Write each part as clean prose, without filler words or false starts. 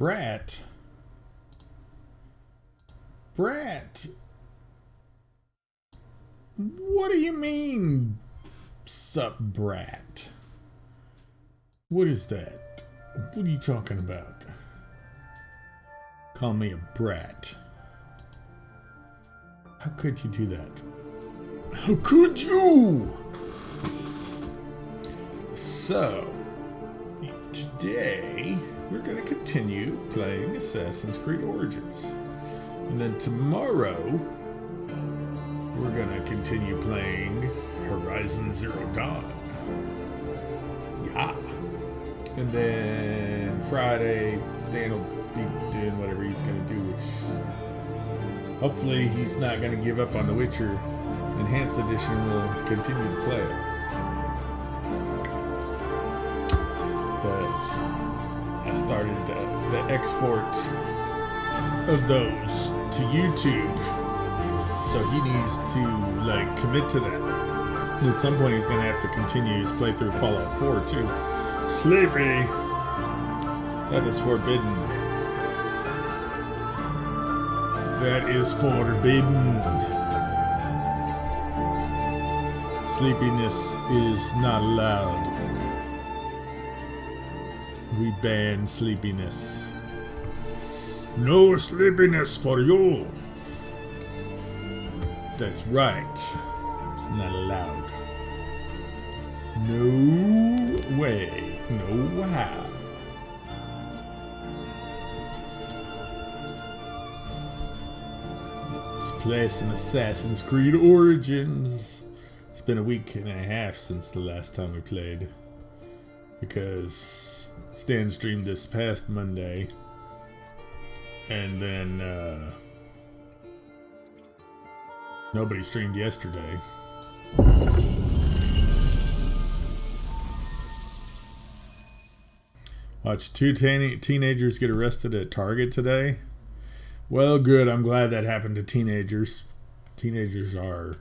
brat. Brat. What do you mean, sup, brat? What is that? What are you talking about? Call me a brat. How could you do that? How could you? So, today we're going to continue playing Assassin's Creed Origins. And then tomorrow we're going to continue playing Horizon Zero Dawn. Yeah. And then Friday, Stan will be doing whatever he's going to do, which hopefully he's not going to give up on The Witcher Enhanced Edition. We'll continue to play it. Because I started the export of those to YouTube. So he needs to, like, commit to that. At some point he's going to have to continue his playthrough of Fallout 4 too. Sleepy! That is forbidden. That is forbidden. Sleepiness is not allowed. We ban sleepiness. No sleepiness for you. That's right. It's not allowed. No way. No how. Let's play some Assassin's Creed Origins. It's been a week and a half since the last time we played. Because Stan streamed this past Monday. And then nobody streamed yesterday. Watched two teenagers get arrested at Target today. Well, good. I'm glad that happened to teenagers. Teenagers are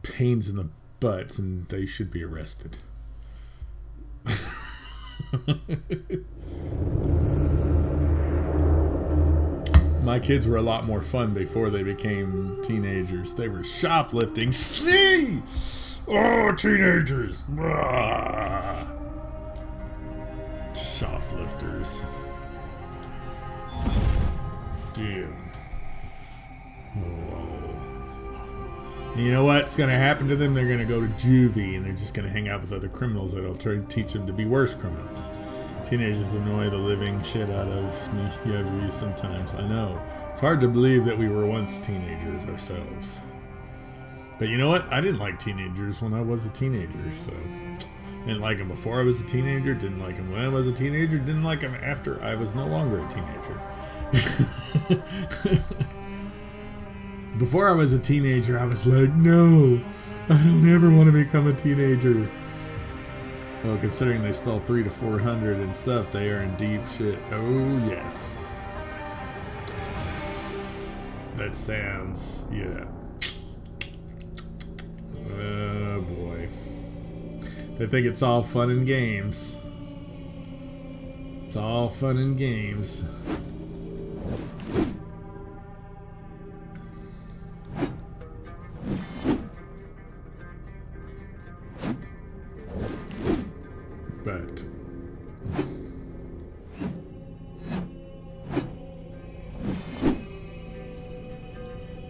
pains in the butts, and they should be arrested. My kids were a lot more fun before they became teenagers. They were shoplifting. See? Oh, teenagers. Ah. Shoplifters. Damn. Oh. You know what's going to happen to them? They're going to go to juvie and they're just going to hang out with other criminals that'll teach them to be worse criminals. Teenagers annoy the living shit out of me sometimes. I know. It's hard to believe that we were once teenagers ourselves. But you know what? I didn't like teenagers when I was a teenager, so... Didn't like them before I was a teenager, didn't like them when I was a teenager, didn't like them after I was no longer a teenager. Before I was a teenager, I was like, no, I don't ever want to become a teenager. Well, considering they stole 300 to 400 and stuff, they are in deep shit. Oh, yes. That sounds, yeah. Oh, boy. They think it's all fun and games. It's all fun and games. But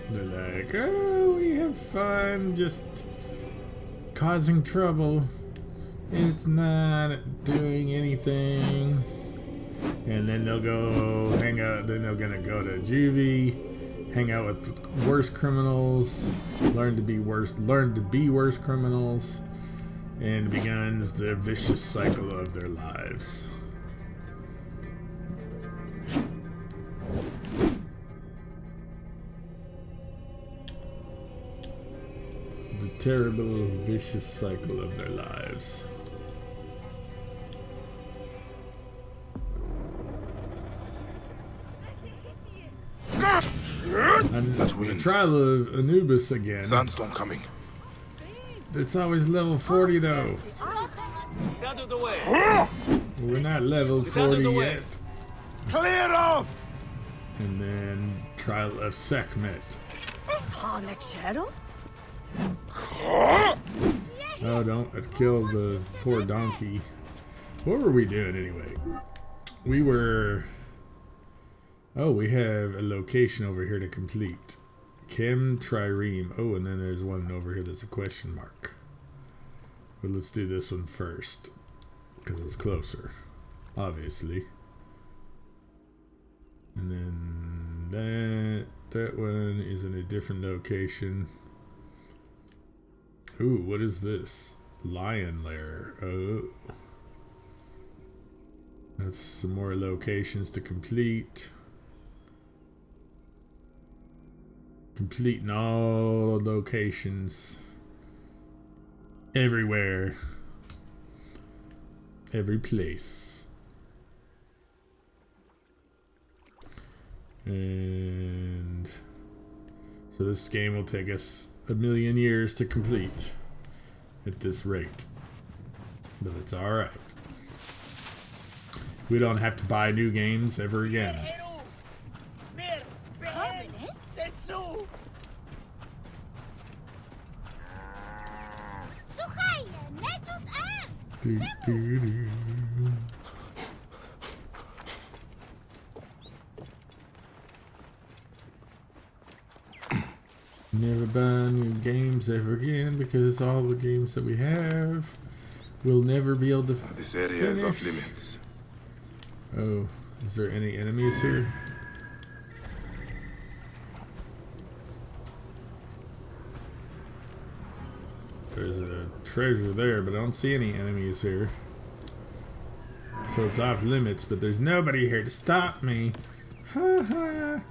they're like, oh, we have fun just causing trouble. It's not doing anything. And then they'll go hang out. Then they're gonna go to juvie, hang out with worse criminals, learn to be worse criminals, and begins the vicious cycle of their lives. The terrible, vicious cycle of their lives. The trial of Anubis again. Sandstorm coming. It's always level 40 though. Out of the way. We're not level 40 yet. Clear off! And then try a Sekhmet. Oh, don't kill the poor donkey. What were we doing anyway? We were... Oh, we have a location over here to complete. Chem Trireme. Oh, and then there's one over here that's a question mark. But let's do this one first. Because it's closer. Obviously. And then that one is in a different location. Ooh, what is this? Lion Lair. Oh. That's some more locations to complete. Completing all locations. Everywhere. Every place. And so this game will take us 1,000,000 years to complete at this rate. But it's alright. We don't have to buy new games ever again. Do, do, do. Never buy new games ever again because all the games that we have will never be able to This area is off limits. Oh, is there any enemies here? There's a treasure there, but I don't see any enemies here. So it's off limits, but there's nobody here to stop me. Ha ha.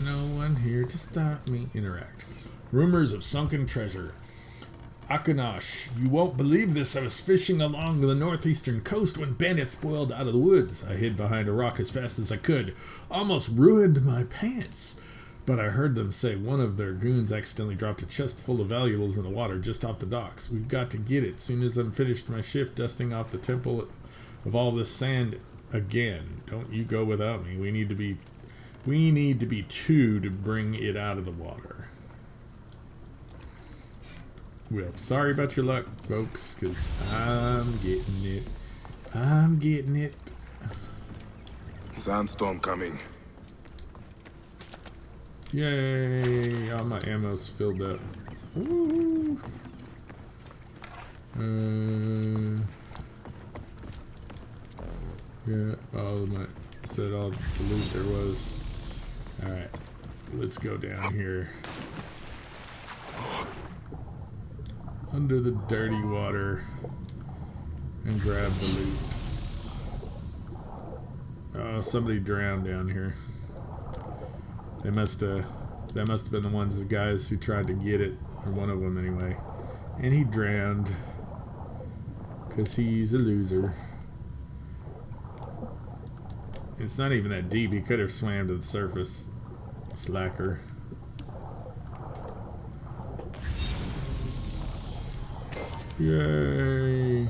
No one here to stop me. Interact. Rumors of sunken treasure. Akanash, you won't believe this. I was fishing along the northeastern coast when bandits boiled out of the woods. I hid behind a rock as fast as I could. Almost ruined my pants. But I heard them say one of their goons accidentally dropped a chest full of valuables in the water just off the docks. We've got to get it. Soon as I'm finished my shift dusting off the temple of all this sand again. Don't you go without me. We need to be two to bring it out of the water. Well, sorry about your luck, folks, because I'm getting it. I'm getting it. Sandstorm coming. Yay! All my ammo's filled up. Woo! Yeah, all of my said all the loot there was. Alright, let's go down here. Under the dirty water and grab the loot. Oh, somebody drowned down here. That must have been the guys who tried to get it, or one of them anyway. And he drowned because he's a loser. It's not even that deep. He could have swam to the surface. Slacker. Yay!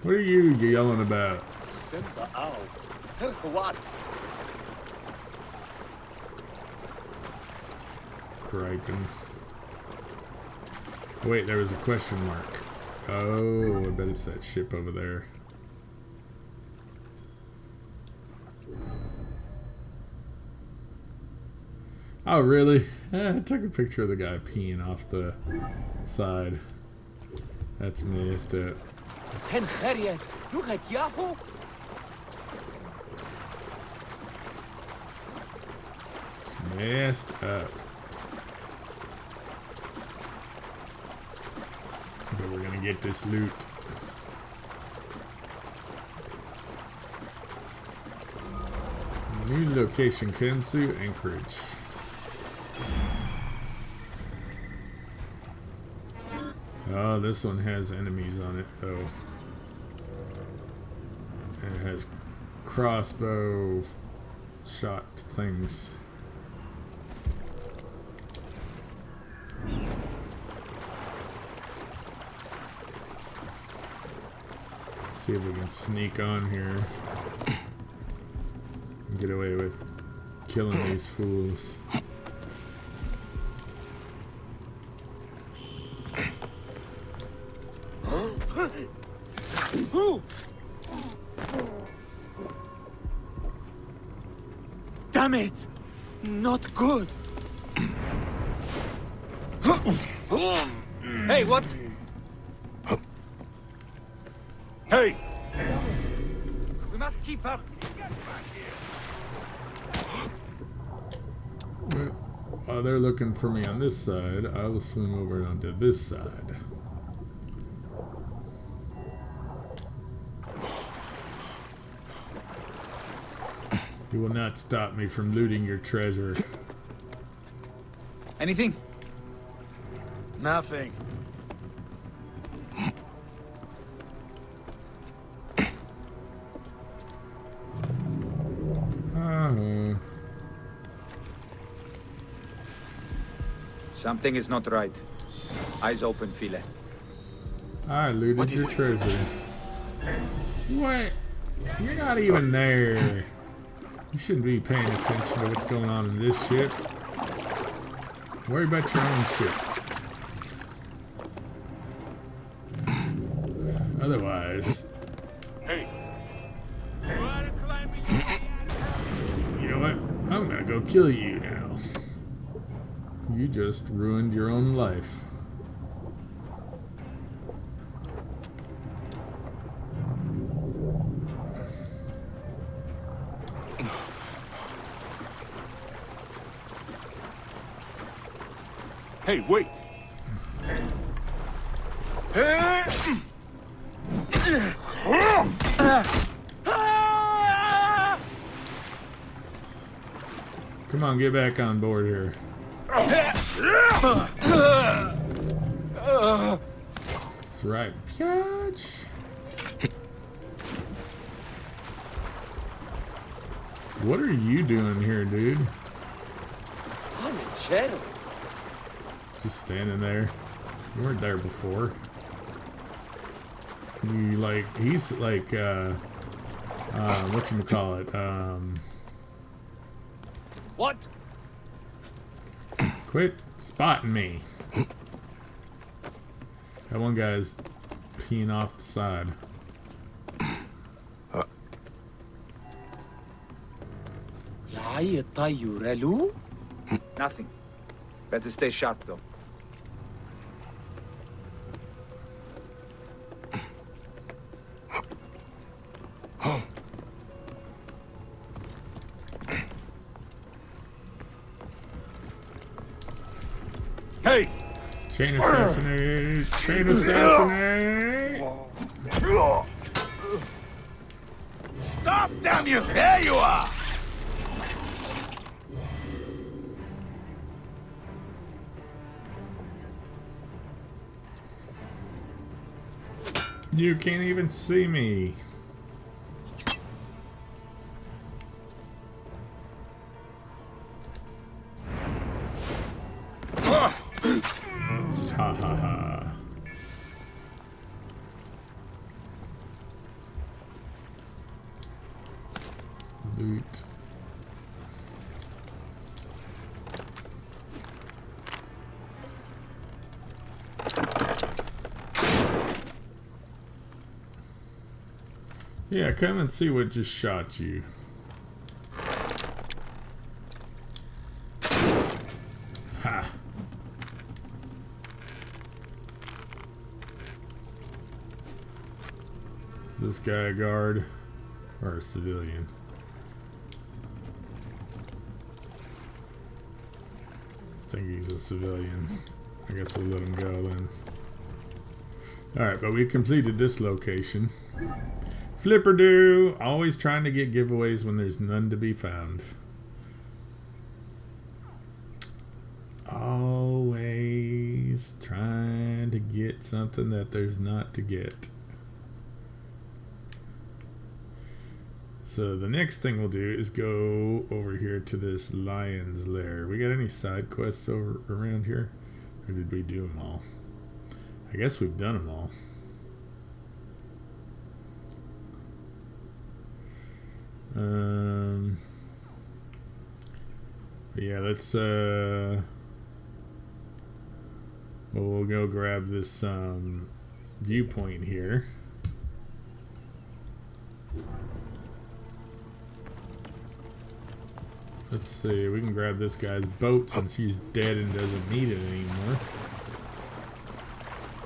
What are you yelling about? Criping. Wait, there was a question mark. Oh, I bet it's that ship over there. Oh, really? I took a picture of the guy peeing off the side. That's messed up. It's messed up. But we're gonna get this loot. New location, Kensu Anchorage. Oh, this one has enemies on it, though. And it has crossbow shot things. See if we can sneak on here and get away with killing these fools. Damn it! Not good. Hey, what? Hey! We must keep up. While they're looking for me on this side, I will swing over onto this side. You will not stop me from looting your treasure. Anything? Nothing. Something is not right. Eyes open, File. I looted your treasure. What? You're not even there. You shouldn't be paying attention to what's going on in this ship. Worry about your own ship. Otherwise... Hey! You know what? I'm gonna go kill you now. You just ruined your own life. Hey, wait! Come on, get back on board here. That's right, Piotr. What are you doing here, dude? Shadow. Just standing there. You weren't there before. You like, he's like, whatchamacallit, What? quit spotting me. That one guy's peeing off the side. Nothing. Better stay sharp, though. Hey! Chain assassinate! Chain assassinate! Stop, damn you! There you are! You can't even see me. Ha ha ha. Loot. Yeah, come and see what just shot you. Ha. Is this guy a guard or a civilian? I think he's a civilian. I guess we'll let him go then. Alright, but we completed this location. Flipperdoo! Always trying to get giveaways when there's none to be found. Always trying to get something that there's not to get. So the next thing we'll do is go over here to this lion's lair. We got any side quests over around here? Or did we do them all? I guess we've done them all. But yeah, let's well, we'll go grab this viewpoint here. Let's see, we can grab this guy's boat since he's dead and doesn't need it anymore.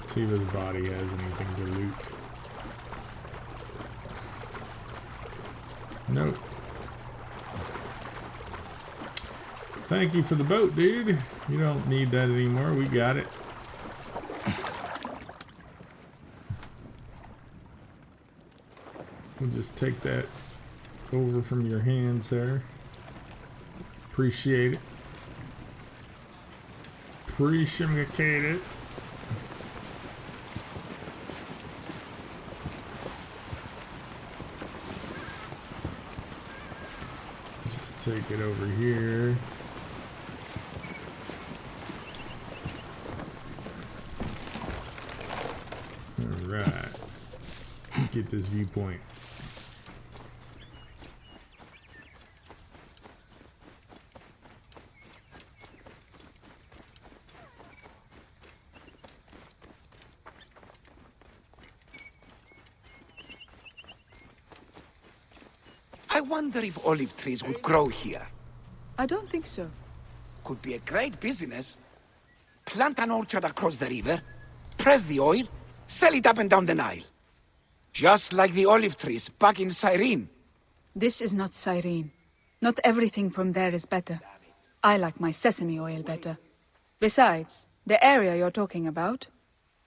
See if his body has anything to loot. Nope. Thank you for the boat, dude. You don't need that anymore. We got it. We'll just take that over from your hands there. Appreciate it. Appreciate it. Just take it over here. Alright. Let's get this viewpoint. I wonder if olive trees would grow here. I don't think so. Could be a great business. Plant an orchard across the river, press the oil, sell it up and down the Nile. Just like the olive trees back in Cyrene. This is not Cyrene. Not everything from there is better. I like my sesame oil better. Besides, the area you're talking about,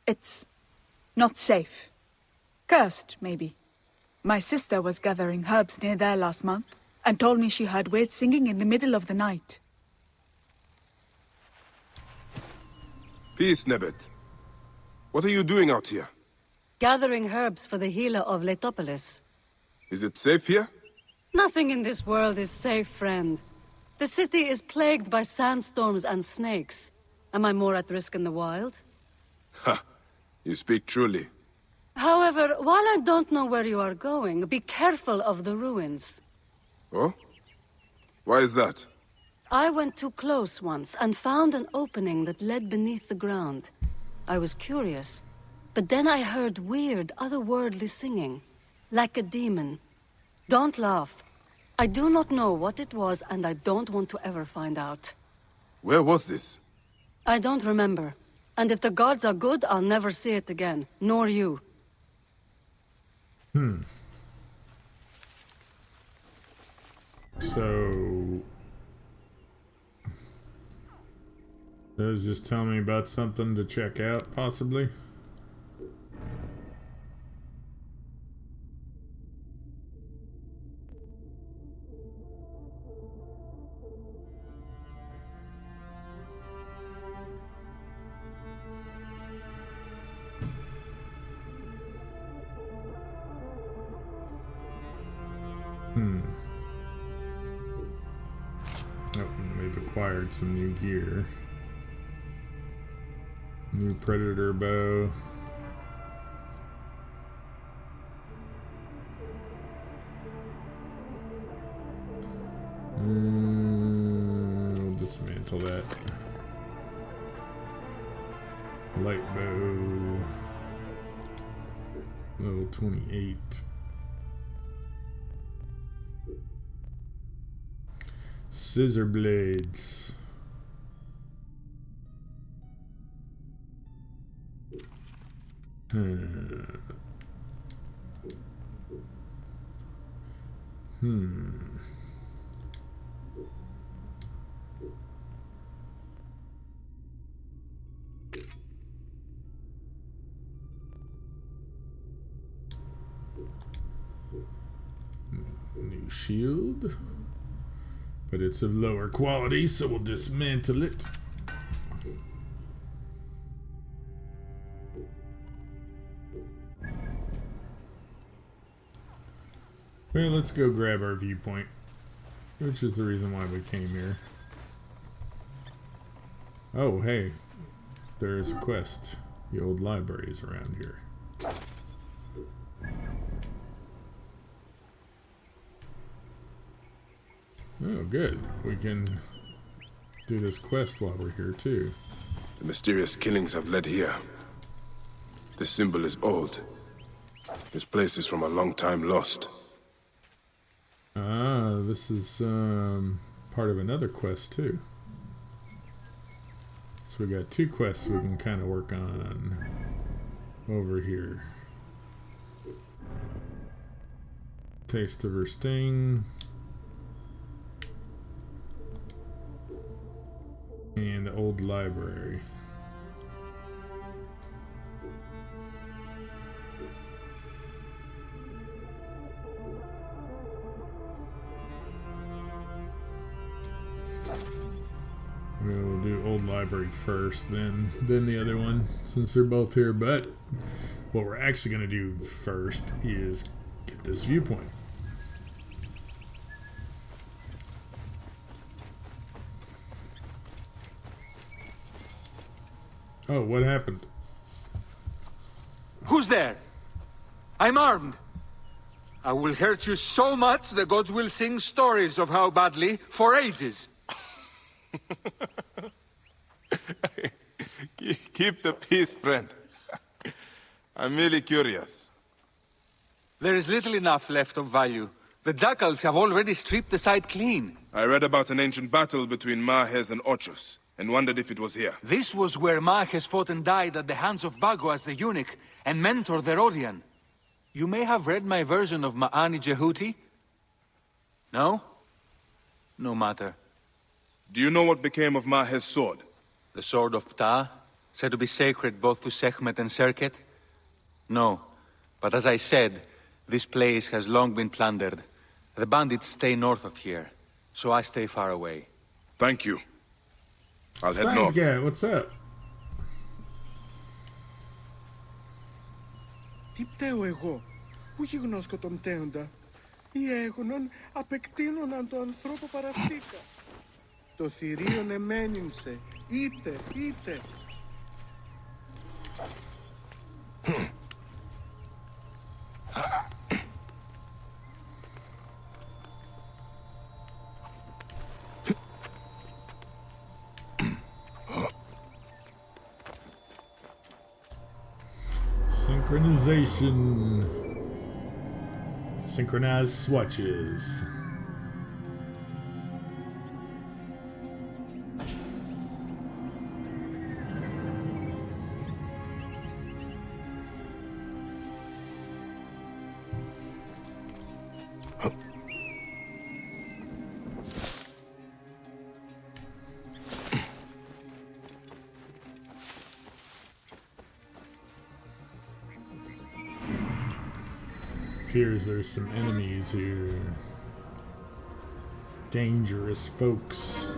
it's not safe. Cursed, maybe. My sister was gathering herbs near there last month and told me she heard weird singing in the middle of the night. Peace, Nebet. What are you doing out here? Gathering herbs for the healer of Letopolis. Is it safe here? Nothing in this world is safe, friend. The city is plagued by sandstorms and snakes. Am I more at risk in the wild? Ha! You speak truly. However, while I don't know where you are going, be careful of the ruins. Oh? Why is that? I went too close once and found an opening that led beneath the ground. I was curious, but then I heard weird, otherworldly singing, like a demon. Don't laugh. I do not know what it was, and I don't want to ever find out. Where was this? I don't remember. And if the gods are good, I'll never see it again, nor you. So, does just tell me about something to check out, possibly? Oh, and we've acquired some new gear. New predator bow. We'll dismantle that. Light bow. Level 28. Scissor blades. New shield. But it's of lower quality, so we'll dismantle it. Well, let's go grab our viewpoint, which is the reason why we came here. Oh, hey, there's a quest. The old library is around here. Oh, good. We can do this quest while we're here, too. The mysterious killings have led here. This symbol is old. This place is from a long time lost. Ah, this is part of another quest, too. So we got 2 quests we can kind of work on over here. Taste of her sting. And the old library. We'll do old library first, then the other one, since they're both here. But what we're actually going to do first is get this viewpoint. Oh, what happened? Who's there? I'm armed. I will hurt you so much the gods will sing stories of how badly for ages. Keep the peace, friend. I'm merely curious. There is little enough left of value. The jackals have already stripped the site clean. I read about an ancient battle between Mahes and Ochus, and wondered if it was here. This was where Mahes fought and died at the hands of Bagoas the eunuch, and mentor the Rodian. You may have read my version of Ma'ani Jehuti? No? No matter. Do you know what became of Mahes' sword? The sword of Ptah, said to be sacred both to Sekhmet and Serket? No, but as I said, this place has long been plundered. The bandits stay north of here, so I stay far away. Thank you. I'll head north. Guy, what's up? Τι πταίω εγώ, που γιγνώσκω τον πταίοντα. Οι έγωνον απεκτείνωναν το ανθρώπο παραυτήκα. Το θηρίον εμένυμσε, είτε. Synchronization. Synchronized swatches. Appears there's some enemies here. Dangerous folks.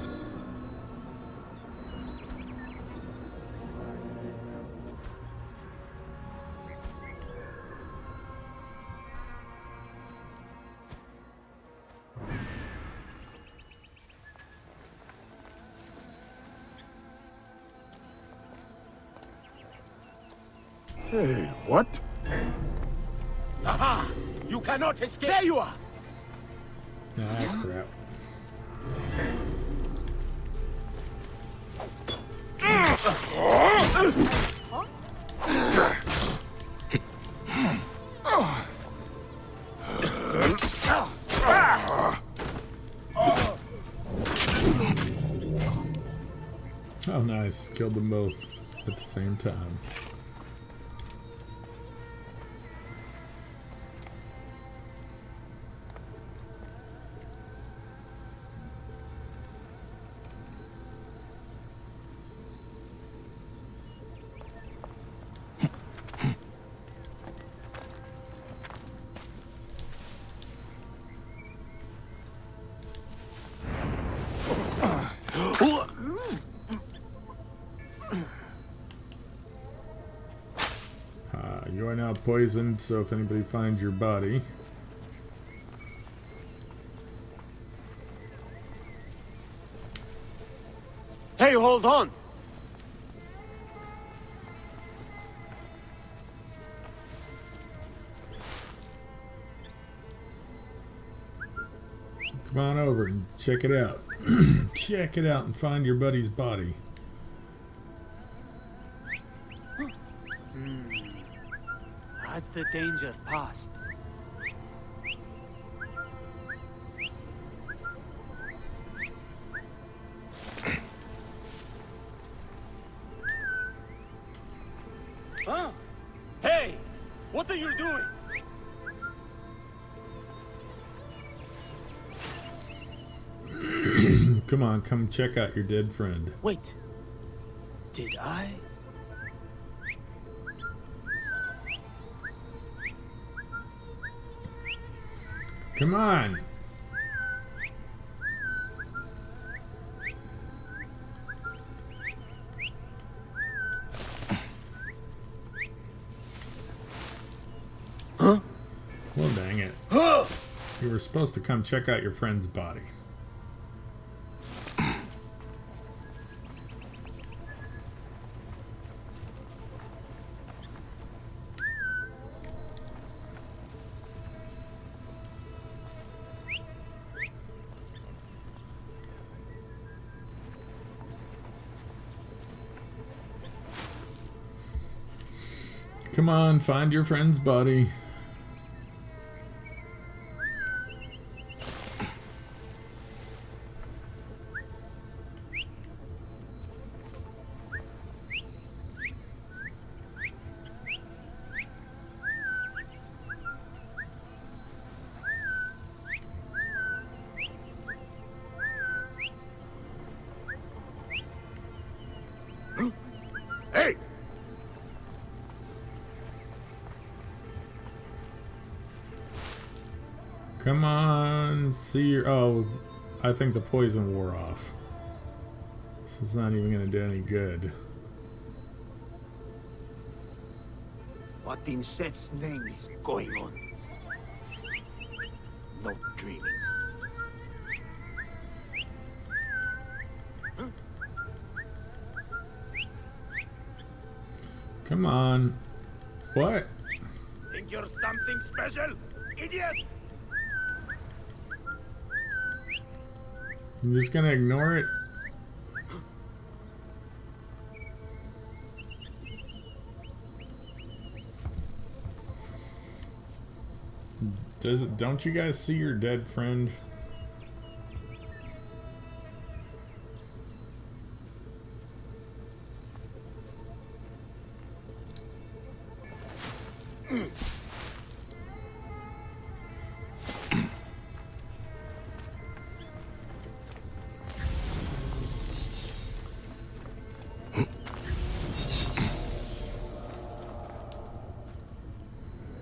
Hey, what? Aha! You cannot escape! There you are! Ah, crap. Oh, nice. Killed them both at the same time. You are now poisoned, so if anybody finds your body... Hey, hold on! Come on over and check it out. Check it out and find your buddy's body. Has the danger passed? Huh? Hey! What are you doing? Come on, come check out your dead friend. Wait. Did I? Come on. Huh? Well, dang it. You were supposed to come check out your friend's body. Come on, find your friend's body. Hey! Come on, see your... Oh, I think the poison wore off. This is not even going to do any good. What in Seth's name is going on? No dreaming. Come on. What? Think you're something special, idiot? I'm just going to ignore it. Don't you guys see your dead friend?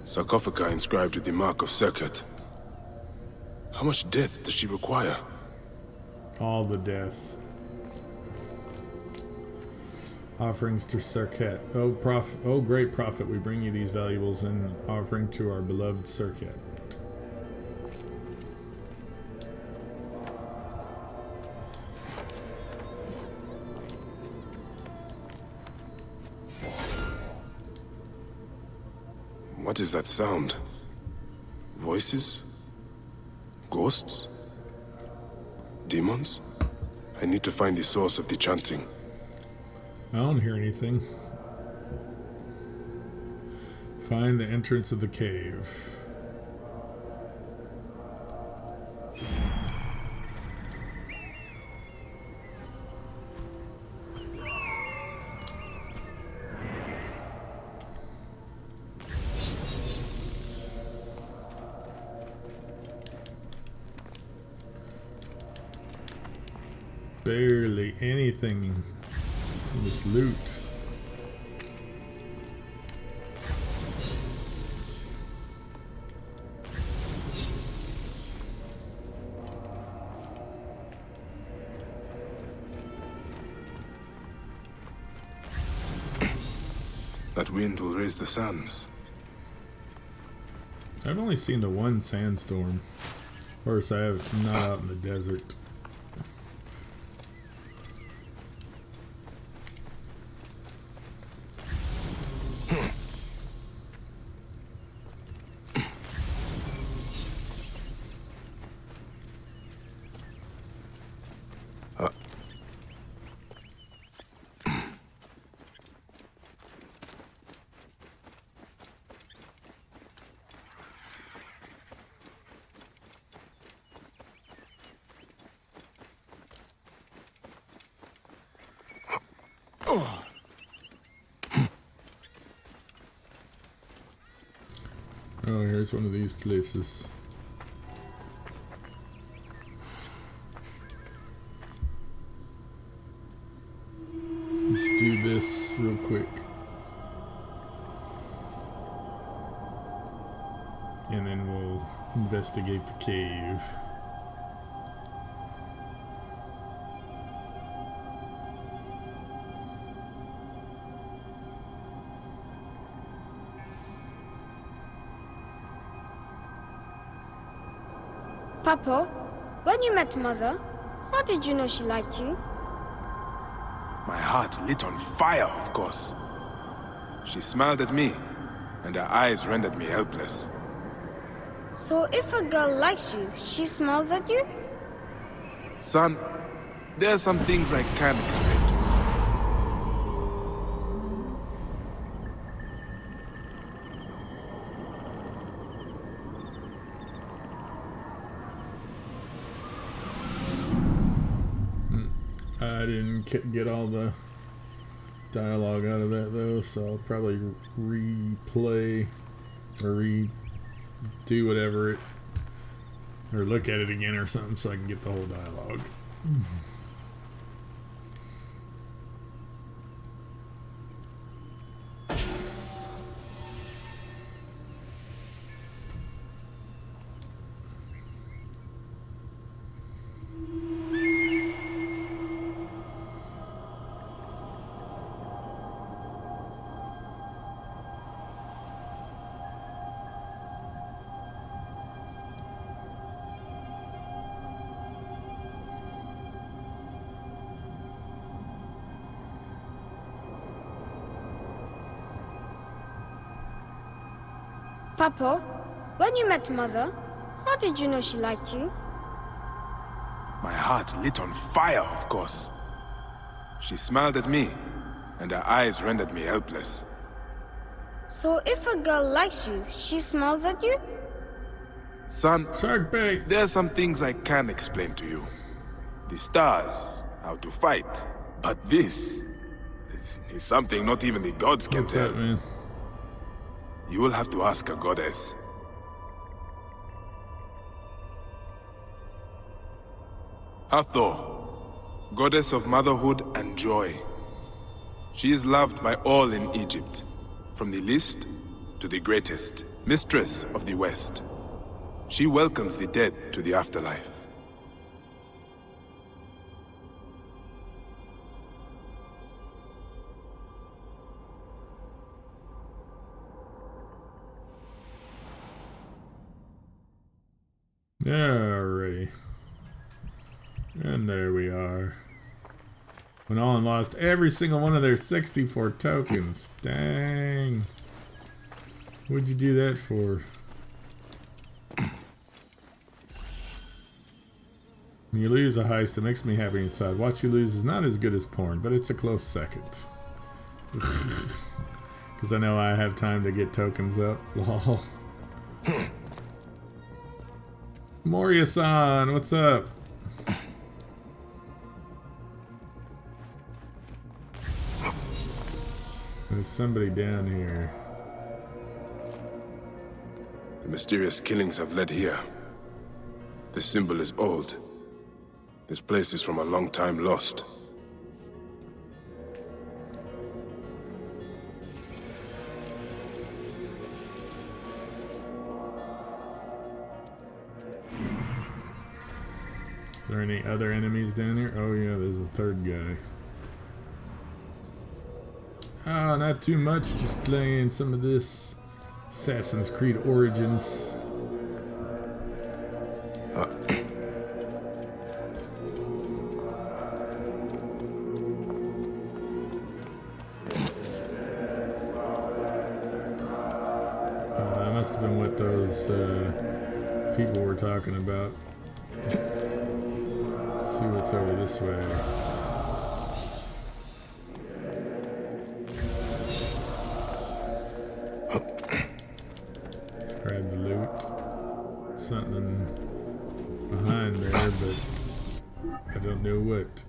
Sarcophagi inscribed with the mark of Serket. How much death does she require? All the death. Offerings to Serket. Oh, great prophet, we bring you these valuables in offering to our beloved Serket. What is that sound? Voices? Ghosts? Demons? I need to find the source of the chanting. I don't hear anything. Find the entrance of the cave. Barely anything from this loot. That wind will raise the sands. I've only seen the one sandstorm. Of course, I have not out in the desert. Oh, here's one of these places. Let's do this real quick. And then we'll investigate the cave. Papa, when you met Mother, how did you know she liked you? My heart lit on fire, of course. She smiled at me, and her eyes rendered me helpless. So if a girl likes you, she smiles at you? Son, there are some things I can't explain to you. I didn't get all the dialogue out of that though, so I'll probably replay or redo whatever it, or look at it again or something so I can get the whole dialogue. Papa, when you met Mother, how did you know she liked you? My heart lit on fire, of course. She smiled at me, and her eyes rendered me helpless. So if a girl likes you, she smiles at you? Son, Shark bait! there are some things I can't explain to you. The stars, how to fight. But this is something not even the gods can What's tell. up, man? You will have to ask a goddess. Hathor, goddess of motherhood and joy. She is loved by all in Egypt, from the least to the greatest, mistress of the West. She welcomes the dead to the afterlife. Alrighty. And there we are. Went on and lost every single one of their 64 tokens. Dang. What'd you do that for? When you lose a heist, it makes me happy inside. Watch you lose is not as good as porn, but it's a close second. Because I know I have time to get tokens up. Lol. Moria-san, what's up? There's somebody down here. The mysterious killings have led here. The symbol is old. This place is from a long time lost. Is there any other enemies down here? Oh yeah, there's a third guy. Oh, not too much, just playing some of this Assassin's Creed Origins. That must have been what those people were talking about. Let's see what's over this way. Let's grab the loot. Something behind there, but I don't know what.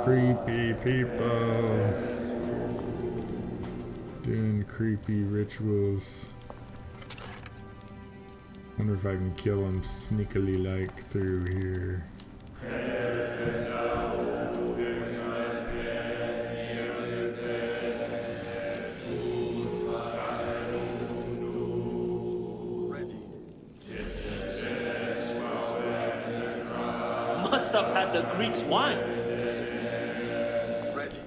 creepy people doing creepy rituals. Wonder if I can kill them sneakily like through here. Must have had the Greeks' wine. Ready.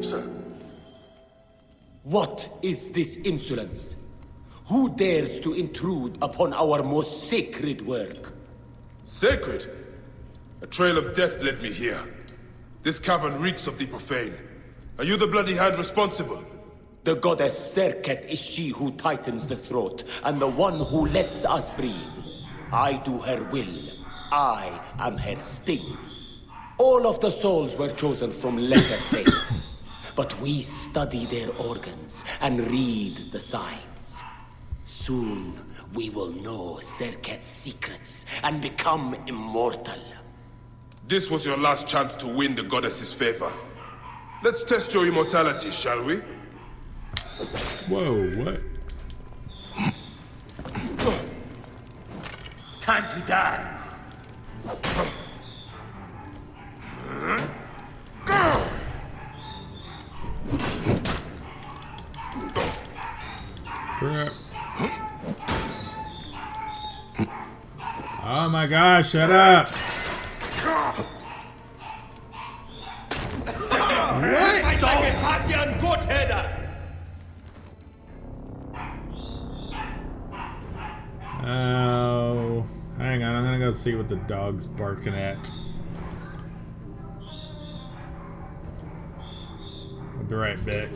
Sir. What is this insolence? Who dares to intrude upon our most sacred work? Sacred? A trail of death led me here. This cavern reeks of the profane. Are you the bloody hand responsible? The goddess Serket is she who tightens the throat, and the one who lets us breathe. I do her will. I am her sting. All of the souls were chosen from lesser faiths, but we study their organs and read the signs. Soon, we will know Serket's secrets and become immortal. This was your last chance to win the goddess's favor. Let's test your immortality, shall we? Whoa, what? Time to die. Crap. Oh my gosh, shut up! What? Oh, hang on, I'm gonna go see what the dog's barking at. I'll be right back.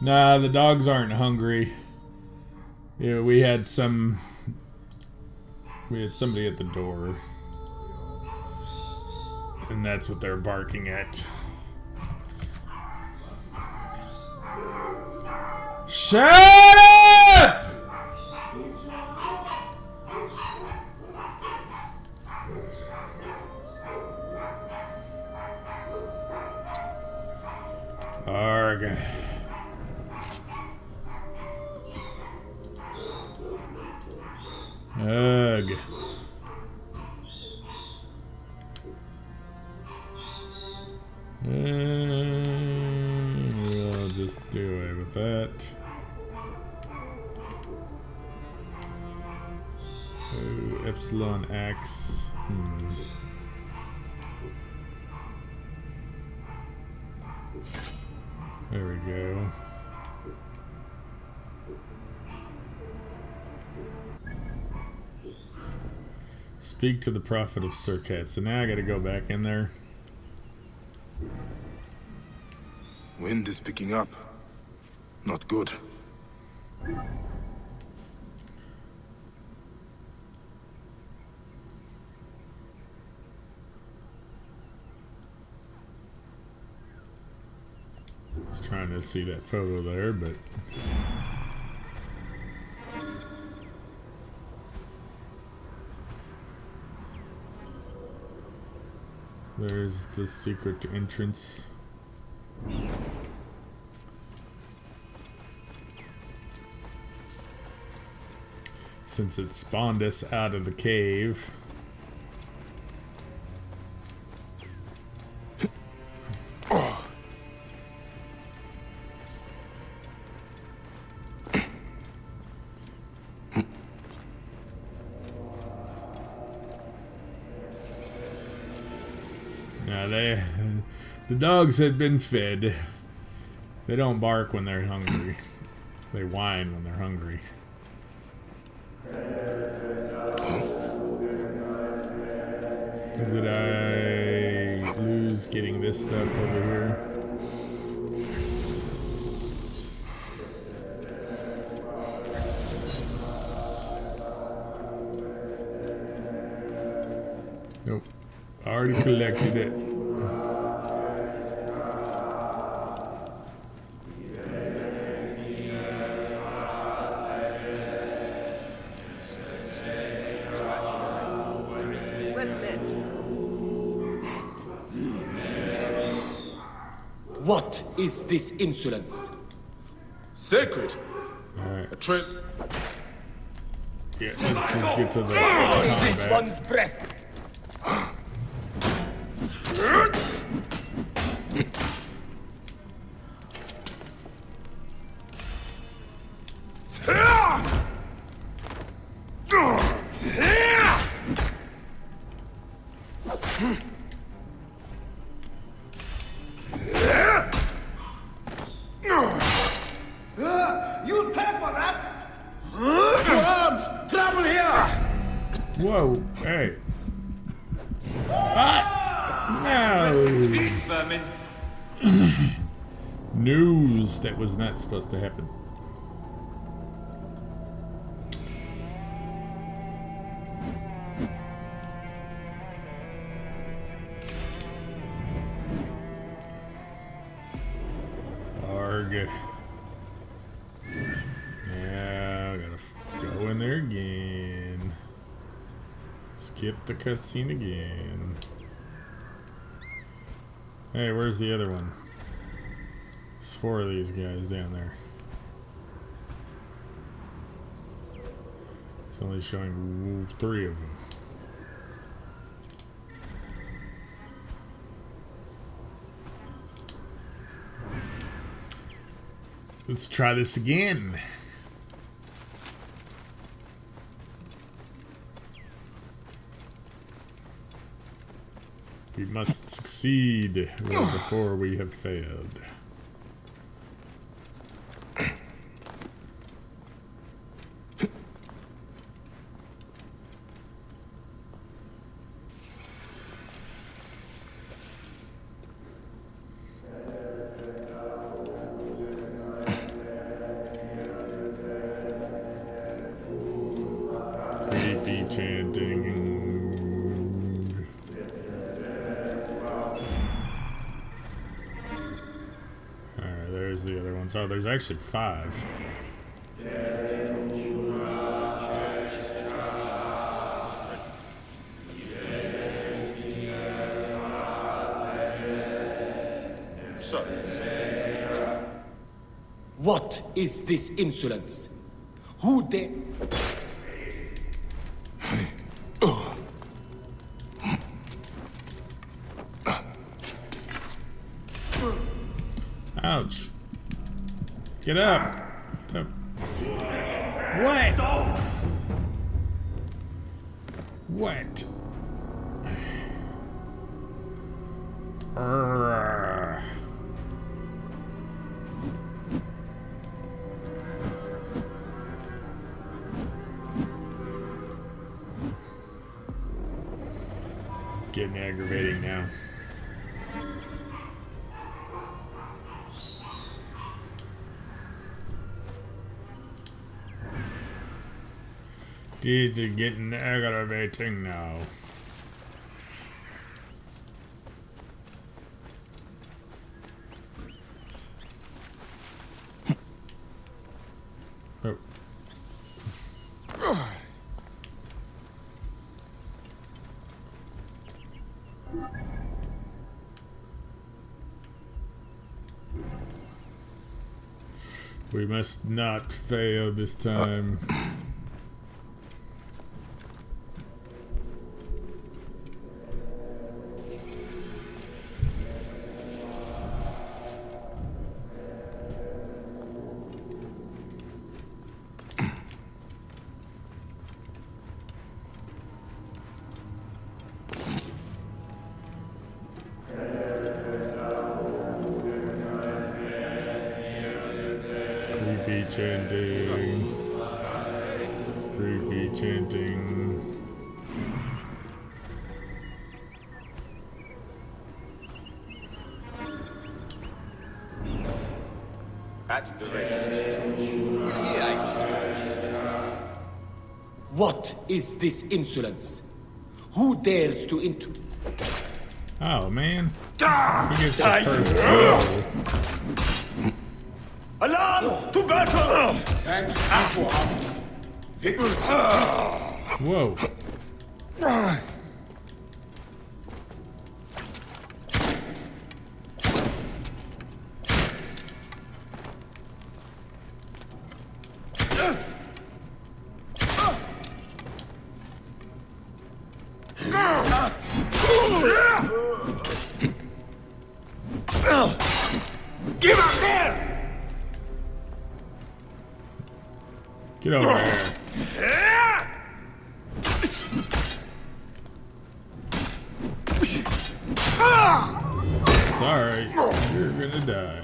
Nah, the dogs aren't hungry. Yeah, we had somebody at the door. And that's what they're barking at. Shut up! Arg. Ugh. We'll just do away with that. Oh, Epsilon X. There we go. Speak to the prophet of Sunken. So now I gotta go back in there. Wind is picking up. Not good. I was trying to see that photo there, but there's the secret entrance. Since it spawned us out of the cave. Now the dogs had been fed. They don't bark when they're hungry. They whine when they're hungry. Did I lose getting this stuff over here? Nope. Already collected it. What is this insolence? Sacred. Alright. A trail. Yeah, let's just get to the This combat. one's breath. You'll pay for that! Your arms! Trouble here! Whoa, hey. Ah! No! Peace, vermin. News that was not supposed to happen. Arg. Yeah, I gotta go in there again. Skip the cutscene again. Hey, where's the other one? There's 4 of these guys down there. It's only showing 3 of them. Let's try this again. We must succeed well before we have failed. ones. Oh, there's actually 5. What is this insolence? Who dare... Ouch. Get up. Get up. What? What? Urgh. It's getting aggravating now. These are getting aggravating now. Oh. We must not fail this time. Creepy chanting. Creepy chanting. At the ready. Still here, I see. What is this insolence? Who dares to Oh man. He gets the first blow. Alarm! To battle! Thanks to our victory. Whoa. Give up there! Get over there. Sorry, you're gonna die.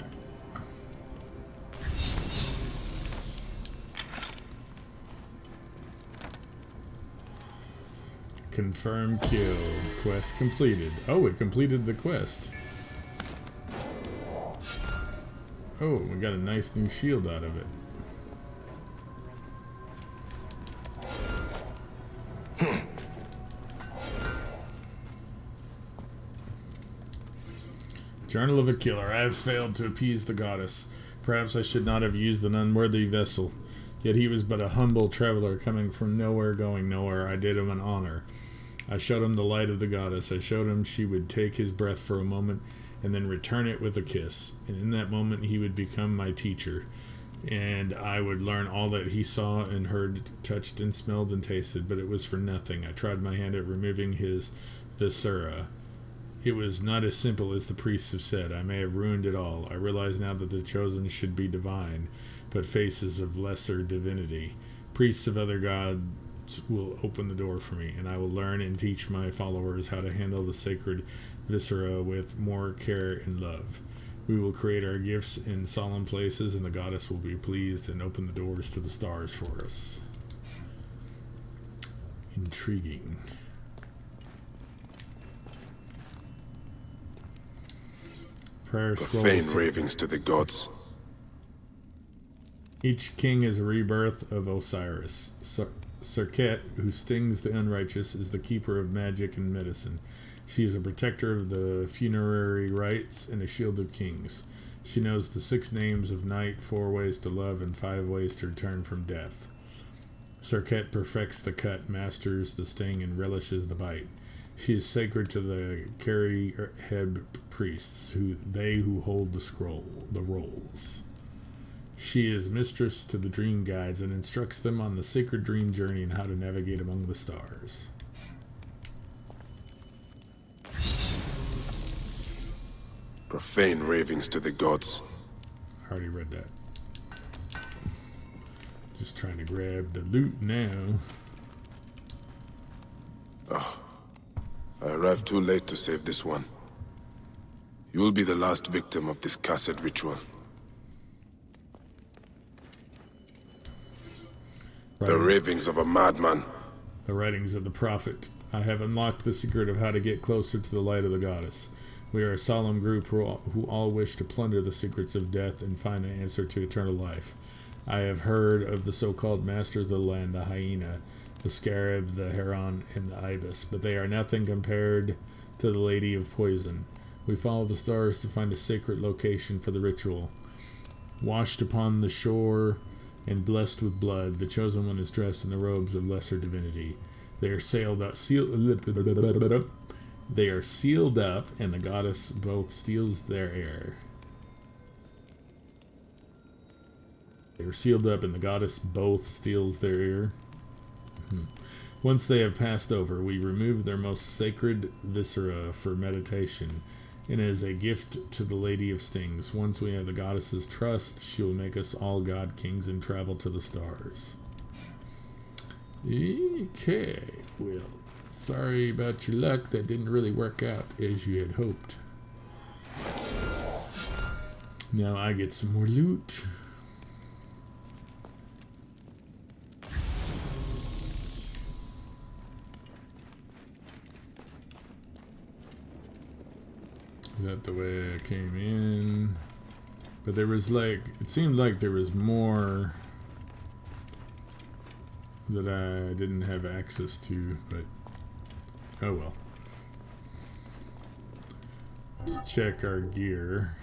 Confirm kill. Quest completed. Oh, it completed the quest. Oh, we got a nice new shield out of it. Journal of a Killer. I have failed to appease the goddess. Perhaps I should not have used an unworthy vessel. Yet he was but a humble traveler coming from nowhere, going nowhere. I did him an honor. I showed him the light of the goddess. I showed him she would take his breath for a moment and then return it with a kiss. And in that moment he would become my teacher. And I would learn all that he saw and heard, touched and smelled and tasted. But it was for nothing. I tried my hand at removing his viscera. It was not as simple as the priests have said. I may have ruined it all. I realize now that the chosen should be divine, but faces of lesser divinity. Priests of other gods will open the door for me, and I will learn and teach my followers how to handle the sacred viscera with more care and love. We will create our gifts in solemn places, and the goddess will be pleased and open the doors to the stars for us. Intriguing. Prayer scroll. Profane ravings to the gods. Each king is a rebirth of Osiris. Serket, who stings the unrighteous, is the keeper of magic and medicine. She is a protector of the funerary rites and a shield of kings. She knows the 6 names of night, 4 ways to love, and 5 ways to return from death. Serket perfects the cut, masters the sting, and relishes the bite. She is sacred to the Kari-Heb priests, who hold the rolls. She is mistress to the dream guides and instructs them on the sacred dream journey and how to navigate among the stars. Profane ravings to the gods. I already read that. Just trying to grab the loot now. Oh, I arrived too late to save this one. You will be the last victim of this cursed ritual. The ravings of a madman. The writings of the prophet. I have unlocked the secret of how to get closer to the light of the goddess. We are a solemn group who all wish to plunder the secrets of death and find the answer to eternal life. I have heard of the so-called masters of the land, the hyena, the scarab, the heron, and the ibis, but they are nothing compared to the Lady of Poison. We follow the stars to find a sacred location for the ritual. Washed upon the shore and blessed with blood, the chosen one is dressed in the robes of lesser divinity. They are sealed up, and the goddess both steals their air. They are sealed up, and the goddess both steals their air. Once they have passed over, we remove their most sacred viscera for meditation, and as a gift to the Lady of Stings. Once we have the goddess's trust, she will make us all god kings and travel to the stars. Okay, well, sorry about your luck. That didn't really work out as you had hoped. Now I get some more loot. Is that the way I came in? But there was it seemed like there was more that I didn't have access to, but oh well. Let's check our gear.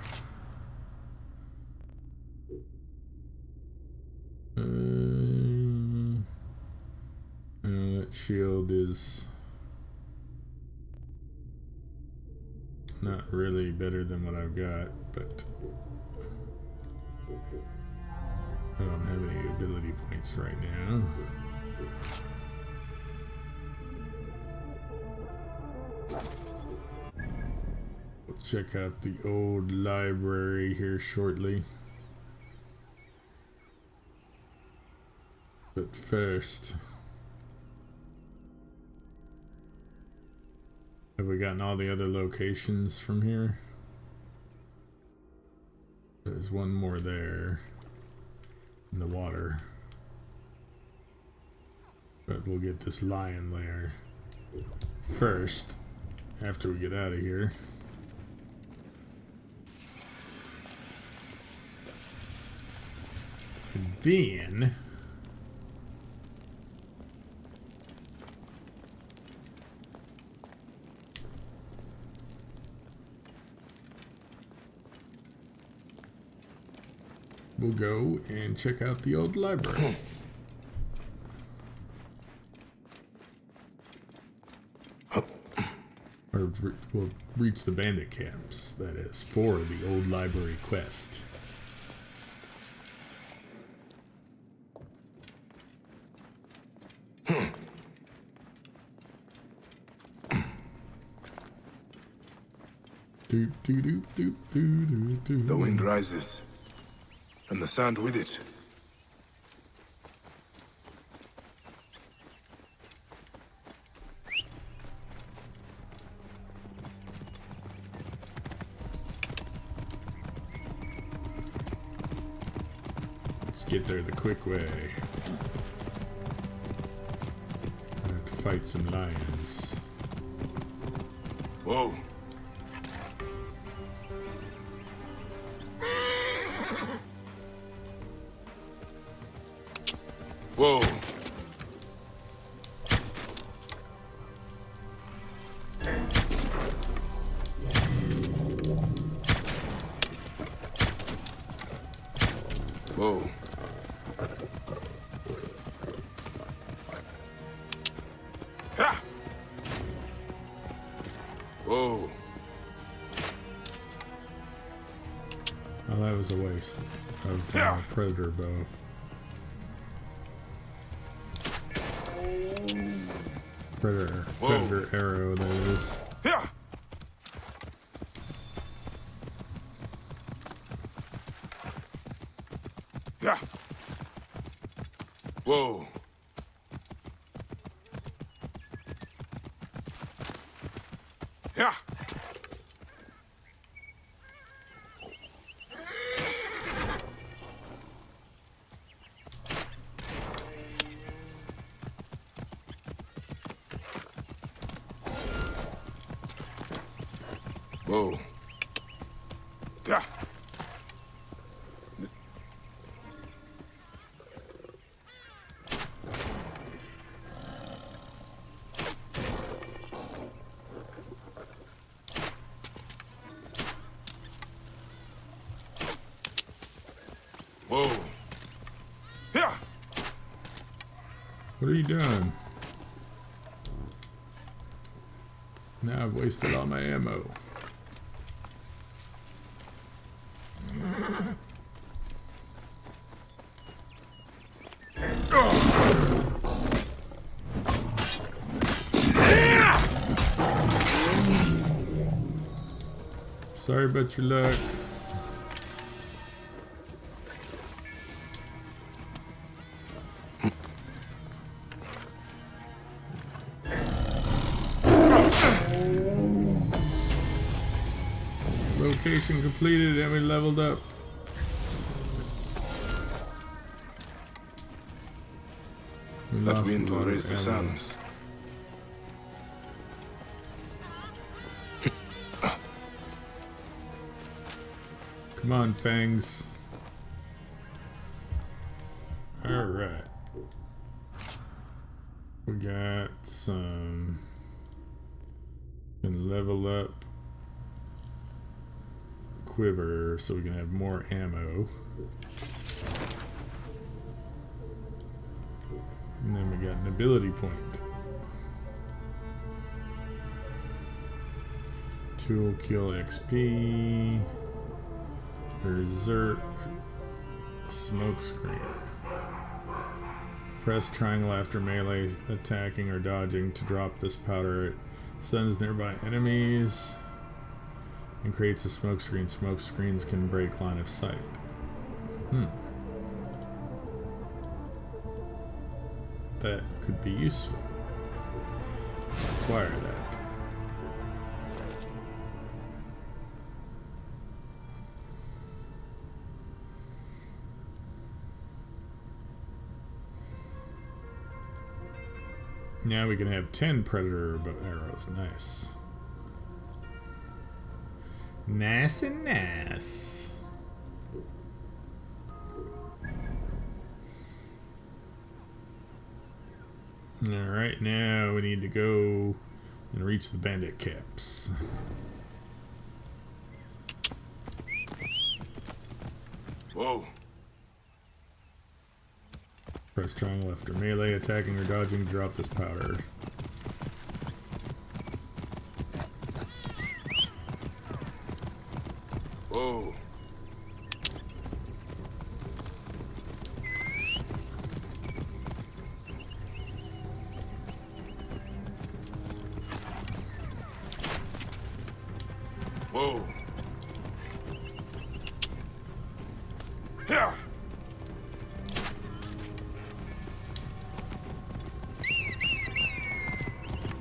That shield is not really better than what I've got, but I don't have any ability points right now. We'll check out the old library here shortly. But first, have we gotten all the other locations from here? There's one more there in the water. But we'll get this lion lair first, after we get out of here. And then we'll go and check out the old library. Or we'll reach the bandit camps, that is, for the old library quest. The wind rises, and the sand with it. Let's get there the quick way. I have to fight some lions. Whoa. Whoa. Whoa. Ha! Whoa. Oh, that was a waste of predator bow. Predator arrow, that is. Yeah. Yeah. Whoa. Yeah. Whoa. Yeah. Whoa. Yeah. What are you doing? Now I've wasted all my ammo. Sorry about your luck. Location completed and we leveled up. We That lost wind a will lot of raise the ammo. suns. Come on, Fangs. Alright. We got some. Can level up quiver so we can have more ammo. And then we got an ability point. Tool kill XP. Berserk. Smoke screen. Press triangle after melee attacking or dodging to drop this powder. It stuns nearby enemies and creates a smoke screen. Smoke screens can break line of sight. That could be useful. Let's acquire that. Now we can have 10 predator arrows. Nice. Nice and nice. Alright, now we need to go and reach the bandit caps. Whoa. Press triangle after melee attacking or dodging to drop this powder. Whoa. Whoa. Yeah.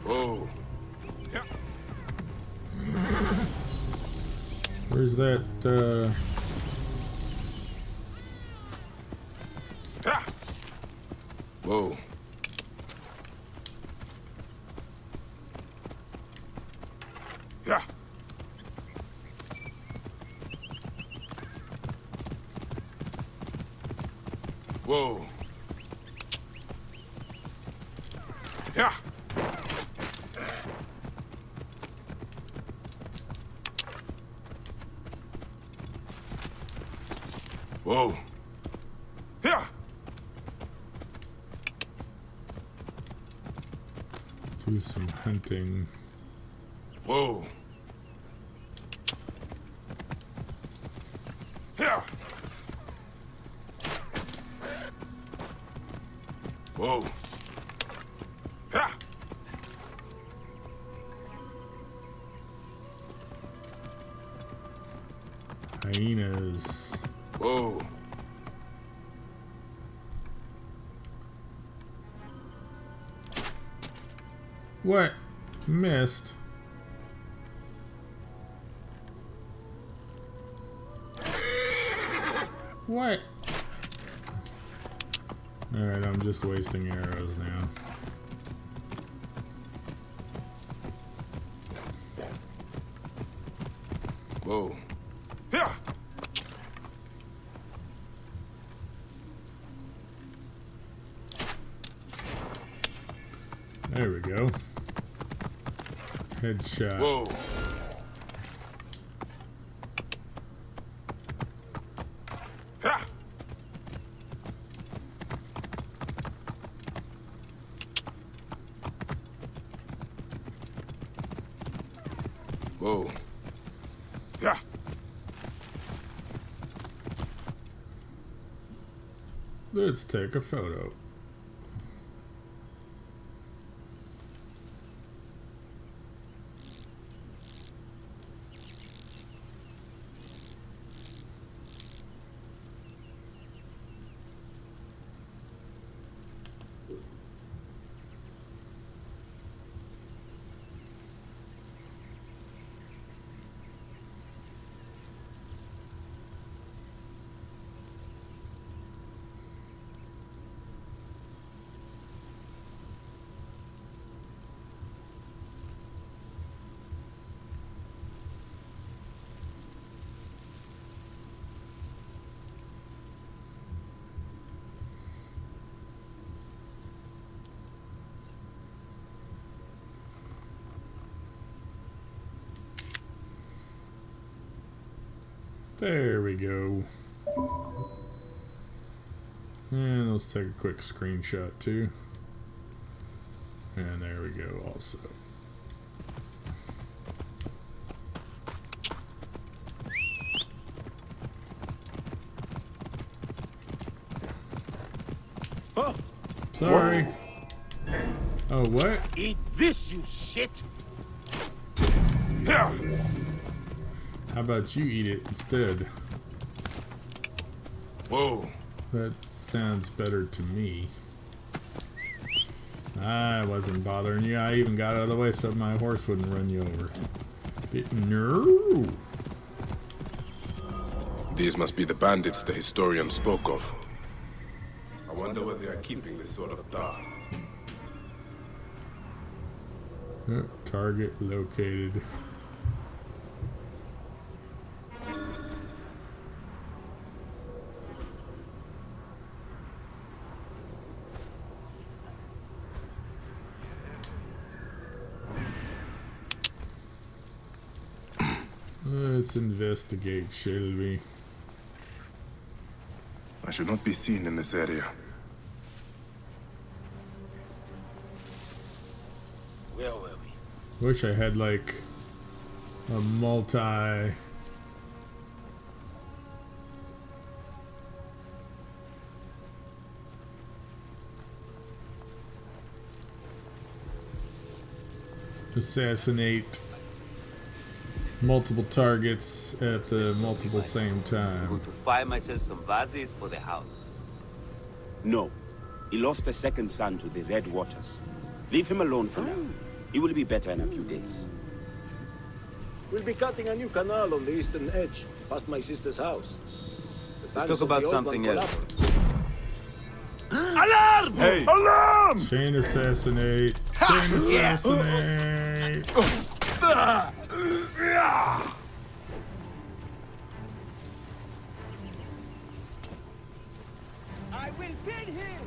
Whoa. Yeah. Where's that, Ah. Whoa. Yeah. Whoa. Yeah. Whoa. do some hunting. Whoa. Here. Whoa. Here. Hyenas. Whoa. What? Missed. What? Alright, I'm just wasting arrows now. Whoa. Here. There we go. Headshot. Whoa. Here. Whoa. Yeah. Let's take a photo. There we go. And let's take a quick screenshot too. And there we go also. Oh. Sorry. Oh, what? Eat this, you shit! Here. How about you eat it instead? Whoa. That sounds better to me. I wasn't bothering you. I even got out of the way so my horse wouldn't run you over. No. These must be the bandits the historian spoke of. I wonder where they are keeping this sort of tar. Target located. Let's investigate, shall we? I should not be seen in this area. Where were we? Wish I had like a multi assassinate multiple targets at the multiple same time. To find myself some vases for the house. No. He lost a second son to the Red Waters. Leave him alone for now. He will be better in a few days. We'll be cutting a new canal on the eastern edge, past my sister's house. Let's talk about something else. Alarm! Hey! Alarm! Chain assassinate. Chain assassinate. I will pin him!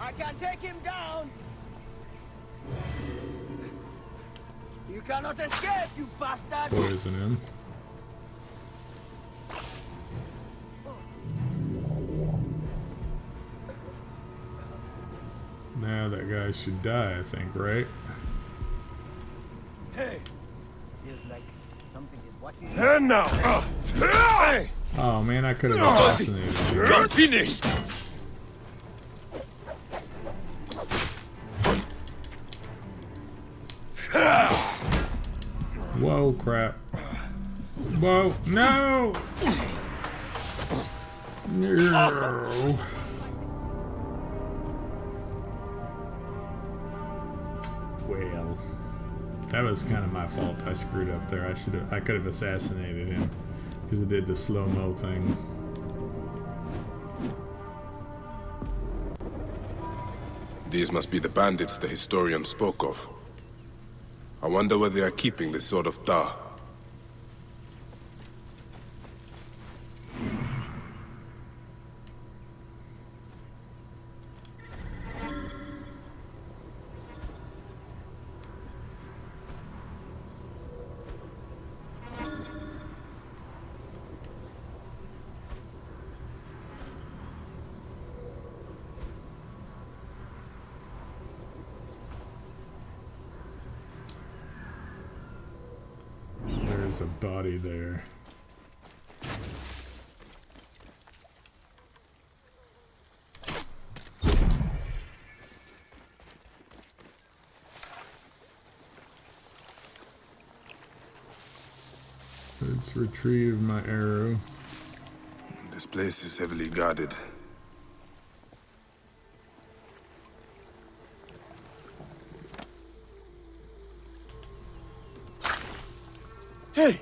I can take him down! You cannot escape, you bastard! Poison him. Now that guy should die, I think, right? Hey! Feels like something is watching. And now! Hey! Oh man, I could have assassinated him. You're finished! Whoa, crap. Whoa, no! No. Well, that was kind of my fault. I screwed up there. I could have assassinated him because it did the slow-mo thing. These must be the bandits the historian spoke of. I wonder where they are keeping the Sword of Ta. There's a body there. Let's retrieve my arrow. This place is heavily guarded. Hey!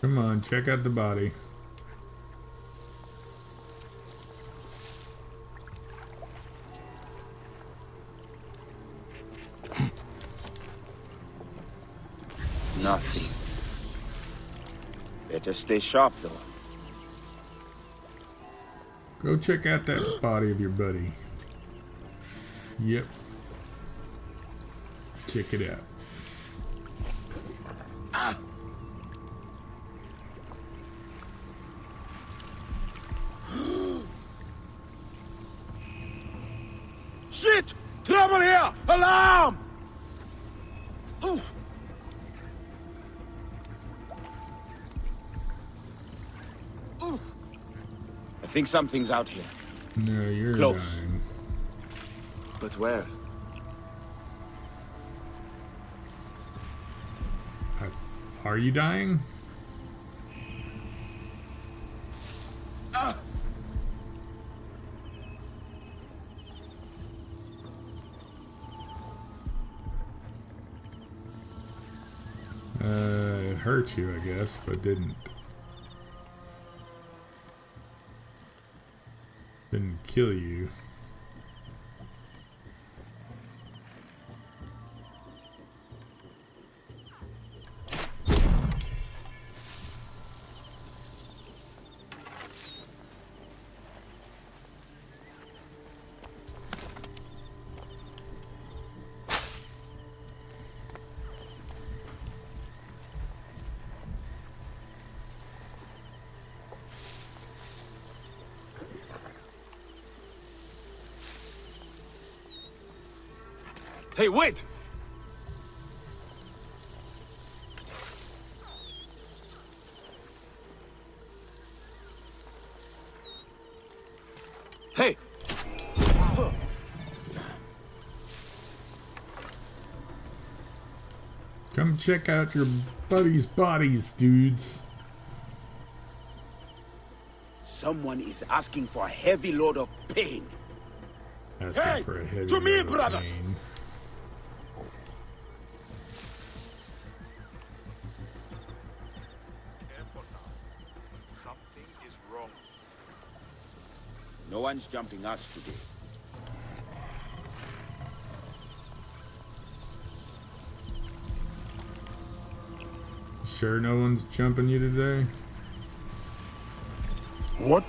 Come on, check out the body. Nothing. Better stay sharp, though. Go check out that body of your buddy. Yep. Check it out. Shit! Trouble here! Alarm! Ooh. Ooh. I think something's out here. No, you're Close. dying. But where? Are you dying? It hurt you, I guess, but didn't kill you. Hey, wait! Hey! Come check out your buddy's bodies, dudes. Someone is asking for a heavy load of pain. Asking Hey, for a heavy to me, load of brothers. pain. Something is wrong. No one's jumping us today. Sure no one's jumping you today? What?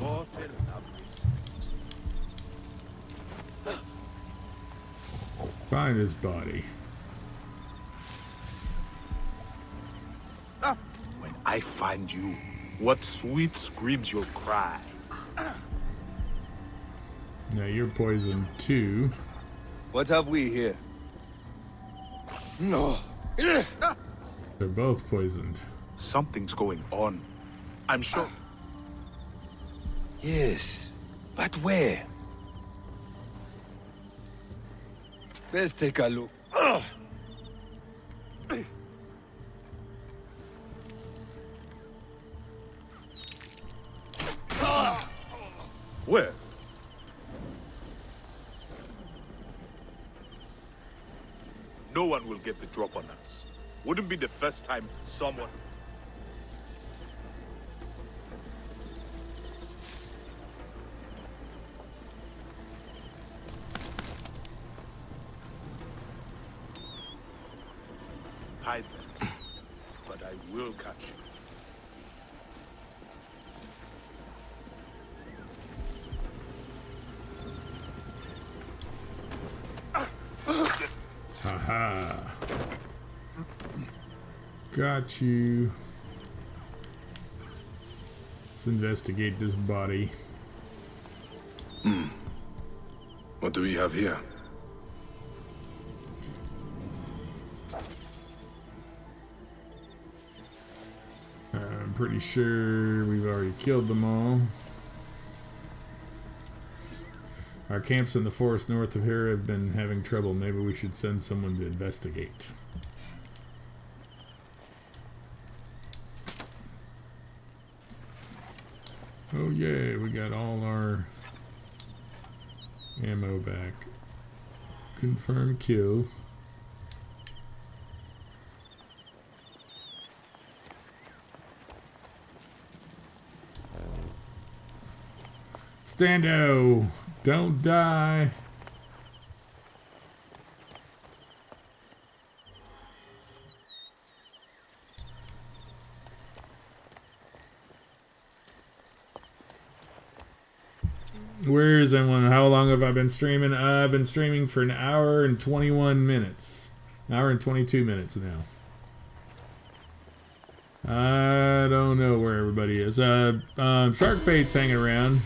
Water, lovely Find his body. When I find you, what sweet screams you'll cry. Now you're poisoned too. What have we here? No. They're both poisoned. Something's going on. I'm sure. Yes, but where? Let's take a look. Where? No one will get the drop on us. Wouldn't be the first time someone... Hide them, but I will catch you. Haha. Got you. Let's investigate this body. What do we have here? I'm pretty sure we've already killed them all. Our camps in the forest north of here have been having trouble. Maybe we should send someone to investigate. Oh yeah, we got all our ammo back. Confirm kill. Stando, don't die. Where is everyone? How long have I been streaming? I've been streaming for an hour and 21 minutes. An hour and 22 minutes now. I don't know where everybody is. Sharkbait's hanging around.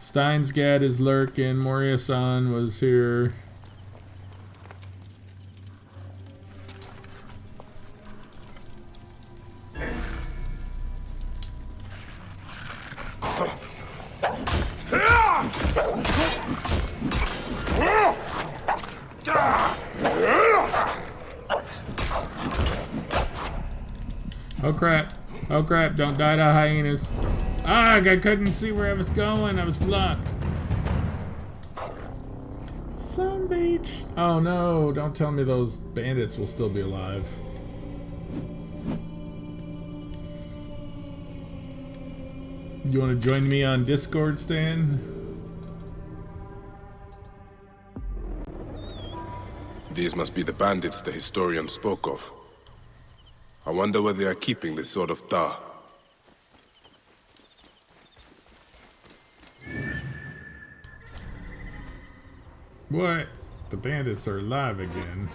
Steinsgad is lurking. Moria-san was here. Oh crap. Oh crap, don't die to hyenas. Ah, I couldn't see where I was going. I was blocked. Sun Beach. Oh no, don't tell me those bandits will still be alive. You want to join me on Discord, Stan? These must be the bandits the historian spoke of. I wonder where they are keeping this sort of tar. What? The bandits are alive again.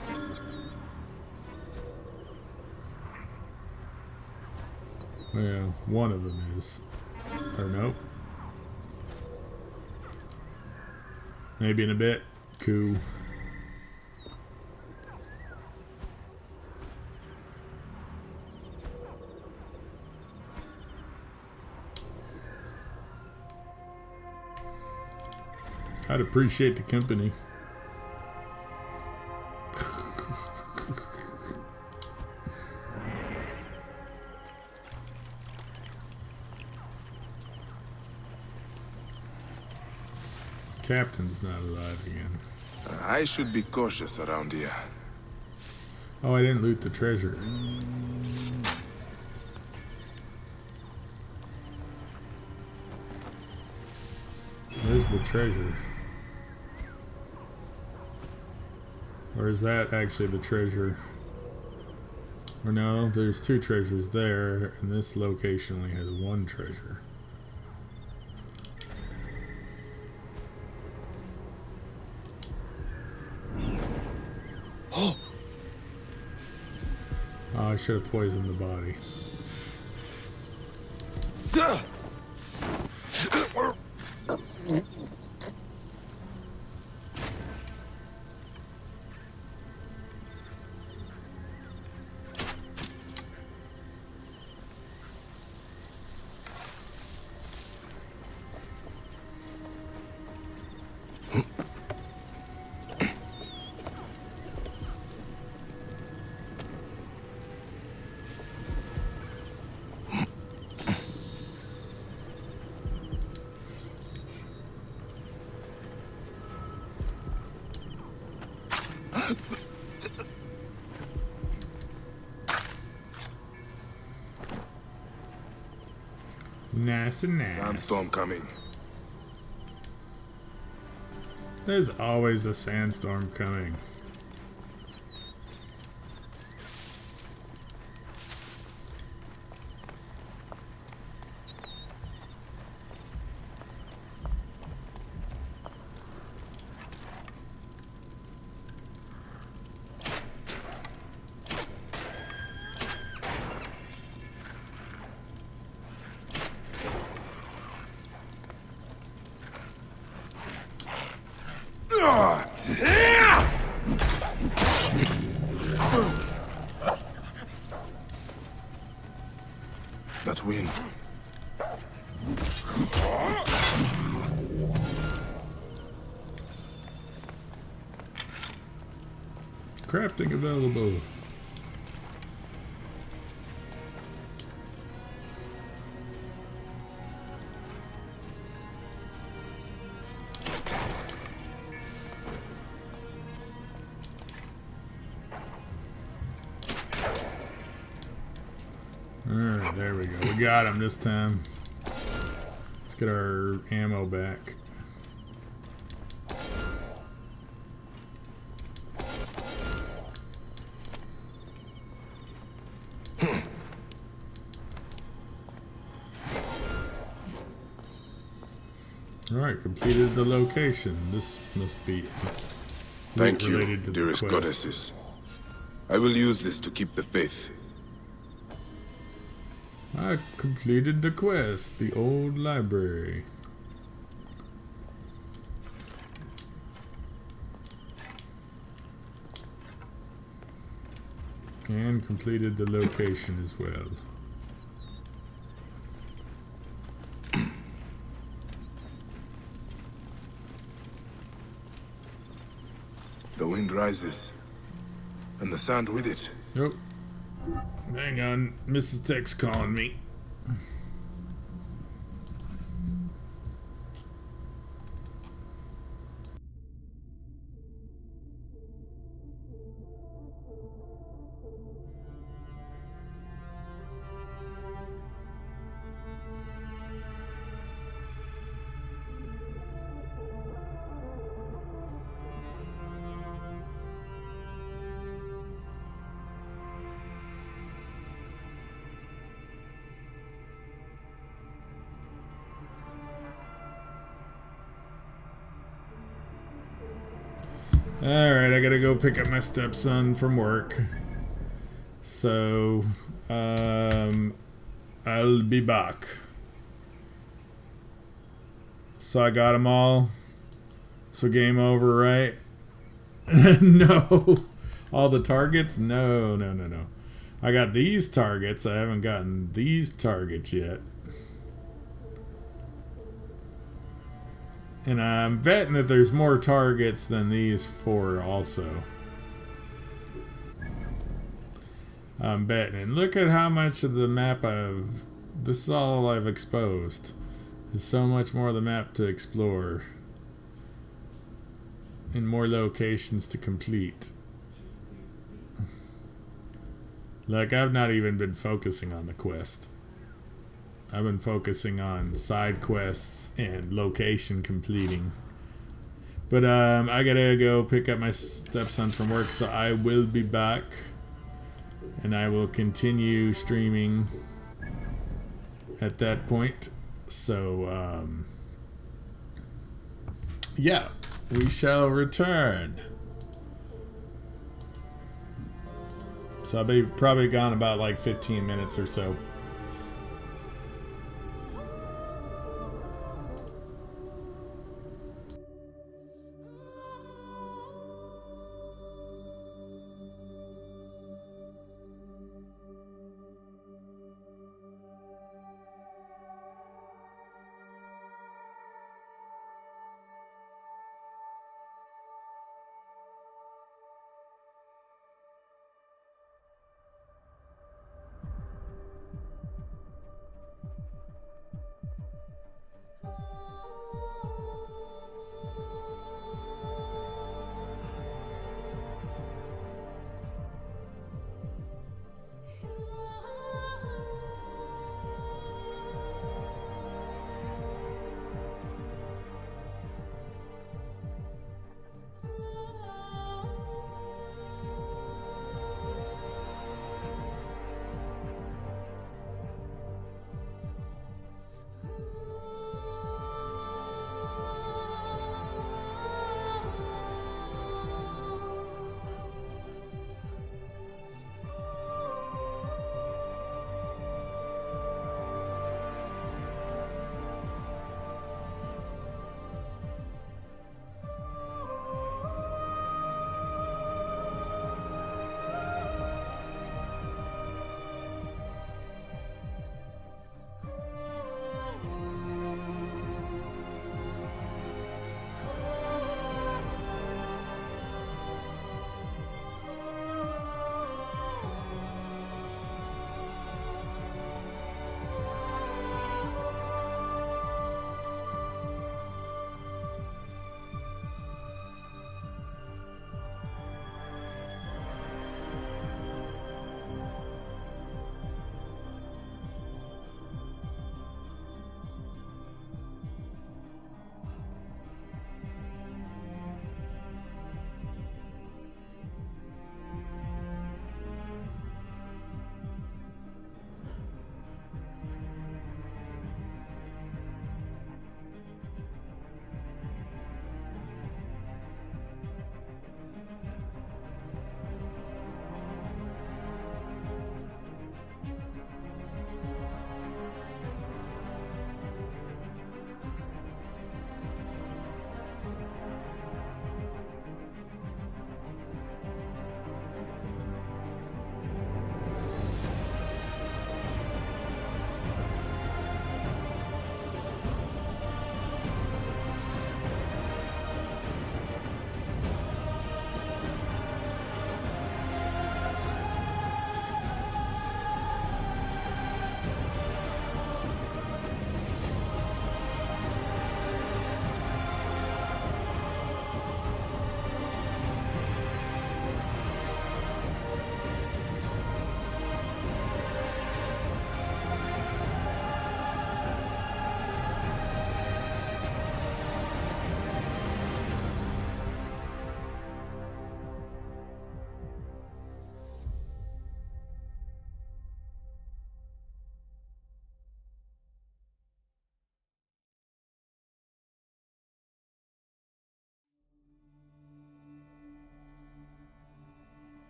Well, one of them is. Or nope. Maybe in a bit. Cool. I'd appreciate the company. Captain's not alive again. I should be cautious around here. Oh, I didn't loot the treasure. Where's the treasure? Or is that actually the treasure? Or no, there's 2 treasures there, and this location only has 1 treasure. Oh! Oh, I should have poisoned the body. Nice and nice. Sandstorm coming. There's always a sandstorm coming. That wind. Crafting available. Alright, there we go. We got him this time. Let's get our ammo back. Alright, completed the location. This must be Thank you, related to dearest the quest. goddesses. I will use this to keep the faith. I completed the quest, the old library. And completed the location as well. The wind rises, and the sand with it. Yep. Hang on, Mrs. Tech's calling me. Alright, I gotta go pick up my stepson from work. So, I'll be back. So I got them all. So game over, right? No. All the targets? No. I got these targets. I haven't gotten these targets yet. And I'm betting that there's more targets than these 4 also. I'm betting. And look at how much of the map this is all I've exposed. There's so much more of the map to explore. And more locations to complete. Like, I've not even been focusing on the quest. I've been focusing on side quests and location completing. But I gotta go pick up my stepson from work, so I will be back. And I will continue streaming at that point. So, yeah, we shall return. So I'll be probably gone about like 15 minutes or so.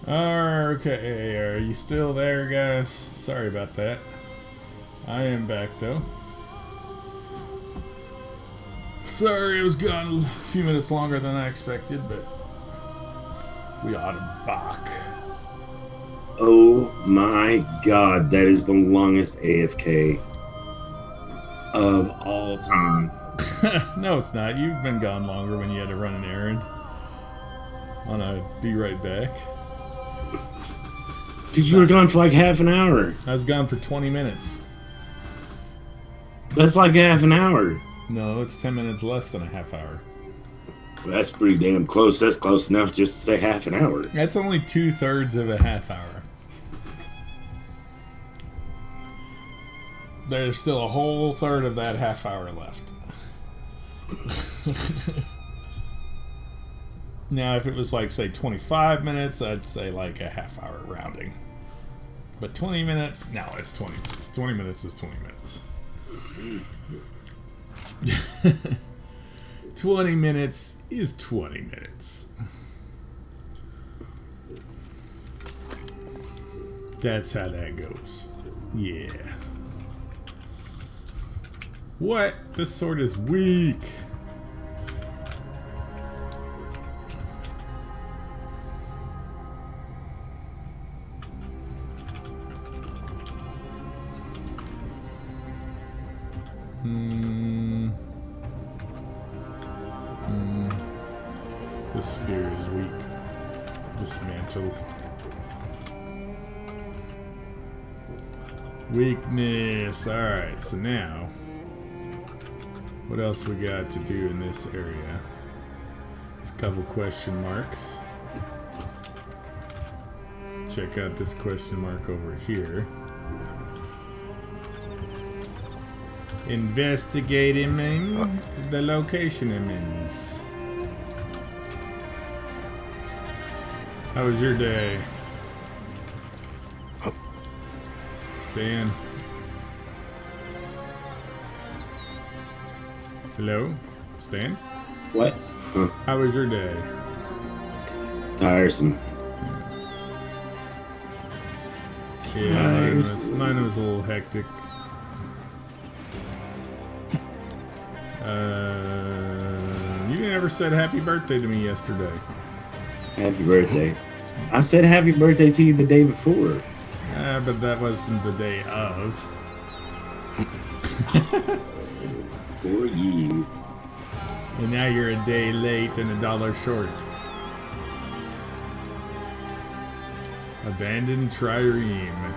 Okay, are you still there, guys? Sorry about that. I am back, though. Sorry, I was gone a few minutes longer than I expected, but we ought to back. Oh my god, that is the longest AFK of all time. No, it's not. You've been gone longer when you had to run an errand. On a be right back. Dude, you were gone for like half an hour. I was gone for 20 minutes. That's like half an hour. No, it's 10 minutes less than a half hour. That's pretty damn close. That's close enough just to say half an hour. That's only 2/3 of a half hour. There's still a whole third of that half hour left. Now, if it was like, say, 25 minutes, I'd say like a half hour rounding. But 20 minutes? No, it's 20 minutes. 20 minutes is 20 minutes. 20 minutes is 20 minutes. That's how that goes. Yeah. What? This sword is weak. This spear is weak. Dismantle. Weakness. Alright, so now what else we got to do in this area? There's a couple question marks. Let's check out this question mark over here. Investigating the location it means. How was your day? Stan? Hello? Stan? What? Huh. How was your day? Tiresome. Yeah, mine was a little hectic. You never said happy birthday to me yesterday. Happy birthday. I said happy birthday to you the day before. But that wasn't the day of. For you. And now you're a day late and $1 short. Abandoned trireme.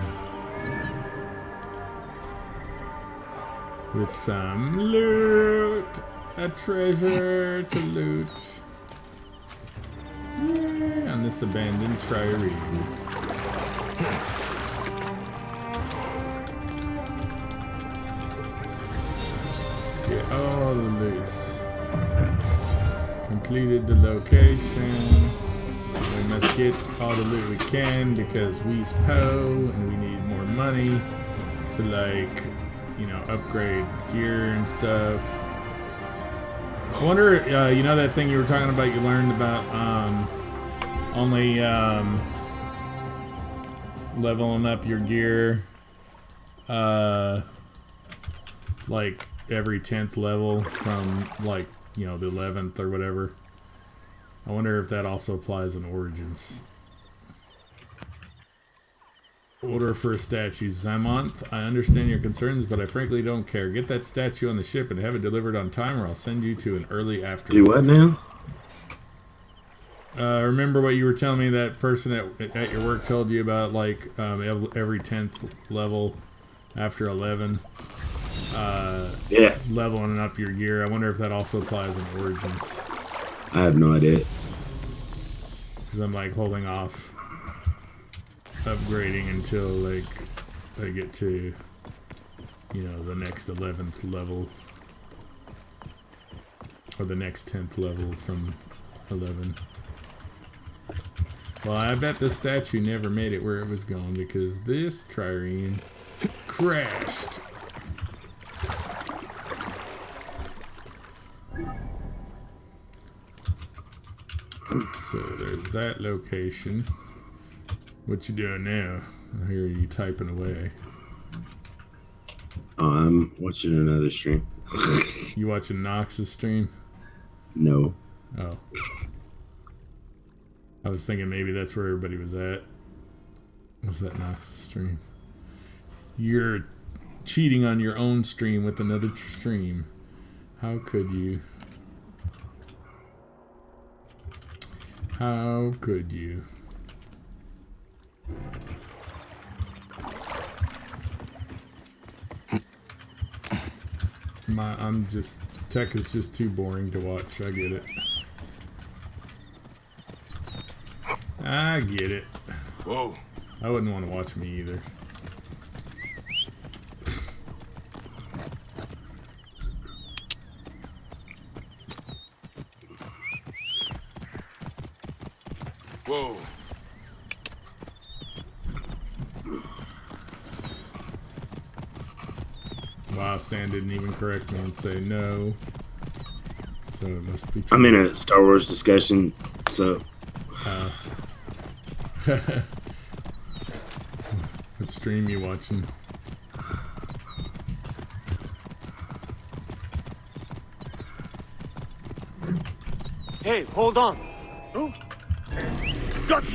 With some loot. A treasure to loot. Yeah, on this abandoned trireme. Let's get all the loots. Completed the location. We must get all the loot we can because we's po and we need more money to, like, you know, upgrade gear and stuff. I wonder, you know that thing you were talking about, you learned about only leveling up your gear like every 10th level from, like, you know, the 11th or whatever. I wonder if that also applies in Origins. Order for a statue. Zamonth, I understand your concerns, but I frankly don't care. Get that statue on the ship and have it delivered on time, or I'll send you to an early afterlife. Do what now? Remember what you were telling me that person at your work told you about, like, every 10th level after 11? Yeah. Leveling up your gear. I wonder if that also applies in Origins. I have no idea. Because I'm, like, holding off upgrading until, like, I get to, you know, the next 11th level, or the next 10th level from 11. Well, I bet the statue never made it where it was going because this trireme crashed. So there's that location. What you doing now? I hear you typing away. Oh, I'm watching another stream. You watching Nox's stream? No. Oh. I was thinking maybe that's where everybody was at. Was that Nox's stream? You're cheating on your own stream with another stream. How could you? How could you? Tech is just too boring to watch. I get it. I get it. Whoa. I wouldn't want to watch me either. Whoa. Wow, Stan didn't even correct me and say no. So it must be true. I'm in a Star Wars discussion, so. What stream you watching? Hey, hold on. Oh.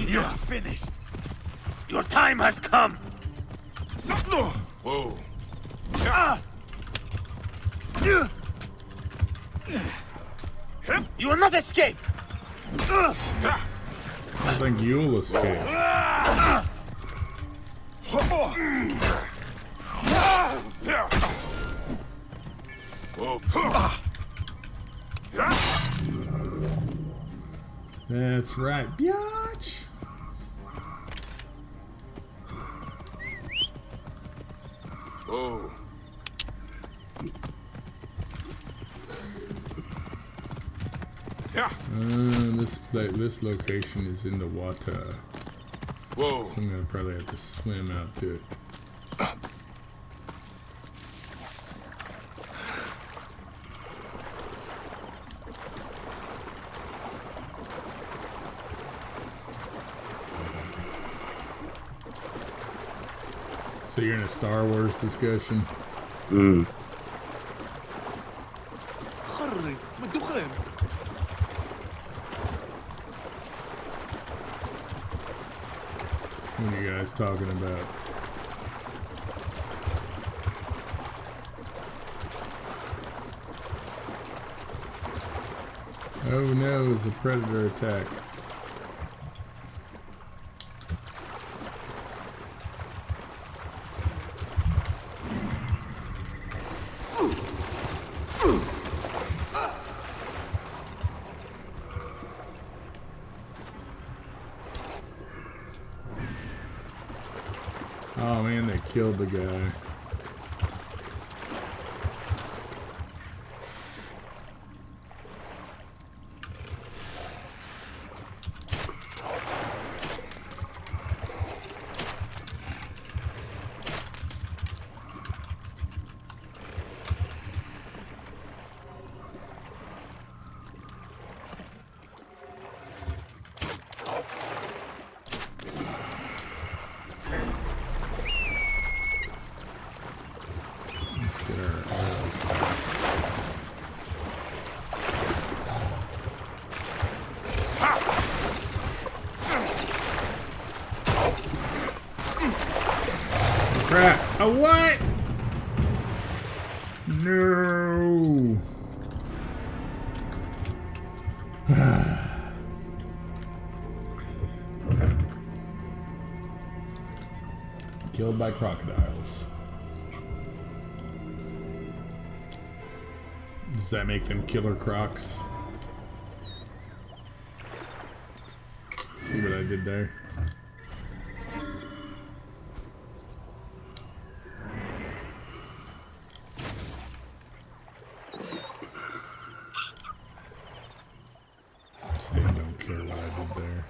You're finished. Your time has come. Whoa. You will not escape. I think you'll escape. That's right, biatch. Whoa. This location is in the water. Whoa. So I'm gonna probably have to swim out to it. So you're in a Star Wars discussion? Mm. What are you guys talking about? Oh no, it's a predator attack. Oh man, they killed the guy. Let's get our arrows back. Crap! A what? No. Killed by crocodiles. Does that make them killer crocs? See what I did there? Still don't care what I did there.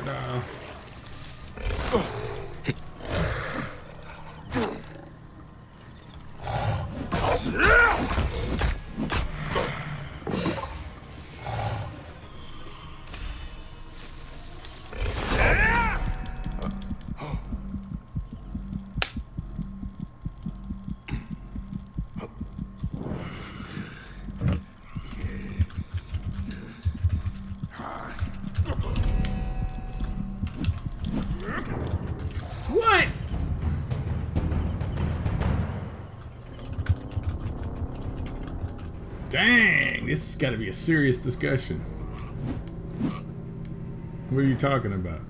No. What? Dang, this has got to be a serious discussion. What are you talking about?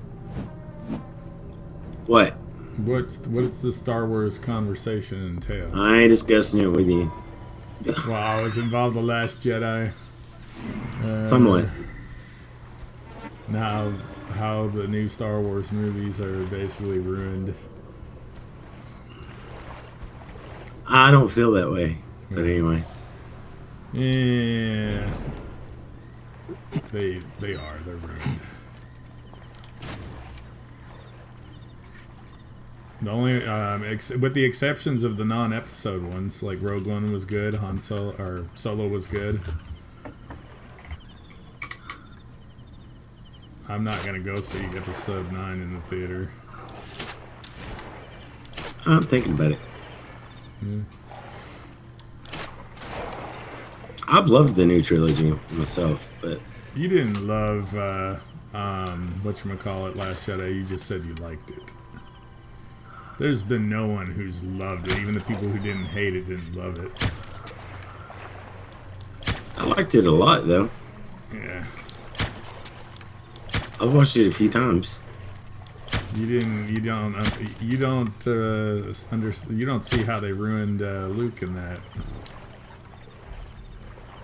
What? What's the Star Wars conversation entail? I ain't discussing it with you. Well, I was involved in The Last Jedi. Somewhat. Now, how the new Star Wars movies are basically ruined. I don't feel that way. But anyway. Yeah. They are. They're ruined. The only, with the exceptions of the non-episode ones, like Rogue One was good, Han Solo or Solo was good. I'm not gonna go see Episode 9 in the theater. I'm thinking about it. Yeah. I've loved the new trilogy myself, but You didn't love whatchamacallit, Last Jedi. You just said you liked it. There's been no one who's loved it. Even the people who didn't hate it didn't love it. I liked it a lot, though. Yeah. I've watched it a few times. You don't see how they ruined Luke in that.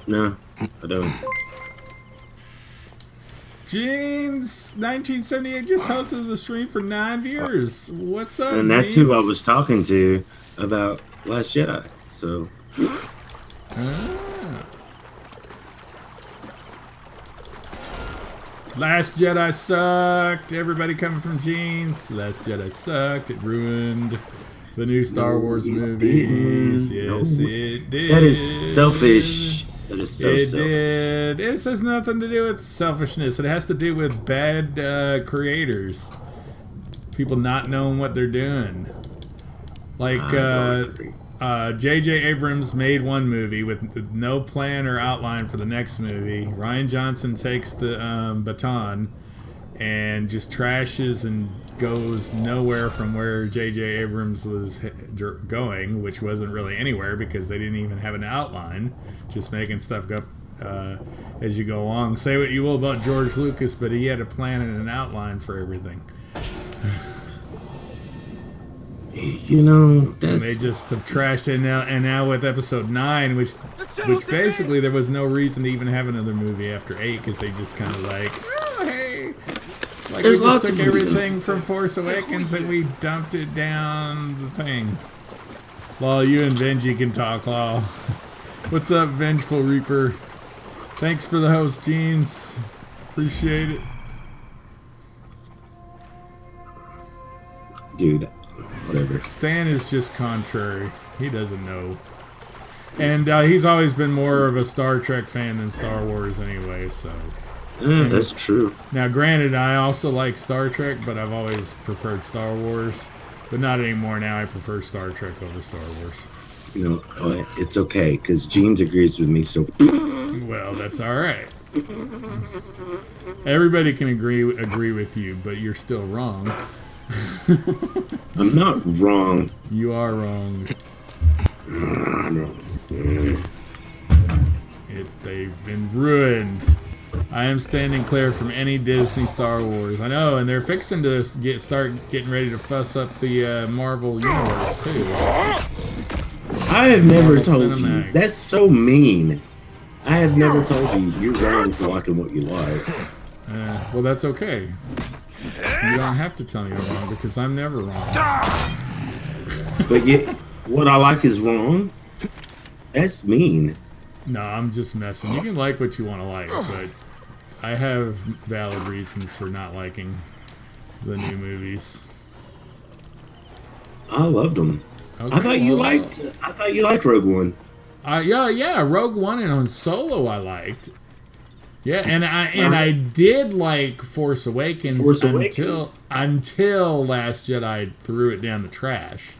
No, I don't. Jeans, 1978 just hosted the stream for 9 viewers. What's up, And that's Jeans? who I was talking to about Last Jedi. So. Last Jedi sucked. Everybody coming from Jeans. Last Jedi sucked. It ruined the new Star Wars movies. Yes, it did. That is selfish. That is so selfish. Did. It has nothing to do with selfishness. It has to do with bad creators. People not knowing what they're doing. Like, J.J. Abrams made one movie with no plan or outline for the next movie. Rian Johnson takes the baton and just trashes and goes nowhere from where J.J. Abrams was going, which wasn't really anywhere because they didn't even have an outline, just making stuff up as you go along. Say what you will about George Lucas, but he had a plan and an outline for everything. You know, that's... And they just have trashed it now, and now with Episode 9, which basically there was no reason to even have another movie after 8, because they just kind of like, oh, hey, like There's we lots just took of reasons. everything from Force Awakens and we dumped it down the thing. Well, you and Benji can talk, Law. What's up, Vengeful Reaper? Thanks for the host, Jeans. Appreciate it. Dude, whatever. Stan is just contrary. He doesn't know. And he's always been more of a Star Trek fan than Star Wars anyway, so... Yeah, that's true. Now, granted, I also like Star Trek, but I've always preferred Star Wars. But not anymore now. I prefer Star Trek over Star Wars. You know, it's okay, because Jeans agrees with me, so... Well, that's alright. Everybody can agree with you, but you're still wrong. I'm not wrong. You are wrong. They've been ruined. I am standing clear from any Disney Star Wars. I know, and they're fixing to start getting ready to fuss up the Marvel universe too. I have never Marvel told Cinematic. you. That's so mean. I have never told you you're wrong for liking what you like. Well, that's okay. You don't have to tell me I'm wrong because I'm never wrong. But yet, what I like is wrong? That's mean. No, I'm just messing. You can like what you want to like, but I have valid reasons for not liking the new movies. I loved them. Okay, I thought you liked Rogue One. Yeah, Rogue One and on Solo I liked. Yeah, and I did like Force Awakens until Last Jedi threw it down the trash.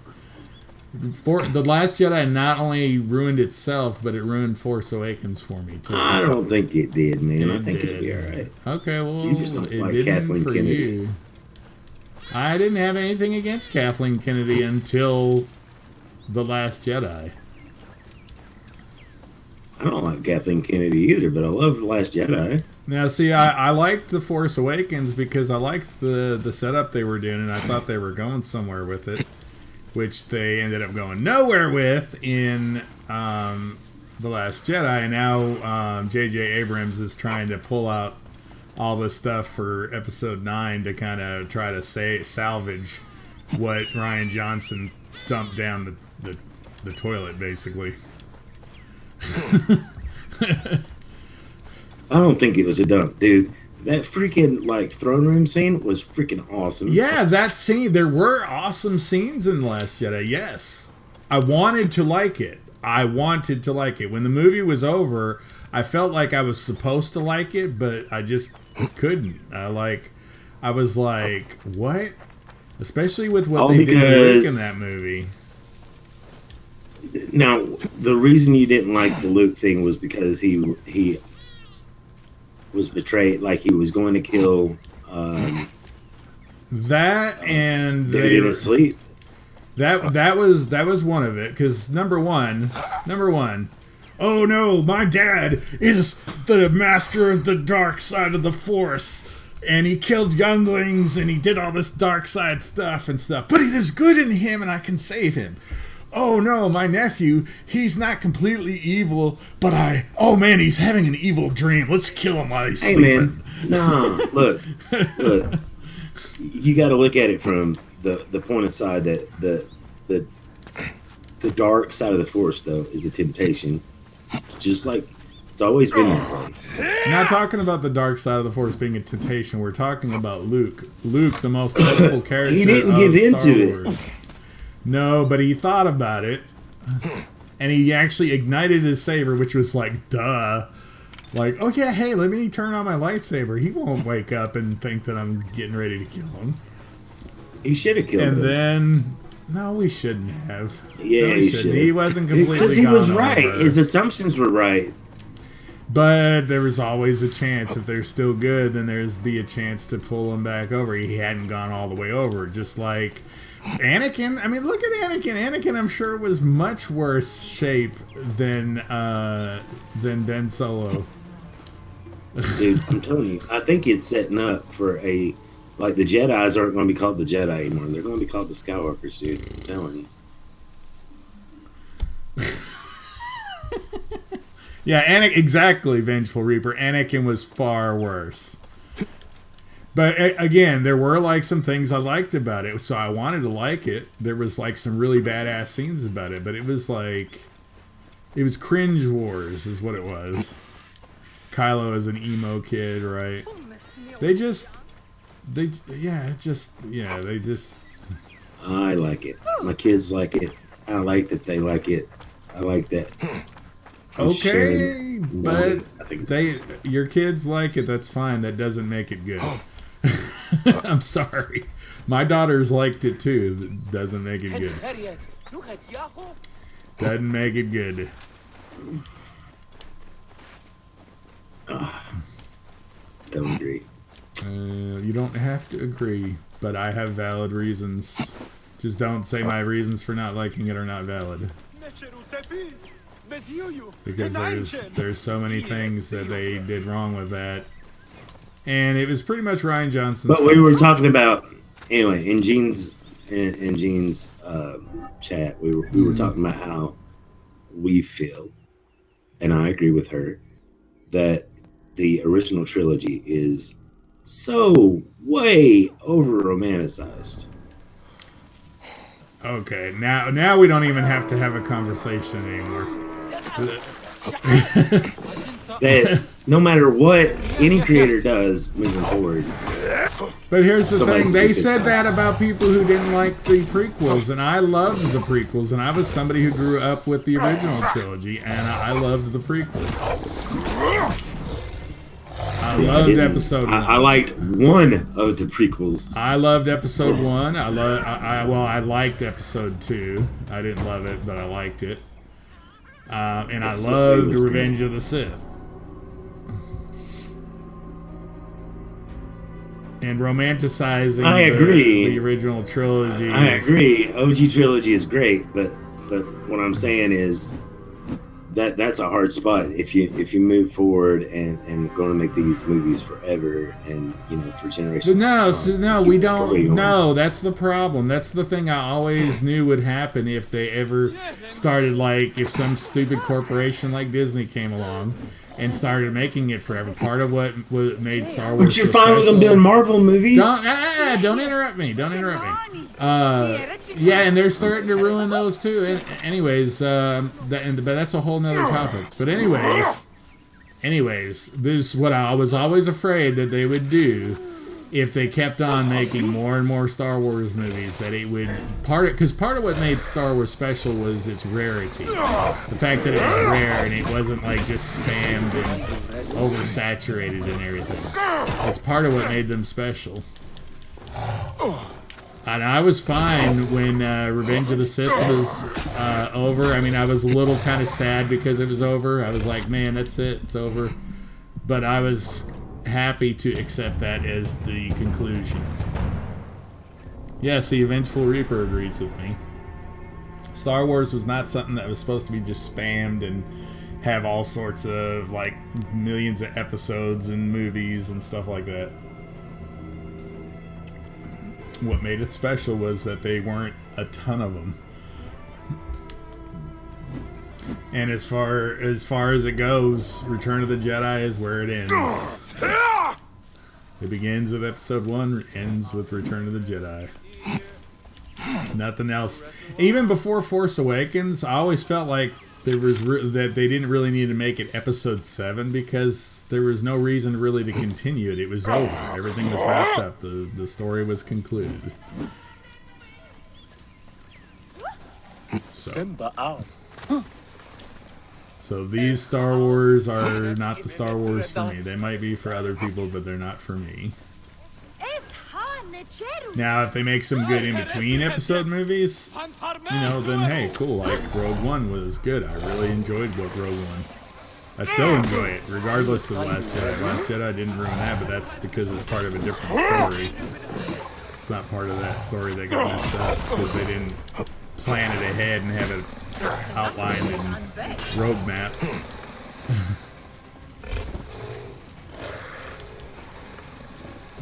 The Last Jedi not only ruined itself, but it ruined Force Awakens for me too. I don't think it did, man. I think it'll be all right. Okay, well, you just don't it like didn't Kathleen for Kennedy. you. I didn't have anything against Kathleen Kennedy until The Last Jedi. I don't like Kathleen Kennedy either, but I love The Last Jedi. Now, see, I liked The Force Awakens because I liked the setup they were doing, and I thought they were going somewhere with it, which they ended up going nowhere with in The Last Jedi. And now J.J. Abrams is trying to pull out all this stuff for Episode 9 to kind of try to salvage what Rian Johnson dumped down the toilet, basically. I don't think it was a dump, dude. That freaking like throne room scene was freaking awesome. Yeah, that scene. There were awesome scenes in The Last Jedi. Yes, I wanted to like it. When the movie was over, I felt like I was supposed to like it, but I just couldn't. I was like, what? Especially with what they did to Luke in that movie. Now, the reason you didn't like the Luke thing was because he was betrayed, like he was going to kill that, and they didn't sleep. That was one of it, because number one, oh no, my dad is the master of the dark side of the Force, and he killed younglings, and he did all this dark side stuff, but there's good in him, and I can save him. Oh no, my nephew, he's not completely evil, but oh man, he's having an evil dream. Let's kill him while he's sleeping. Hey man, no, look, you got to look at it from the point of side that the dark side of the Force, though, is a temptation, just like it's always been that way. I'm not talking about the dark side of the Force being a temptation. We're talking about Luke. Luke, the most powerful character. He didn't give into it. No, but he thought about it, and he actually ignited his saber, which was like, duh. Like, oh yeah, hey, let me turn on my lightsaber. He won't wake up and think that I'm getting ready to kill him. He should have killed him. And then, no, we shouldn't have. Yeah, no, he shouldn't. He wasn't completely because he was right. Over. His assumptions were right. But there was always a chance, if they're still good, then there's be a chance to pull him back over. He hadn't gone all the way over, just like Anakin. I mean, look at Anakin. Anakin, I'm sure, was much worse shape than Ben Solo. Dude, I'm telling you, I think it's setting up for the Jedis aren't going to be called the Jedi anymore. They're going to be called the Skywalkers, dude. I'm telling you. Yeah, exactly, Vengeful Reaper. Anakin was far worse. But again, there were like some things I liked about it, so I wanted to like it. There was like some really badass scenes about it, but it was cringe wars is what it was. Kylo is an emo kid, right? They just I like it. My kids like it. I like that they like it. I like that. Okay, but your kids like it. That's fine. That doesn't make it good. I'm sorry. My daughters liked it too. That doesn't make it good. Doesn't make it good. Don't agree. You don't have to agree, but I have valid reasons. Just don't say my reasons for not liking it are not valid. Because there's so many things that they did wrong with that. And it was pretty much Rian Johnson's But we were talking about, anyway, in Gene's chat, we were talking about how we feel, and I agree with her, that the original trilogy is so way over-romanticized. Okay, now we don't even have to have a conversation anymore. That no matter what any creator does moving forward, But here's the Somebody thing. They pick this said up. that about people who didn't like the prequels, and I loved the prequels, and I was somebody who grew up with the original trilogy, and I loved the prequels. I loved episode 1. I liked one of the prequels. I loved episode 1. I liked episode 2. I didn't love it, but I liked it. And I Episode 3 loved was Revenge great. of the Sith. And romanticizing I agree. The original trilogy. I agree. OG trilogy is great, but what I'm saying is that's a hard spot if you move forward and going to make these movies forever and for generations. No, we don't. No, that's the problem. That's the thing I always knew would happen if they ever started, like, if some stupid corporation like Disney came along and started making it forever. Part of what made Star Wars. But you're fine with them doing Marvel movies. Don't interrupt me. Don't interrupt me. Yeah, and they're starting to ruin those too. And anyways, but that's a whole nother topic. But anyways, this is what I was always afraid that they would do if they kept on making more and more Star Wars movies. That it would because part of what made Star Wars special was its rarity, the fact that it was rare and it wasn't like just spammed and oversaturated and everything. It's part of what made them special. And I was fine when Revenge of the Sith was over. I mean, I was a little kind of sad because it was over. I was like, man, that's it. It's over. But I was happy to accept that as the conclusion. Yes, the Vengeful Reaper agrees with me. Star Wars was not something that was supposed to be just spammed and have all sorts of, like, millions of episodes and movies and stuff like that. What made it special was that they weren't a ton of them. And as far as it goes, Return of the Jedi is where it ends. It begins with episode 1, ends with Return of the Jedi. Nothing else. Even before Force Awakens, I always felt like that they didn't really need to make it episode 7 because there was no reason really to continue it. It was over. Everything was wrapped up. The story was concluded. So these Star Wars are not the Star Wars for me. They might be for other people, but they're not for me. Now, if they make some good in-between episode movies, then hey, cool. Like Rogue One was good. I really enjoyed Rogue One. I still enjoy it, regardless of Last Jedi. Last Jedi didn't ruin that, but that's because it's part of a different story. It's not part of that story that got messed up because they didn't plan it ahead and have it outlined and road mapped.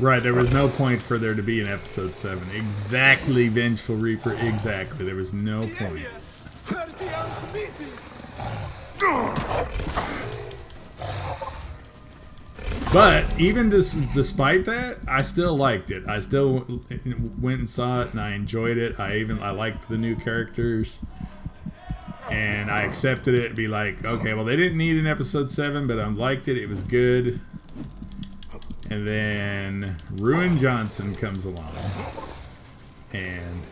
Right, there was no point for there to be an episode 7. Exactly, Vengeful Reaper, exactly. There was no point. But even despite that, I still liked it. I still went and saw it, and I enjoyed it. I liked the new characters, and I accepted it. Be like, okay, well, they didn't need an episode 7, but I liked it. It was good. And then Ruin Johnson comes along, and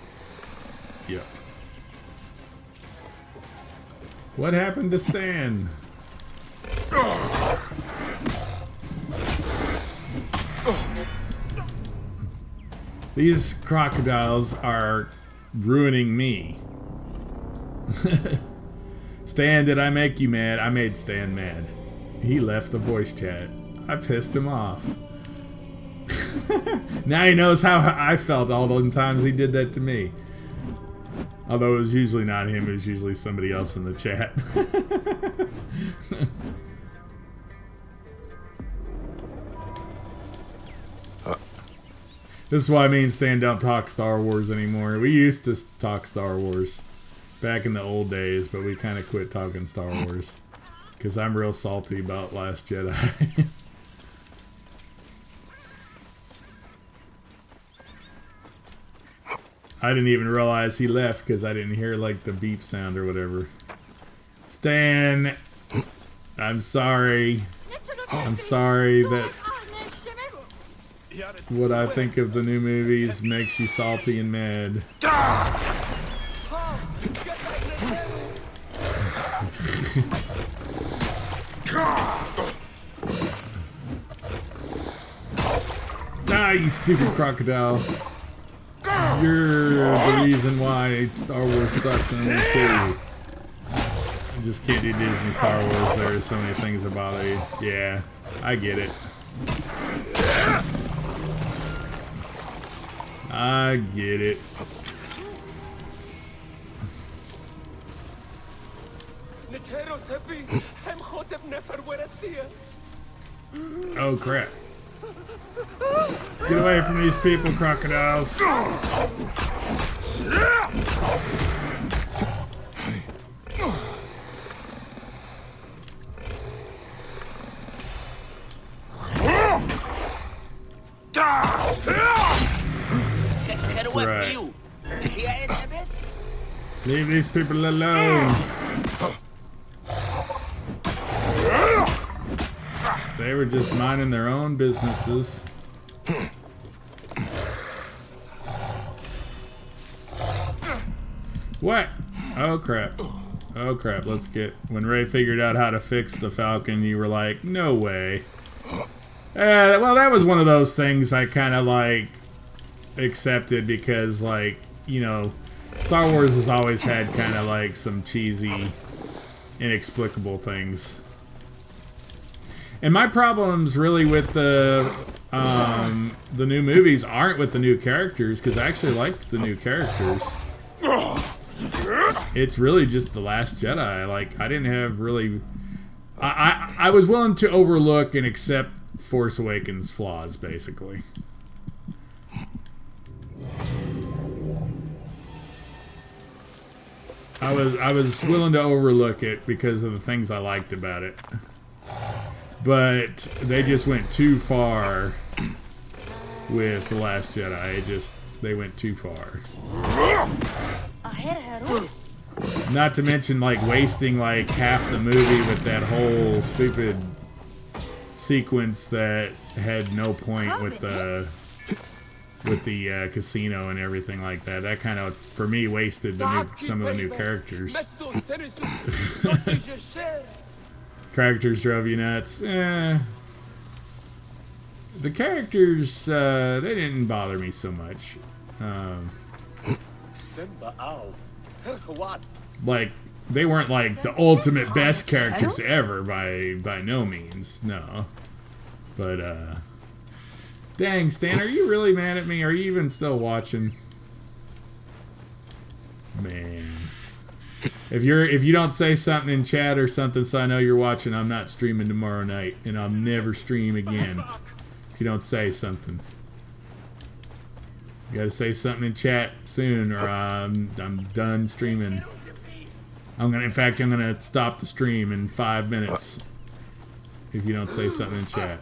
yep. What happened to Stan? These crocodiles are ruining me. Stan, did I make you mad? I made Stan mad. He left the voice chat. I pissed him off. Now he knows how I felt all the times he did that to me. Although it was usually not him, it was usually somebody else in the chat. This is why me and Stan don't talk Star Wars anymore. We used to talk Star Wars back in the old days, but we kind of quit talking Star Wars. Because I'm real salty about Last Jedi. I didn't even realize he left because I didn't hear like the beep sound or whatever. Stan, I'm sorry. I'm sorry that what I think of the new movies makes you salty and mad. Die, you stupid crocodile. You're the reason why Star Wars sucks and I'm gonna kill you. I just can't do Disney Star Wars. There's so many things that bother you. Yeah, I get it. I get it. Oh crap. Get away from these people, crocodiles. That's right. Leave these people alone. They were just minding their own businesses. What? Oh crap. Oh crap, let's get... When Ray figured out how to fix the Falcon, you were like, no way. Well, that was one of those things I kind of like accepted because, like, you know, Star Wars has always had kind of like some cheesy, inexplicable things. And my problems really with the new movies aren't with the new characters, because I actually liked the new characters. It's really just The Last Jedi. Like, I didn't have really... I was willing to overlook and accept Force Awakens flaws, basically. I was willing to overlook it because of the things I liked about it. But they just went too far with The Last Jedi. They went too far. Not to mention, like, wasting like half the movie with that whole stupid sequence that had no point with the casino and everything like that. That kind of, for me, wasted some of the new characters. Characters drove you nuts. The characters, they didn't bother me so much. Like, they weren't like the ultimate best characters ever by no means, no. But dang, Stan, are you really mad at me? Are you even still watching? Man. If you don't say something in chat or something so I know you're watching, I'm not streaming tomorrow night, and I'll never stream again if you don't say something. You gotta say something in chat soon, or I'm done streaming. In fact, I'm gonna stop the stream in 5 minutes if you don't say something in chat.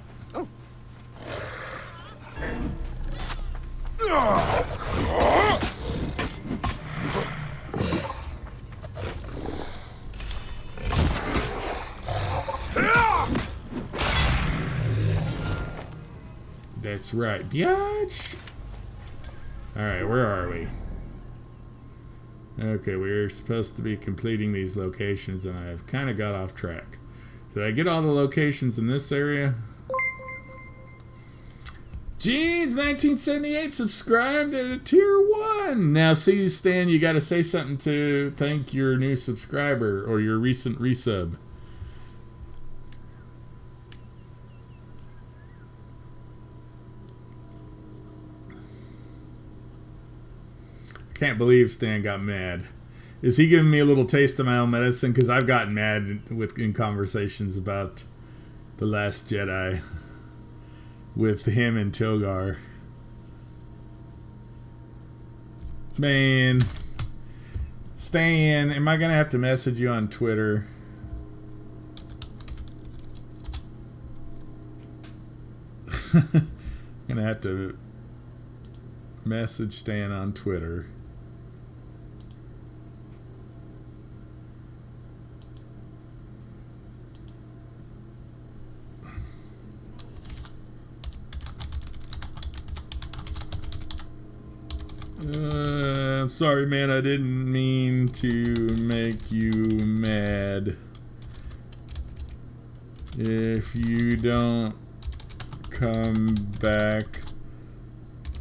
That's right, biatch. Alright, where are we? Okay, we're supposed to be completing these locations, and I've kind of got off track. Did I get all the locations in this area? Jeans 1978 subscribed at a tier 1. Now, see, Stan, you got to say something to thank your new subscriber or your recent resub. Can't believe Stan got mad. Is he giving me a little taste of my own medicine? Because I've gotten mad in conversations about The Last Jedi with him and Togar. Man. Stan, am I going to have to message you on Twitter? I'm going to have to message Stan on Twitter. Sorry, man, I didn't mean to make you mad. If you don't come back,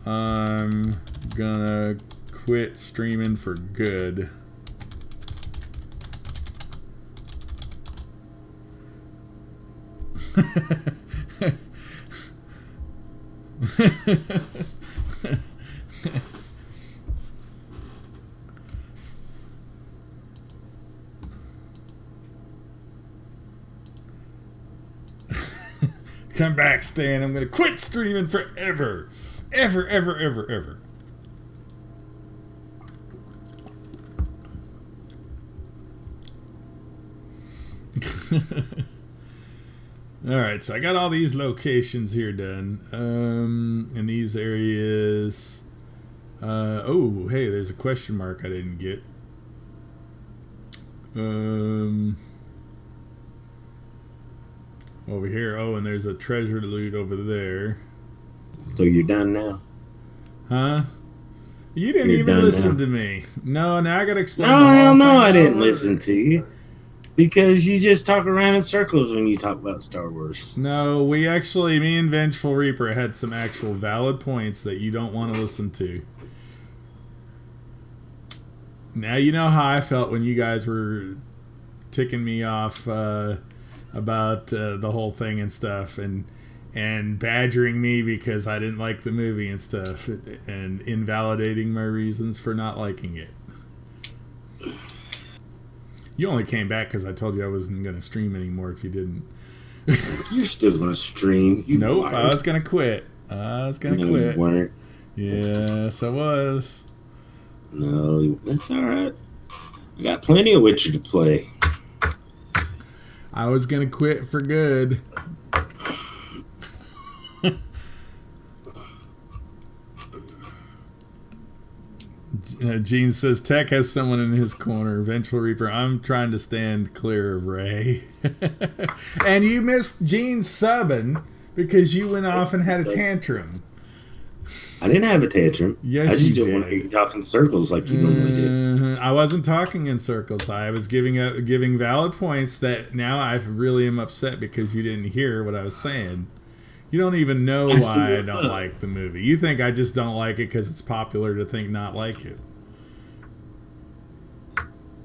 I'm gonna quit streaming for good. Come back, Stan. I'm gonna quit streaming forever. Ever, ever, ever, ever. Alright, so I got all these locations here done. In these areas. Oh, hey, there's a question mark I didn't get. Over here. Oh, and there's a treasure loot over there. So you're done now? Huh? You didn't even listen to me. No, now I gotta explain. No, hell no, I didn't listen to you. Because you just talk around in circles when you talk about Star Wars. No, me and Vengeful Reaper had some actual valid points that you don't want to listen to. Now you know how I felt when you guys were ticking me off about the whole thing and stuff, and badgering me because I didn't like the movie and stuff, and invalidating my reasons for not liking it. You only came back because I told you I wasn't going to stream anymore if you didn't. You're still going to stream. Nope, I was going to quit. quit. You weren't. Yes, I was. No, that's alright. I got plenty of Witcher to play. I was going to quit for good. Gene says Tech has someone in his corner. Vengeful Reaper, I'm trying to stand clear of Ray. And you missed Gene's subbing because you went off and had a tantrum. I didn't have a tantrum. Yes, I just you didn't want to did. hear you talk in circles like you normally do. I wasn't talking in circles. I was giving valid points that now I really am upset because you didn't hear what I was saying. You don't even know why I don't like the movie. You think I just don't like it because it's popular to think not like it.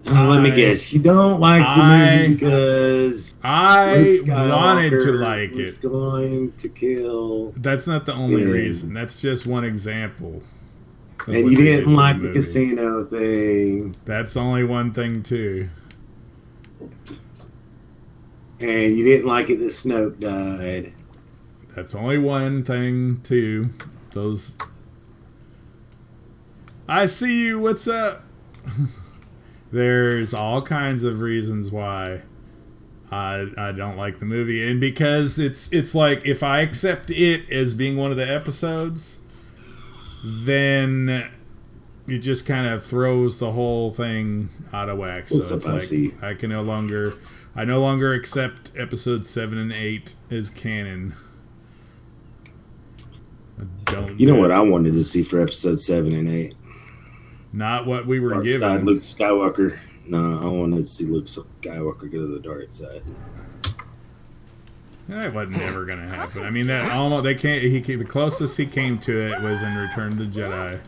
Let me guess. You don't like the movie because I wanted to like was it. Going to kill. That's not the only reason. That's just one example. And you didn't like the casino thing. That's only one thing too. And you didn't like it that Snoke died. That's only one thing too. Those. I see you. What's up? There's all kinds of reasons why I don't like the movie, and because it's like if I accept it as being one of the episodes, then it just kind of throws the whole thing out of whack. So it's like I no longer accept episodes 7 and 8 as canon. You know what I wanted to see for episode 7 and 8? Not what we were dark given. Side, Luke Skywalker. No, I wanted to see Luke Skywalker go to the dark side. That wasn't never gonna happen. I mean, that almost they can't. The closest he came to it was in Return of the Jedi.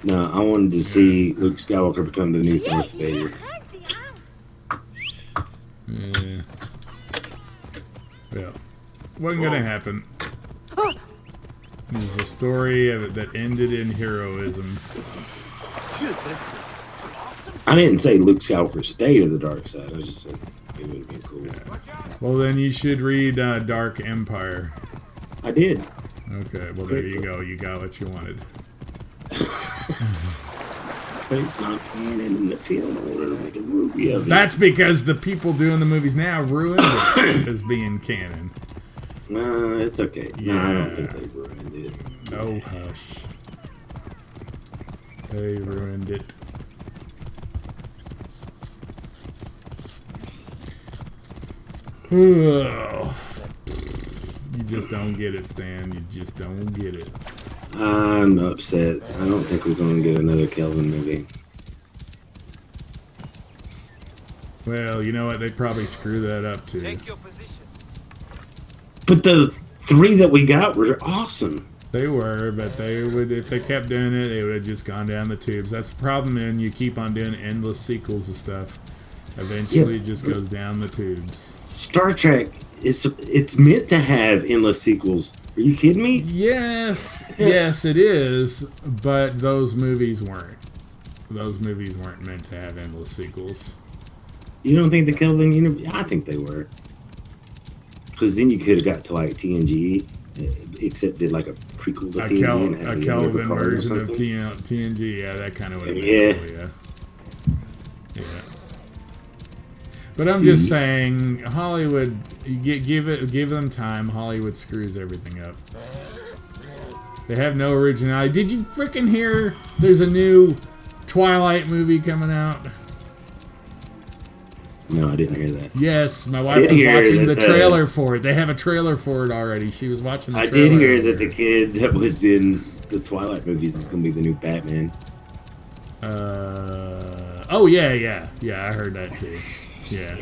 No, I wanted to see Luke Skywalker become the new Darth Vader. Yeah. Well, wasn't gonna happen. It was a story that ended in heroism. I didn't say Luke Skywalker stay to the dark side. I just said it would have been cool. Yeah. Well, then you should read Dark Empire. I did. Okay, well, there you go. You got what you wanted. But it's not canon in the film in order to make a movie of it. That's because the people doing the movies now ruined it as being canon. No, it's okay. Yeah. No, I don't think they ruined it. Oh, hush. They ruined it. You just don't get it, Stan. You just don't get it. I'm upset. I don't think we're going to get another Kelvin movie. Well, you know what? They'd probably screw that up too. Take your position. But the 3 that we got were awesome. They were, but they would, if they kept doing it, they would have just gone down the tubes. That's the problem, and you keep on doing endless sequels and stuff. Eventually, it just goes down the tubes. Star Trek it's meant to have endless sequels. Are you kidding me? Yes, yes, it is. But those movies weren't. Those movies weren't meant to have endless sequels. You don't think the Kelvin universe? I think they were. Because then you could have got to like TNG, except did like a prequel to TNG. And A Kelvin version of TNG. Yeah, that kind of would have been cool, yeah. But I'm just saying, Hollywood, give them time. Hollywood screws everything up. They have no originality. Did you freaking hear? There's a new Twilight movie coming out. No, I didn't hear that. Yes, my wife was watching the trailer for it. They have a trailer for it already. She was watching the trailer. I did hear that the kid that was in the Twilight movies is going to be the new Batman. Oh, yeah, I heard that too. Yeah.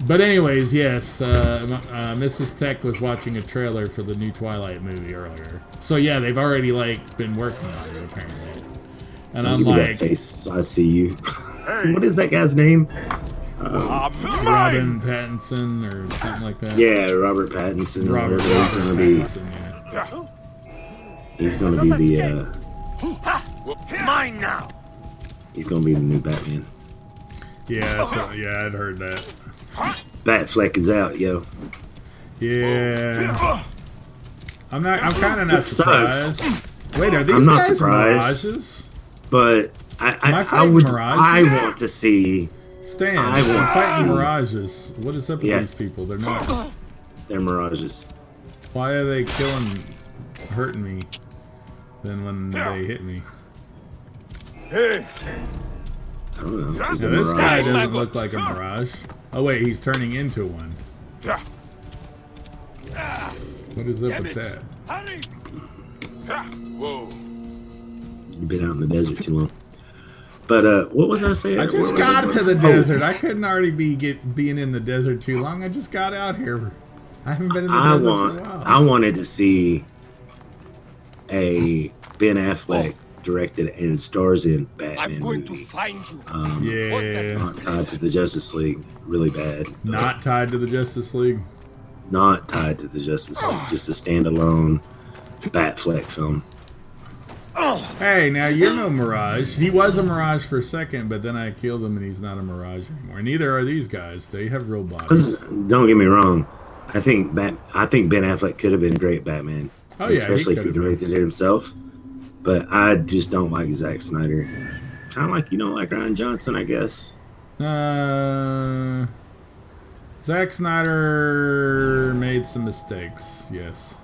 But anyways, yes, Mrs. Tech was watching a trailer for the new Twilight movie earlier. So yeah, they've already been working on it apparently. And I'm like, that face, I see you. What is that guy's name? Robin Pattinson or something like that. Yeah, Robert Pattinson. Robert Pattinson. He's gonna be the. Mine now. He's gonna be the new Batman. Yeah, I'd heard that. Batfleck is out, yo. Yeah. I'm kind of not surprised. Wait, are these I'm not guys surprised, mirages? But I want to see. Stan, I'm fighting mirages. What is up with these people? They're not. They're mirages. Why are they hurting me? Then when they hit me. I don't know. Now, this guy doesn't look like a mirage. Oh wait, he's turning into one. What is up with that? Whoa. You've been out in the desert too long. But what was I saying? I just got to the desert. I couldn't already being in the desert too long. I just got out here. I haven't been in the desert for a while. I wanted to see a Ben Affleck directed and stars in Batman movie. Not tied to the Justice League. Really bad. Not tied to the Justice League? Not tied to the Justice League. Just a standalone Batfleck film. Hey, now you're no Mirage. He was a Mirage for a second, but then I killed him and he's not a Mirage anymore. Neither are these guys. They have real bodies. Don't get me wrong. I think Ben Affleck could have been a great Batman. Oh, yeah, especially if he directed it himself. But I just don't like Zack Snyder. Kind of like you don't like Ryan Johnson, I guess. Zack Snyder made some mistakes, yes.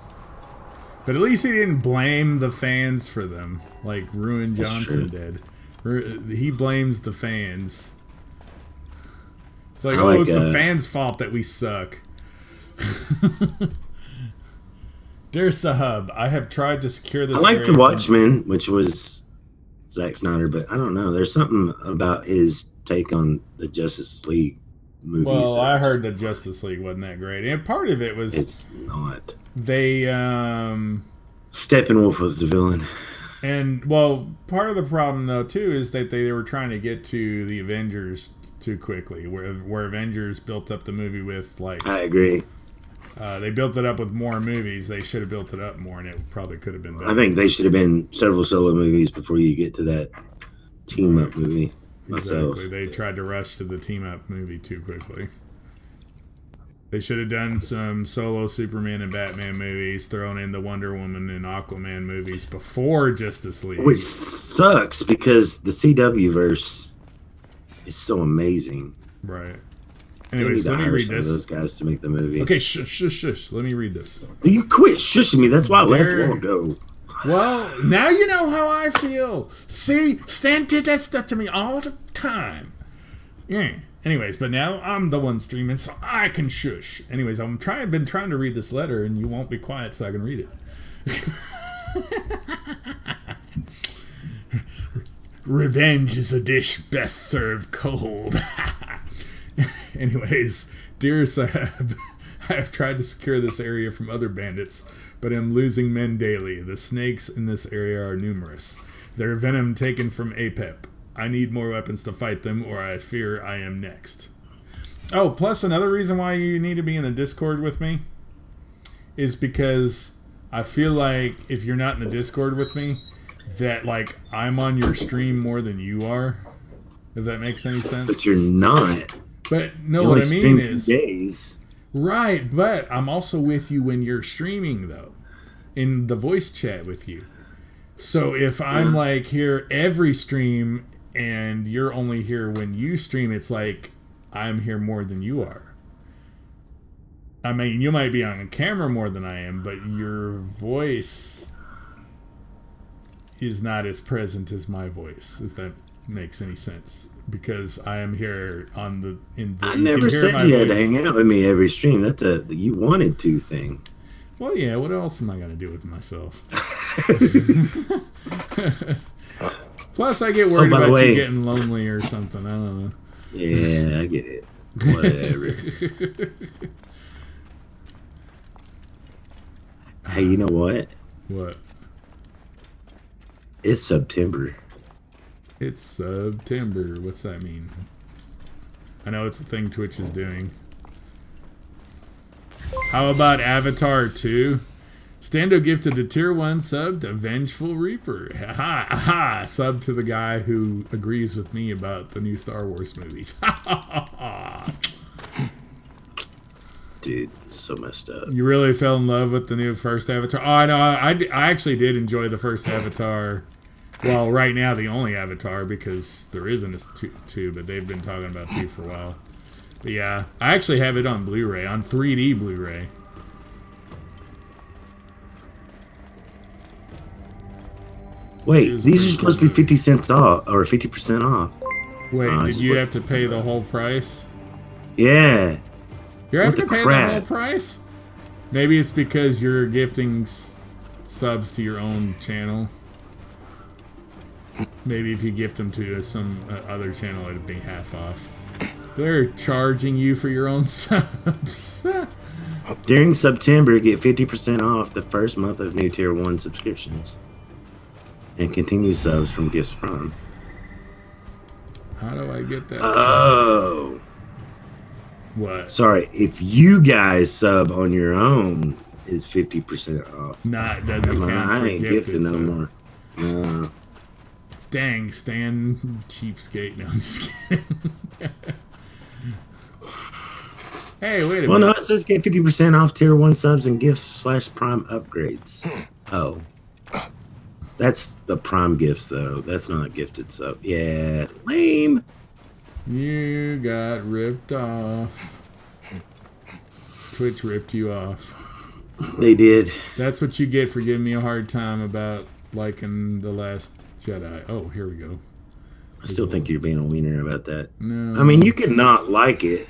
But at least he didn't blame the fans for them, like Ruin Johnson did. He blames the fans. It's like, it's the fans' fault that we suck. Dear Sahab, I have tried to secure this. I like The Watchmen, which was Zack Snyder, but I don't know. There's something about his take on the Justice League movies. Well, I heard the Justice League wasn't that great, and part of it was it's not. They Steppenwolf was the villain. And well, part of the problem though too is that they were trying to get to the Avengers too quickly, where Avengers built up the movie with like. I agree. They built it up with more movies. They should have built it up more, and it probably could have been better. I think they should have been several solo movies before you get to that team-up movie. Myself. Exactly. They tried to rush to the team-up movie too quickly. They should have done some solo Superman and Batman movies, thrown in the Wonder Woman and Aquaman movies before Justice League. Which sucks because the CW verse is so amazing. Right. Anyways, let me read this. Those guys to make the movies. Okay, shush. Let me read this. You quit shushing me. That's why I left a while ago. Well, now you know how I feel. See, Stan did that stuff to me all the time. Yeah. Anyways, but now I'm the one streaming, so I can shush. Anyways, I've been trying to read this letter, and you won't be quiet, so I can read it. Revenge is a dish best served cold. Anyways, dear Sahib, I have tried to secure this area from other bandits, but am losing men daily. The snakes in this area are numerous. Their venom taken from Apep. I need more weapons to fight them, or I fear I am next. Oh, plus another reason why you need to be in the Discord with me is because I feel like if you're not in the Discord with me, that like I'm on your stream more than you are. If that makes any sense. But you're not. But no, you what I only mean stream is 2 days. Right, but I'm also with you when you're streaming though, in the voice chat with you. So if I'm like here every stream and you're only here when you stream, it's like I'm here more than you are. I mean, you might be on camera more than I am, but your voice is not as present as my voice, if that makes any sense. Because I am here on the... I never said you had to hang out with me every stream. That's a you wanted to thing. Well, yeah, what else am I going to do with myself? Plus, I get worried about you getting lonely or something. I don't know. Yeah, I get it. Whatever. Hey, you know what? What? It's September. It's September. What's that mean? I know it's a thing Twitch is doing. How about Avatar 2? Stando gifted a tier 1 sub to Vengeful Reaper. Ha ha! Sub to the guy who agrees with me about the new Star Wars movies. Dude, so messed up. You really fell in love with the new first Avatar? Oh, I know. I actually did enjoy the first Avatar. Well, right now the only Avatar, because there isn't a two, but they've been talking about 2 for a while. But yeah, I actually have it on Blu-ray, on 3D Blu-ray. Wait, these are supposed to be 50 cents off, or 50% off. Wait, did you have to pay the whole price? Yeah. You have to pay the whole price? Maybe it's because you're gifting subs to your own channel. Maybe if you gift them to some other channel, it'd be half off. They're charging you for your own subs. During September, get 50% off the first month of new Tier 1 subscriptions. And continue subs from Gifts Prime. How do I get that? Oh. What? Sorry, if you guys sub on your own, it's 50% off. Nah, it doesn't count I for ain't gifted, no more. No. Dang, Stan, cheapskate. No, I'm just kidding. Hey, wait a minute. Well, no, it says get 50% off Tier 1 subs and Gift/Prime upgrades. Oh. That's the Prime gifts, though. That's not gifted sub. Yeah, lame. You got ripped off. Twitch ripped you off. They did. That's what you get for giving me a hard time about liking The Last Jedi. Oh, here we go. I still think you're being a wiener about that. No. I mean, you can not like it.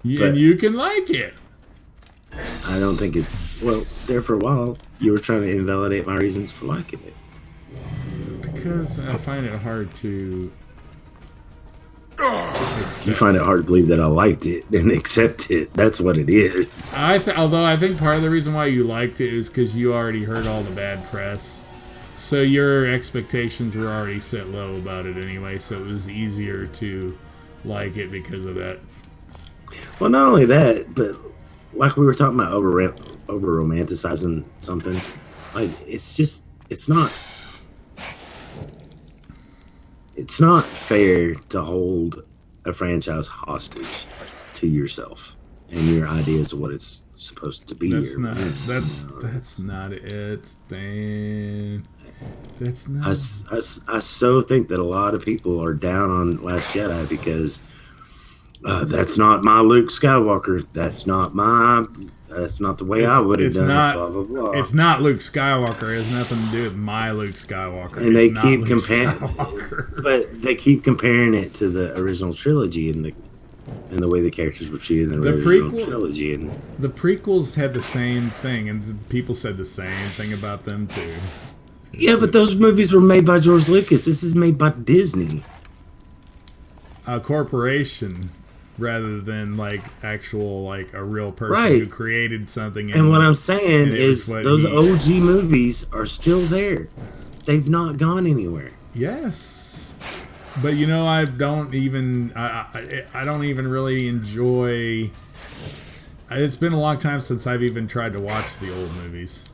And you can like it. I don't think it... Well, there for a while, you were trying to invalidate my reasons for liking it. Because I find it hard to... You find it hard to believe that I liked it and accept it. That's what it is. Although I think part of the reason why you liked it is because you already heard all the bad press. So your expectations were already set low about it anyway, so it was easier to like it because of that. Well, not only that, but like we were talking about over-romanticizing something. Like, it's not fair to hold a franchise hostage to yourself and your ideas of what it's supposed to be. That's not it, Stan. That's not. I so think that a lot of people are down on Last Jedi because that's not my Luke Skywalker. That's not the way I would have done it. Blah, blah, blah. It's not Luke Skywalker. It has nothing to do with my Luke Skywalker. And they keep comparing, but they keep comparing it to the original trilogy, and and the way the characters were treated in the The original prequel- trilogy. And The prequels had the same thing, and people said the same thing about them too. yeah, but those movies were made by George Lucas. This is made by Disney. A corporation, rather than like actual like a real person Right. who created something. And what I'm saying and it is was what those he- OG movies are still there. They've not gone anywhere. Yes, but you know, I don't even really enjoy. It's been a long time since I've even tried to watch the old movies.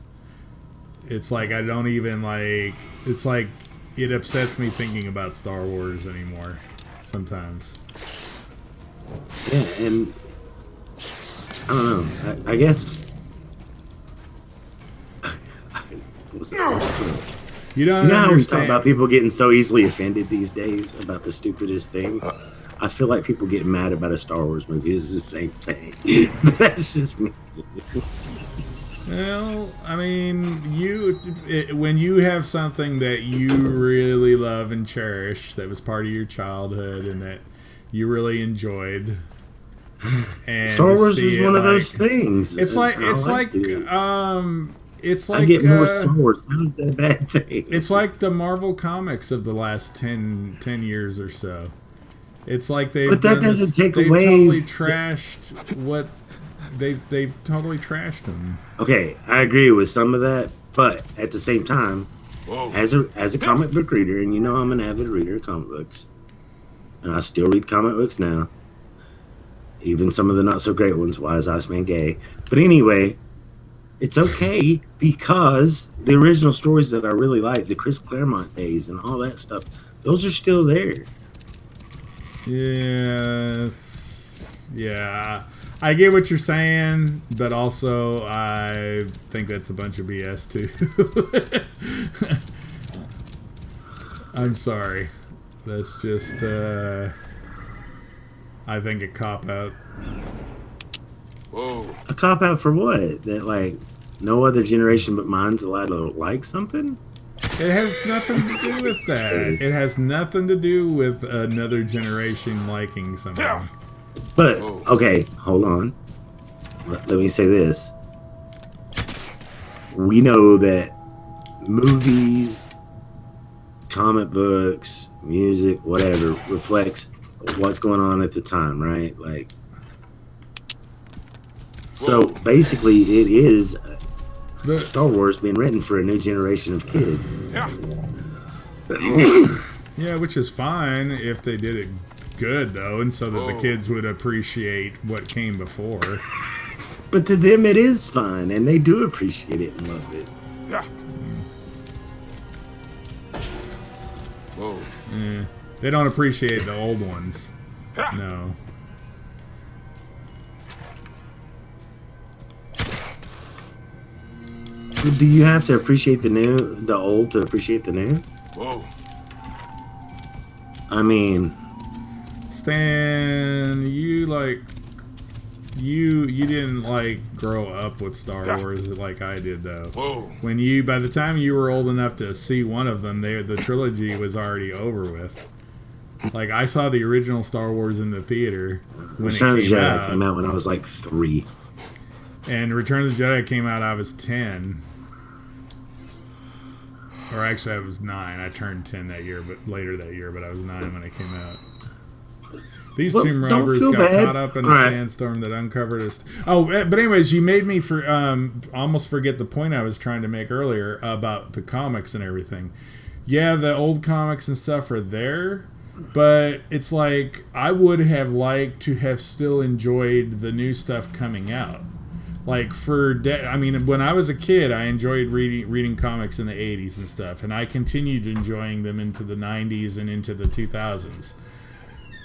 It's like I don't even like. It's like it upsets me thinking about Star Wars anymore. Sometimes. Yeah, and I don't know. I guess. You don't You know how we talk understand. about people getting so easily offended these days about the stupidest things? I feel like people getting mad about a Star Wars movie is the same thing. That's just me. Well, I mean, when you have something that you really love and cherish, that was part of your childhood and that you really enjoyed, and Star to Wars see was it one of like- those things. It's like I liked it. it's like I get more Star Wars. How is that a bad thing? It's like the Marvel comics of the last 10 years or so. It's like they've But that done doesn't take they've away- totally trashed what they've totally trashed them. Okay, I agree with some of that, but at the same time, as a comic book reader, and you know I'm an avid reader of comic books, and I still read comic books now, even some of the not so great ones. Why is Iceman gay? But anyway, it's okay because the original stories that I really like, the Chris Claremont days and all that stuff, those are still there. Yeah, I get what you're saying, but also I think that's a bunch of BS too. I'm sorry. That's just, I think, a cop-out. Whoa. A cop out for what? That like no other generation but mine's allowed to like something? It has nothing to do with that. It has nothing to do with another generation liking something. But okay, hold on. Let me say this. We know that movies, comic books, music, whatever, reflects what's going on at the time, right? Like, so basically, it is Star Wars being written for a new generation of kids. Yeah, which is fine if they did it good, though, and so that the kids would appreciate what came before. But to them, it is fun, and they do appreciate it and love it. Yeah. Whoa. They don't appreciate the old ones. No. Do you have to appreciate the old to appreciate the new? Whoa. I mean, Stan, you didn't like grow up with Star Wars like I did, though. Whoa. By the time you were old enough to see one of them, the trilogy was already over with. Like, I saw the original Star Wars in the theater when Return of it the came Jedi out. came out when I was like 3. And Return of the Jedi came out, I was 10. Or actually, I was 9. I turned 10 later that year, but I was 9 when it came out. These Well, two don't rovers feel got bad. caught up in a All right. sandstorm that uncovered us. But anyways, you made me almost forget the point I was trying to make earlier about the comics and everything. Yeah, the old comics and stuff are there, but it's like I would have liked to have still enjoyed the new stuff coming out. Like when I was a kid, I enjoyed reading comics in the 80s and stuff, and I continued enjoying them into the 90s and into the 2000s.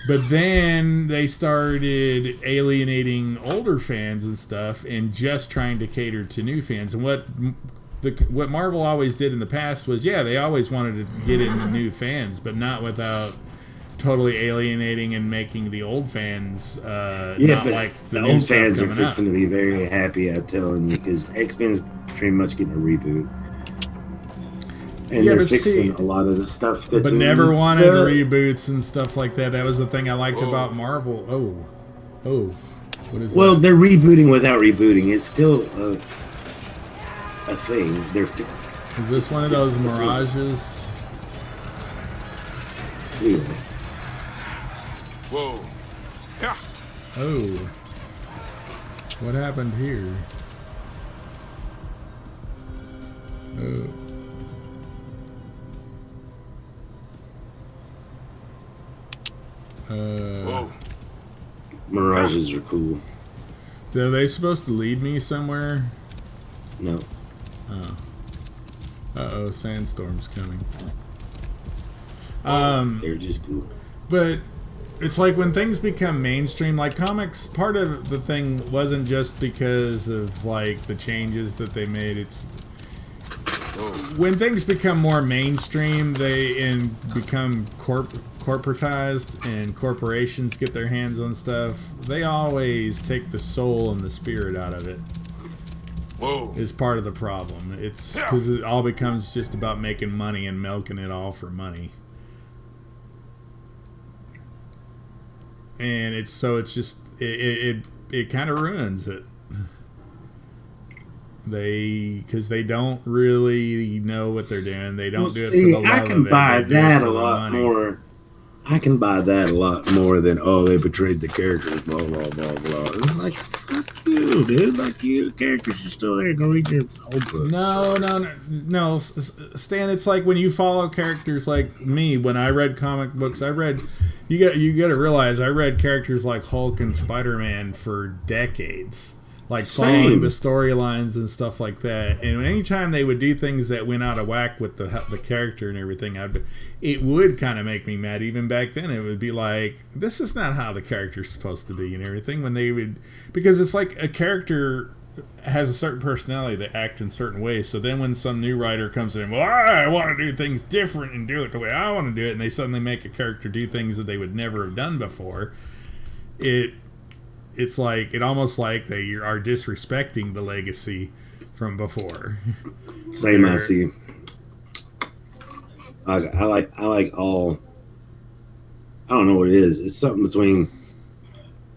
But then they started alienating older fans and stuff and just trying to cater to new fans. And what Marvel always did in the past was, they always wanted to get into new fans, but not without totally alienating and making the old fans not like the new old stuff fans are coming out. fixing to be very happy, I'm telling you, because X-Men's pretty much getting a reboot. And they're fixing a lot of the stuff that's But never wanted reboots and stuff like that. That was the thing I liked about Marvel. Oh, what is Well, that? they're rebooting without rebooting. It's still a thing. Is this one of those mirages? Anyway. Whoa. Yeah. Oh. What happened here? Oh. Whoa. Mirages are cool. Are they supposed to lead me somewhere? No. Oh. Uh-oh, sandstorm's coming. They're just cool. But it's like when things become mainstream, like comics, part of the thing wasn't just because of like the changes that they made. It's when things become more mainstream, they become corporatized, and corporations get their hands on stuff. They always take the soul and the spirit out of it. Whoa. Is part of the problem. It's because it all becomes just about making money and milking it all for money. And it's just it kind of ruins it. Because they don't really know what they're doing. They don't do it for the love of it. I can buy that a lot more. I can buy that a lot more than, oh, they betrayed the characters, blah, blah, blah, blah. It's like, fuck you, dude. Like, you characters are still there. Go read your old books. No, Stan, it's like when you follow characters like me, when I read comic books, you got to realize I read characters like Hulk and Spider-Man for decades. Like following the storylines and stuff like that, and anytime they would do things that went out of whack with the character and everything, it would kind of make me mad. Even back then, it would be like, this is not how the character's supposed to be and everything. When they would, because it's like a character has a certain personality that acts in certain ways. So then when some new writer comes in, well, I want to do things different and do it the way I want to do it, and they suddenly make a character do things that they would never have done before, it's like, it almost like they are disrespecting the legacy from before. Same, I see. I like all. I don't know what it is. It's something between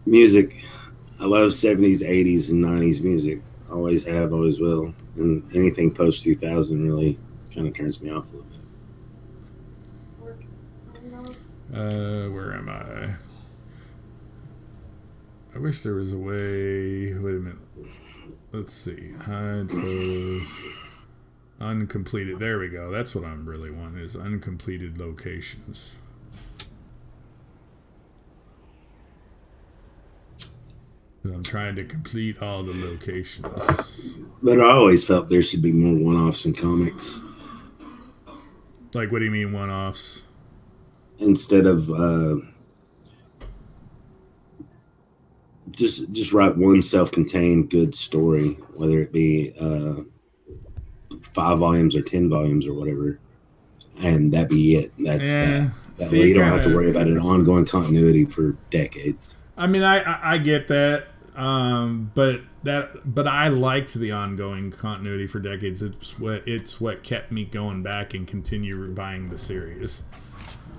music. I love 70s, 80s, and 90s music. Always have, always will. And anything post 2000 really kind of turns me off a little bit. Where am I? I wish there was a way. Wait a minute. Let's see. Hide photos. Uncompleted. There we go. That's what I'm really wanting, is uncompleted locations. I'm trying to complete all the locations. But I always felt there should be more one-offs in comics. Like, what do you mean one-offs? Instead of just write one self-contained good story, whether it be 5 volumes or 10 volumes or whatever, and that be it. That's that. That way you don't have to worry about an ongoing continuity for decades. I mean, I get that, but I liked the ongoing continuity for decades. It's what kept me going back and continue buying the series.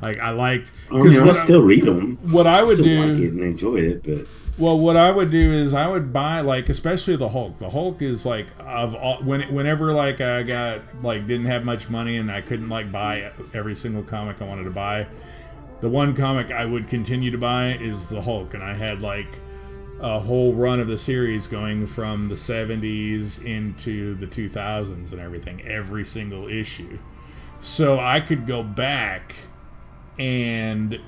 Like, I liked. I still read them. What I would do, like it and enjoy it, but. Well, what I would do is I would buy, like, especially the Hulk. The Hulk is like, of all, whenever like I got, like, didn't have much money and I couldn't like buy every single comic I wanted to buy, the one comic I would continue to buy is the Hulk, and I had like a whole run of the series going from the 70s into the 2000s and everything, every single issue. So I could go back and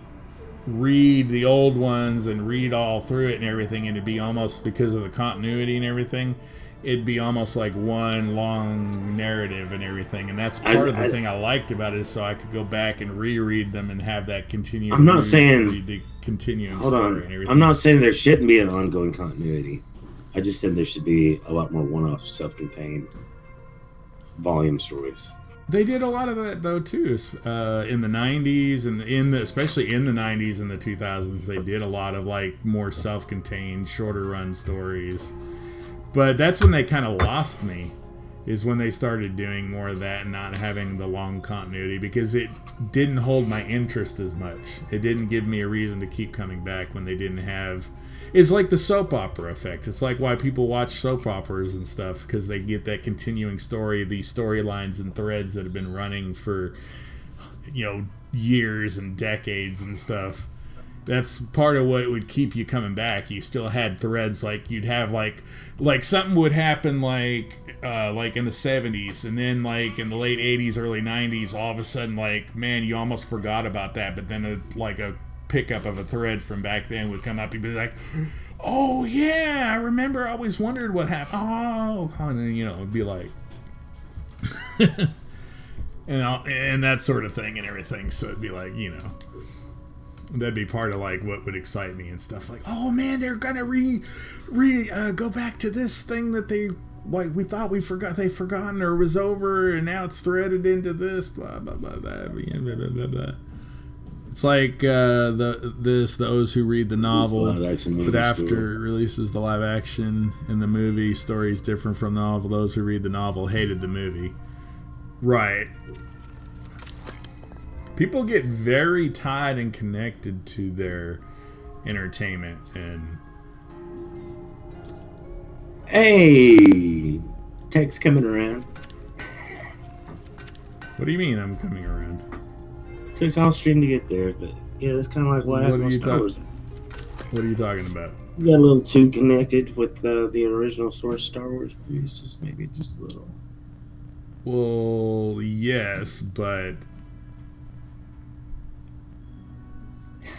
read the old ones and read all through it and everything, and it'd be almost, because of the continuity and everything, it'd be almost like one long narrative and everything. And that's part of the thing I liked about it, is so I could go back and reread them and have that continuing. I'm not saying the continuing hold story on. and everything. I'm not saying there shouldn't be an ongoing continuity. I just said there should be a lot more one-off, self-contained volume stories. They did a lot of that though too, in the 90s and especially in the 90s and the 2000s. They did a lot of like more self-contained, shorter run stories. But that's when they kind of lost me. is when they started doing more of that and not having the long continuity, because it didn't hold my interest as much. It didn't give me a reason to keep coming back when they didn't have... It's like the soap opera effect. It's like why people watch soap operas and stuff, because they get that continuing story, these storylines and threads that have been running for, years and decades and stuff. That's part of what would keep you coming back. You still had threads, like you'd have like something would happen like in the 70s, and then like in the late 80s, early 90s, all of a sudden, like, man, you almost forgot about that, but then a pickup of a thread from back then would come up. You'd be like, oh yeah, I remember, I always wondered what happened. Oh, and then, it'd be like and that sort of thing and everything. So it'd be like, that'd be part of like what would excite me and stuff. Like, oh man, they're gonna go back to this thing that they we thought they'd forgotten or was over, and now it's threaded into this. Blah blah blah blah blah blah blah. Blah. It's like those who read the novel, but after it releases the live action in the movie, story is different from the novel. Those who read the novel hated the movie. Right. People get very tied and connected to their entertainment. And hey, text coming around. What do you mean I'm coming around? Took off stream to get there, but yeah, that's kind of like what happened on Star Wars. What are you talking about? You got a little too connected with the original source Star Wars movies, just a little. Well, yes, but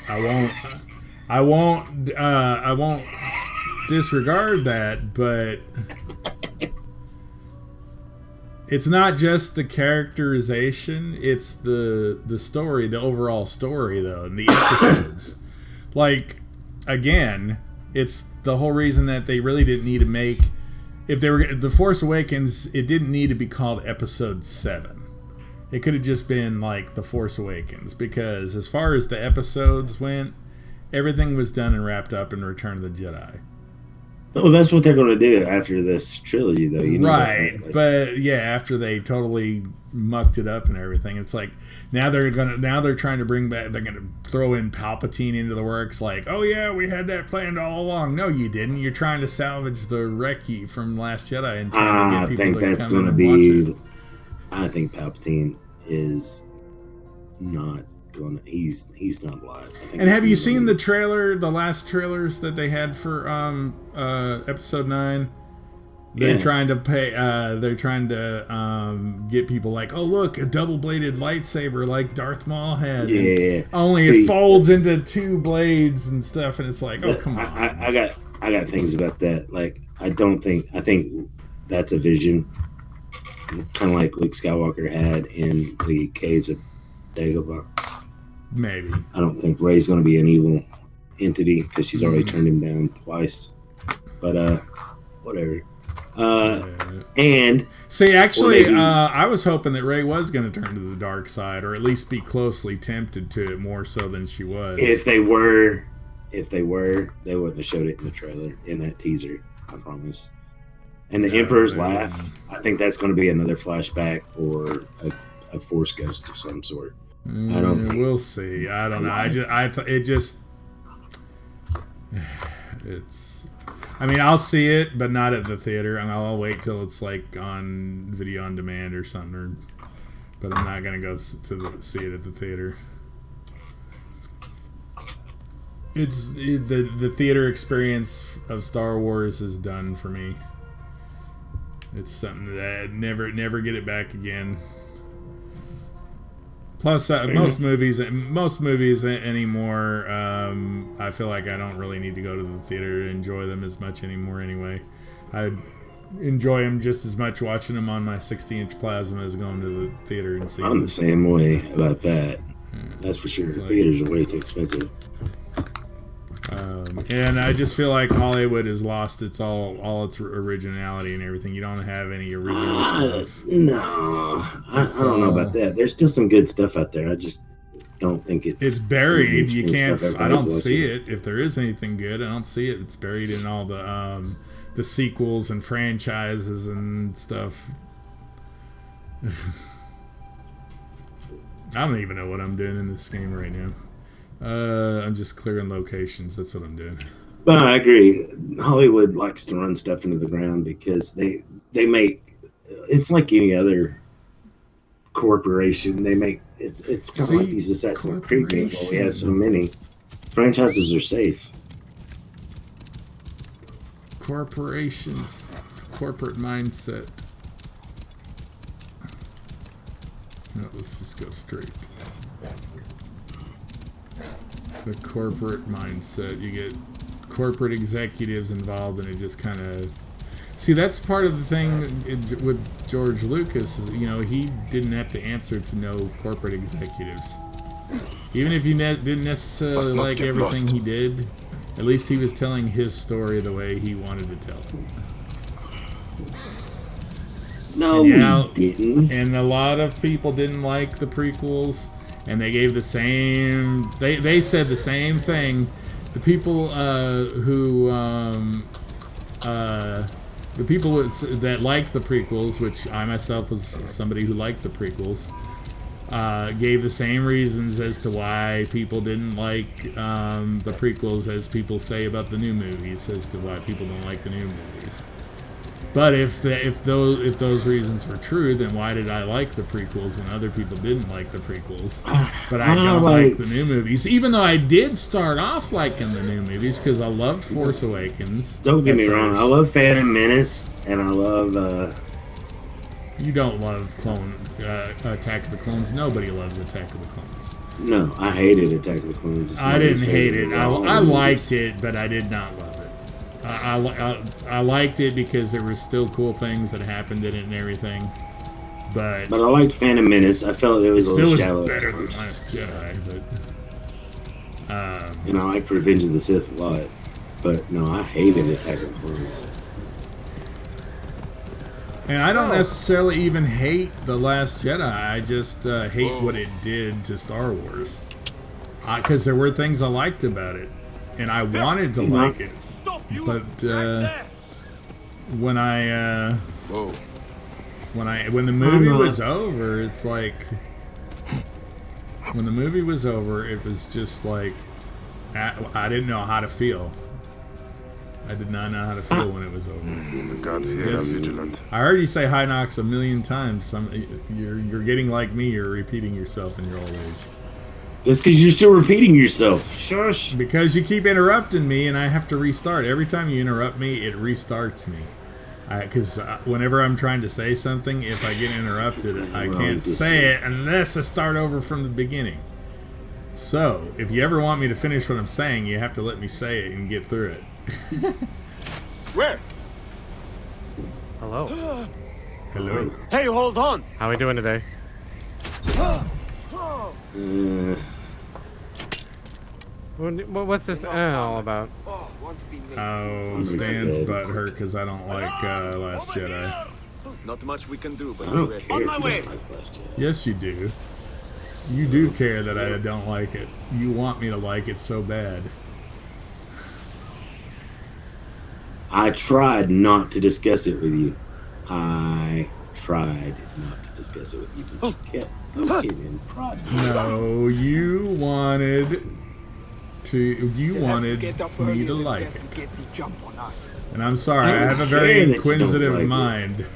I won't disregard that, but it's not just the characterization, it's the story, the overall story, though, and the episodes. Like, again, it's the whole reason that they really didn't need to make... If they were... The Force Awakens, it didn't need to be called Episode 7. It could have just been, like, The Force Awakens, because as far as the episodes went, everything was done and wrapped up in Return of the Jedi. Oh, that's what they're going to do after this trilogy, though. Right, but yeah, after they totally mucked it up and everything, it's like now they're trying to bring back. They're going to throw in Palpatine into the works. Like, oh yeah, we had that planned all along. No, you didn't. You're trying to salvage the Reki from Last Jedi and trying to get people to come in and watch it. I think Palpatine is not going. He's not alive. And have you seen the trailer? The last trailers that they had for Episode 9. They're trying to get people like, oh look, a double-bladed lightsaber like Darth Maul had. Yeah. Only it folds into 2 blades and stuff, and it's like, oh come on. I got things about that. Like, I think that's a vision, kind of like Luke Skywalker had in the caves of Dagobah. Maybe. I don't think Rey's going to be an evil entity because she's already turned him down twice. But whatever. And see, actually, I was hoping that Rey was going to turn to the dark side, or at least be closely tempted to it more so than she was. If they were, they wouldn't have showed it in the trailer, in that teaser. I promise. And the Emperor's Laugh, I think that's going to be another flashback or a Force ghost of some sort. I don't think. We'll see. I don't know. It's. I mean, I'll see it, but not at the theater. And I'll wait till it's like on video on demand or something. But I'm not gonna go see it at the theater. The theater experience of Star Wars is done for me. It's something that never get it back again. Plus, most movies anymore, I feel like I don't really need to go to the theater to enjoy them as much anymore anyway. I enjoy them just as much watching them on my 60-inch plasma as going to the theater and seeing them. I'm the same way about that. That's for sure. Like, theaters are way too expensive. And I just feel like Hollywood has lost all its originality and everything. You don't have any original stuff. No, I don't know about that. There's still some good stuff out there. I just don't think it's buried. You can't. I don't see it. If there is anything good, I don't see it. It's buried in all the sequels and franchises and stuff. I don't even know what I'm doing in this game right now. I'm just clearing locations. That's what I'm doing. But I agree. Hollywood likes to run stuff into the ground because they make it's like any other corporation. They make it's kind of like these Assassin's Creed games. Where we have so many franchises are safe. Corporations, corporate mindset. No, let's just go straight. The corporate mindset. You get corporate executives involved, and it just kind of... See, that's part of the thing with George Lucas. Is, you know, he didn't have to answer to no corporate executives. Even if you didn't necessarily like everything he did, at least he was telling his story the way he wanted to tell it. No, he didn't. And a lot of people didn't like the prequels, and they gave the same... They said the same thing. The people the people that liked the prequels, which I myself was somebody who liked the prequels, gave the same reasons as to why people didn't like the prequels as people say about the new movies, as to why people don't like the new movies. But if those reasons were true, then why did I like the prequels when other people didn't like the prequels? But I don't like the new movies, even though I did start off liking the new movies because I loved Force Awakens. Don't get me wrong, I love Phantom Menace, and I love. You don't love Attack of the Clones. Nobody loves Attack of the Clones. No, I hated Attack of the Clones. I didn't hate it. I liked it, but I did not love it. I liked it because there were still cool things that happened in it and everything. But I liked Phantom Menace. I felt it was a little shallow. Still better than Last Jedi, but and I liked Revenge of the Sith a lot. But no, I hated Attack of the Clones. And I don't necessarily even hate The Last Jedi. I just hate what it did to Star Wars. Because there were things I liked about it, and I wanted to like it. But when the movie was over, it's like when the movie was over, it was just like I didn't know how to feel. I did not know how to feel when it was over. The gods here are vigilant. I heard you say High Nox a million times. You're getting like me. You're repeating yourself in your old age. That's because you're still repeating yourself. Shush. Because you keep interrupting me, and I have to restart. Every time you interrupt me, it restarts me. Because whenever I'm trying to say something, if I get interrupted, I can't say it unless I start over from the beginning. So, if you ever want me to finish what I'm saying, you have to let me say it and get through it. Where? Hello. Hello. Hey, hold on. How are we doing today? What's this all about? Oh, Stan's butthurt because I don't like Last Jedi. Not much we can do, but I don't care on if my you way. don't like Last Jedi. Yes, you do. You do care that I don't like it. You want me to like it so bad. I tried not to discuss it with you. I tried not to discuss it with you, but you kept poking and prodding. No, you wanted me to like it. And I'm sorry, I have a very inquisitive mind.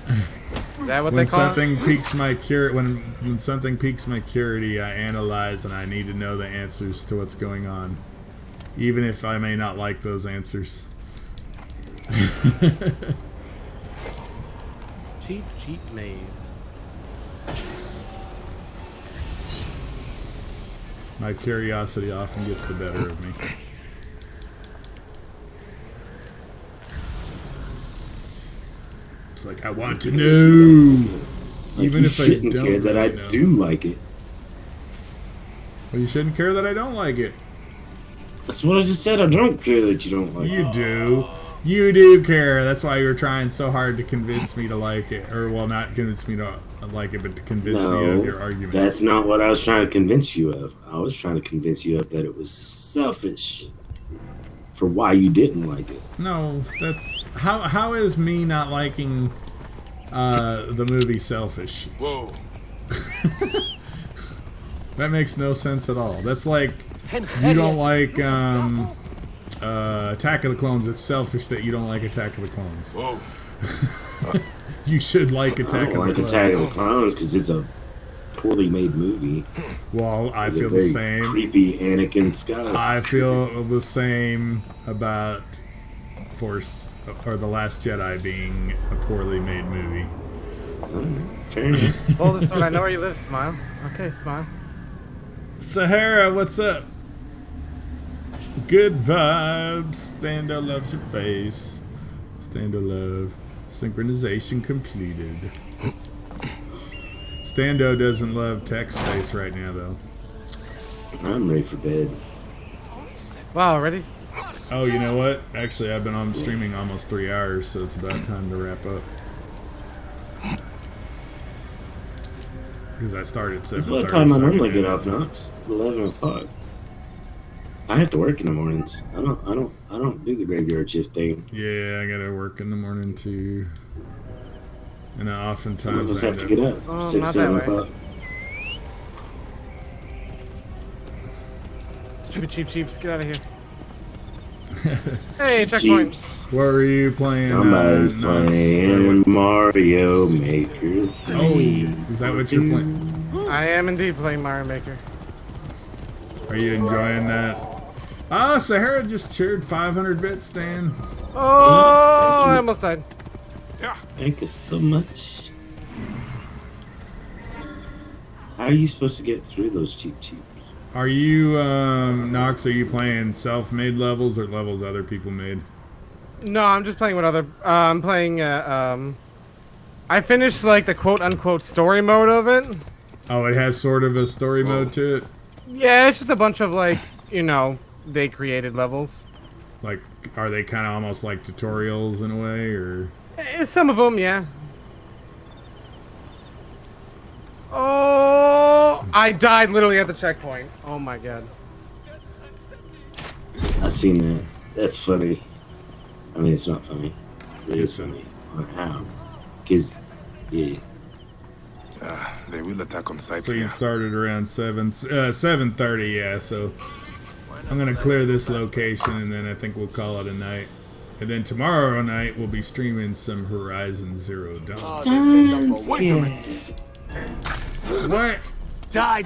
Is that what when they call something piques my when something piques my curiosity, I analyze and I need to know the answers to what's going on, even if I may not like those answers. Cheap maze. My curiosity often gets the better of me. It's like I want to know, even if I don't care that I do like it. Well, you shouldn't care that I don't like it. That's what I just said. I don't care that you don't like it. You do. You do care. That's why you're trying so hard to convince me to like it. Or, well, not convince me to like it, but to convince me of your arguments. That's not what I was trying to convince you of. I was trying to convince you of that it was selfish for why you didn't like it. No, that's... How is me not liking the movie Selfish. Whoa. That makes no sense at all. That's like you don't like Attack of the Clones. It's selfish that you don't like Attack of the Clones. Whoa. You should like Attack of the Clones. Attack of the Clones because it's a poorly made movie. Well, I With a feel the very same. Creepy Anakin Skywalker. I feel the same about Force or The Last Jedi being a poorly made movie. Fair enough. Boulder Sword, I know where you live, Smile. Okay, Smile. Sahara, what's up? Good vibes. Stando loves your face. Stando love. Synchronization completed. Stando doesn't love text space right now, though. I'm ready for bed. Wow, already? Oh, you know what? Actually, I've been on streaming almost 3 hours, so it's about time to wrap up. Because I started at 7:30. This is what time I normally get off, Knox. 11 o'clock. I have to work in the mornings. I don't do the graveyard shift thing. Yeah, I gotta work in the morning too. And I oftentimes Some of us have to get up 6, 7 o'clock. Stupid cheaps, get out of here. Hey, checkpoint. What were you playing? Somebody's playing Mario Maker 3. Oh, is that what you're playing? I am indeed playing Mario Maker. Are you enjoying that? Ah, Sahara just cheered 500 bits, Dan. Oh, I almost died. Thank you so much. How are you supposed to get through those cheap? Are you, Nox, are you playing self-made levels or levels other people made? No, I'm just playing with other, I'm playing, I finished, like, the quote-unquote story mode of it. Oh, it has sort of a story mode to it? Yeah, it's just a bunch of, like, you know, they created levels. Like, are they kind of almost like tutorials in a way, or? Some of them, yeah. Oh, I died literally at the checkpoint. Oh my god. I've seen that. That's funny. I mean, it's not funny. It is funny. How? Because, yeah. They will attack on sight Stream here. started around 7:30, yeah, so I'm going to clear this location, and then I think we'll call it a night. And then tomorrow night, we'll be streaming some Horizon Zero Dawn. What? Die!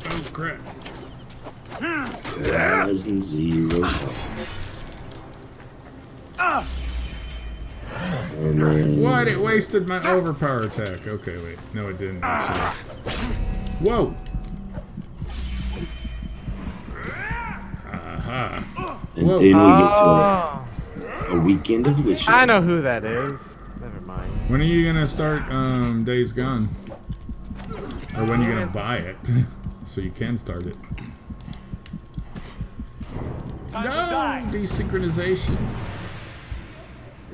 Oh, crap. Horizon Zero Dawn. And then... What? It wasted my overpower attack. Okay, wait. No, it didn't, actually. Whoa! Aha. And then we get to a weekend of wishing. I know who that is. Never mind. When are you going to start Days Gone? Or when are you going to buy it? So you can start it. No! Desynchronization.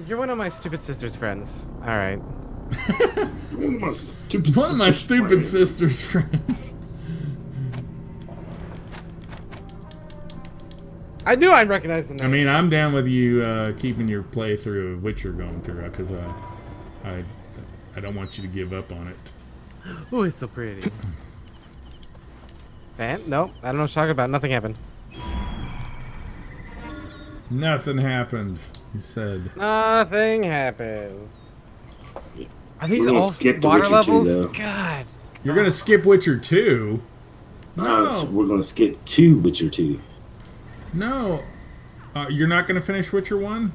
You're one of my stupid sister's friends. Alright. One of my stupid sister's friends. I knew I'd recognize the name. I mean, I'm down with you keeping your playthrough of Witcher going through, because I don't want you to give up on it. Ooh, it's so pretty. And nope, I don't know what you're talking about. Nothing happened. Nothing happened, he said. Nothing happened. Are these We're gonna all skip the water Witcher 2, levels? though. God. You're going to skip Witcher 2? No, we're going to skip to Witcher 2. No. You're not going to finish Witcher 1?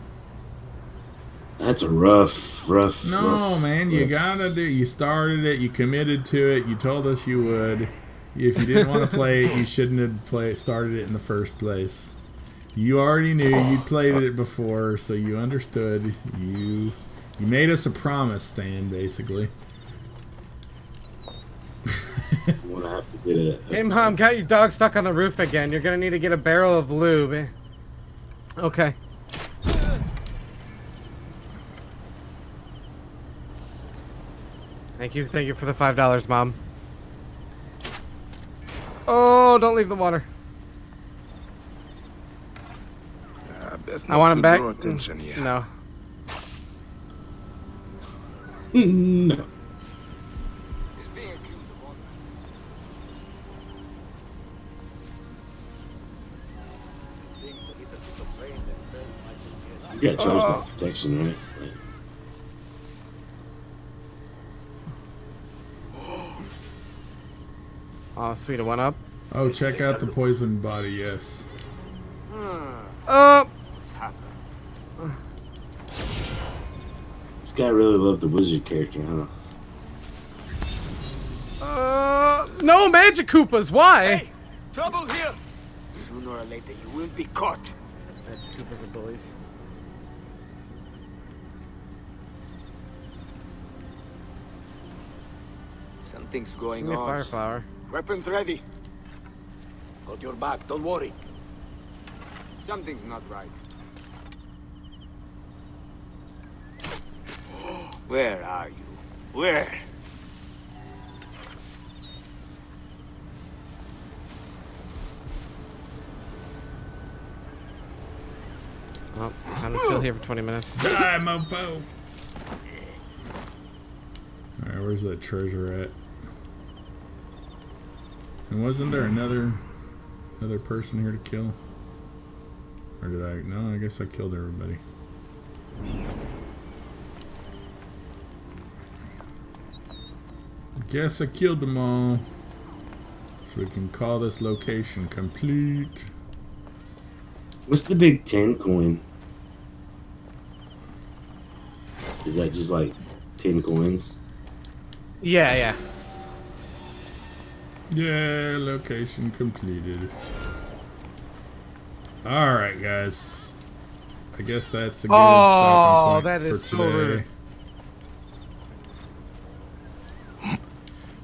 That's a rough. No, man, you gotta do. You started it. You committed to it. You told us you would. If you didn't want to play it, you shouldn't have started it in the first place. You already knew. You'd played it before, so you understood. You made us a promise, Stan. Basically. We'll have to get a Hey, Mom, got your dog stuck on the roof again. You're gonna need to get a barrel of lube. Okay. Thank you for the $5, Mom. Oh, don't leave the water. Best I not want him to back. draw attention here. No. No. You gotta charge my protection, right? Oh, sweet, it went up. Oh, check out the poisoned body, yes. What's happened? This guy really loved the wizard character, huh? No magic Koopas, why? Hey, trouble here! Sooner or later you will be caught. Magic Koopas are bullies. Something's going Give me a on. fire flower. Weapons ready. Got your back, don't worry. Something's not right. Where are you? Where? Well, time to chill here for 20 minutes. Die, mofo! Alright, where's that treasure at? And wasn't there another person here to kill? Or did I? No, I guess I killed everybody. Guess I killed them all. So we can call this location complete. What's the big 10 coin? Is that just like 10 coins? Yeah, yeah. Yeah, location completed. Alright, guys. I guess that's a good stopping point that for is today. so rude.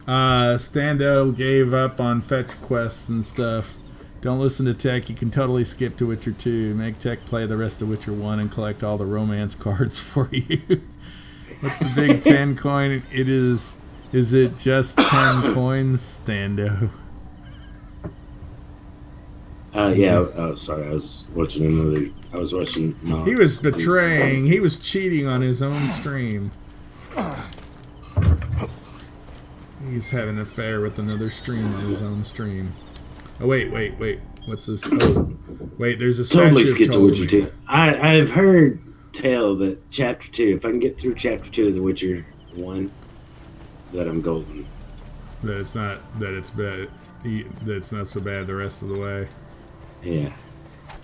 Stando gave up on fetch quests and stuff. Don't listen to Tech. You can totally skip to Witcher 2. Make Tech play the rest of Witcher 1 and collect all the romance cards for you. What's the big 10 coin? It is it just 10 coins, Stando? Yeah. Oh, sorry. I was watching. No, He was betraying. He was cheating on his own stream. He's having an affair with another stream on his own stream. Oh, wait. What's this? Oh, wait, there's a totally statue skip of to Witcher Ptolemy. 2. I've heard tell that Chapter 2, if I can get through Chapter 2 of The Witcher 1, that I'm golden. That it's not bad. That it's not so bad the rest of the way. Yeah.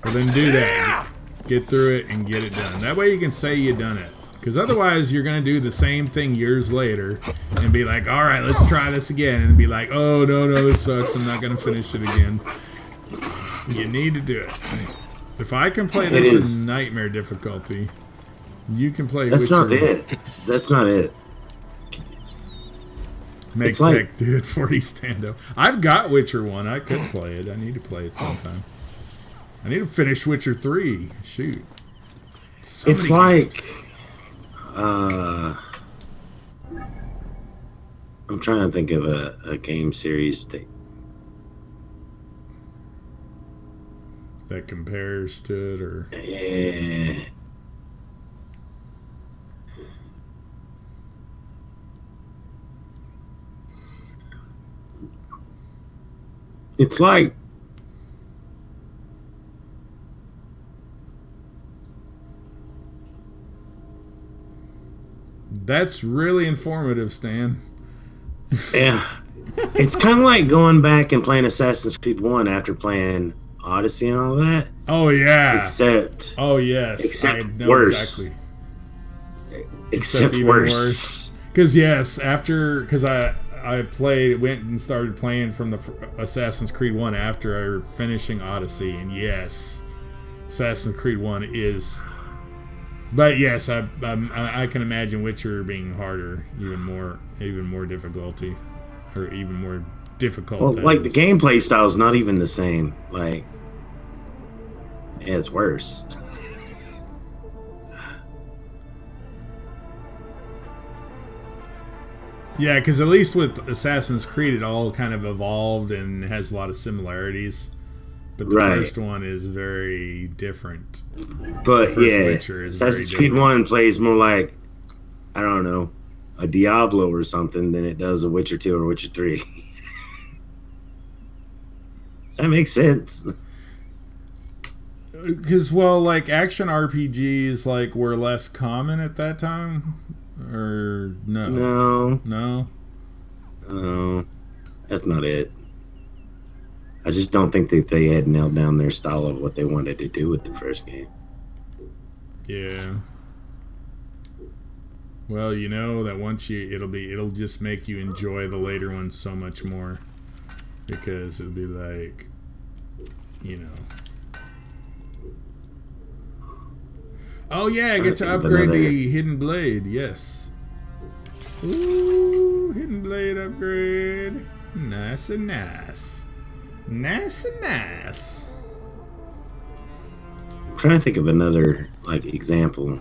Well, then do that. Get through it and get it done. That way you can say you done it. Because otherwise you're going to do the same thing years later and be like, all right, let's try this again. And be like, oh, no, this sucks. I'm not going to finish it again. You need to do it. If I can play this in nightmare difficulty, you can play That's Witcher. not it. That's not it. Make It's Tech like- do it for you, Stando. I've got Witcher 1. I could play it. I need to play it sometime. I need to finish Witcher 3. Shoot. So It's many like... I'm trying to think of a game series that compares to it, or... Yeah. It's like... That's really informative, Stan. Yeah. It's kind of like going back and playing Assassin's Creed 1 after playing Odyssey and all that. Oh, yeah. Except... Oh, yes. Except I know worse. exactly. Except even worse. Because, yes, because I went and started playing from the Assassin's Creed 1 after finishing Odyssey, and yes, Assassin's Creed 1 is... But yes, I can imagine Witcher being harder, even more difficulty, or even more difficult. Well, like the gameplay style is not even the same. Like, it's worse. Yeah, because at least with Assassin's Creed, it all kind of evolved and has a lot of similarities. But the Right. first one is very different. But The first yeah, Witcher is very Assassin's Creed different. 1 plays more like, I don't know, a Diablo or something than it does a Witcher 2 or Witcher 3. Does that make sense? Because, well, like, action RPGs, like, were less common at that time? Or no? No. No? No. That's not it. I just don't think that they had nailed down their style of what they wanted to do with the first game. Yeah. Well, you know that once it'll just make you enjoy the later ones so much more. Because it'll be like, you know. Oh yeah, I get to upgrade the Hidden Blade, yes. Ooh, Hidden Blade upgrade. Nice and nice. Nice and nice. I'm trying to think of another, like, example.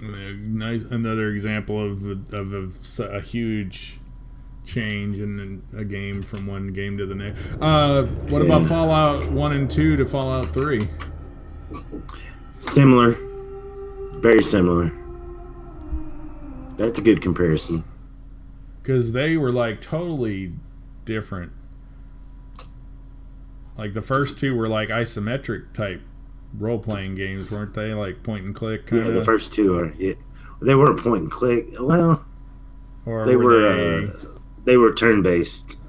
Nice, another example of a huge change in a game from one game to the next. What about Fallout 1 and 2 to Fallout 3? Similar. Very similar. That's a good comparison. Because they were like totally different. Like the first two were like isometric type role-playing games, weren't they? Like point and click kind of. Yeah, the first two are. Yeah, they weren't point and click. Well, or they were turn-based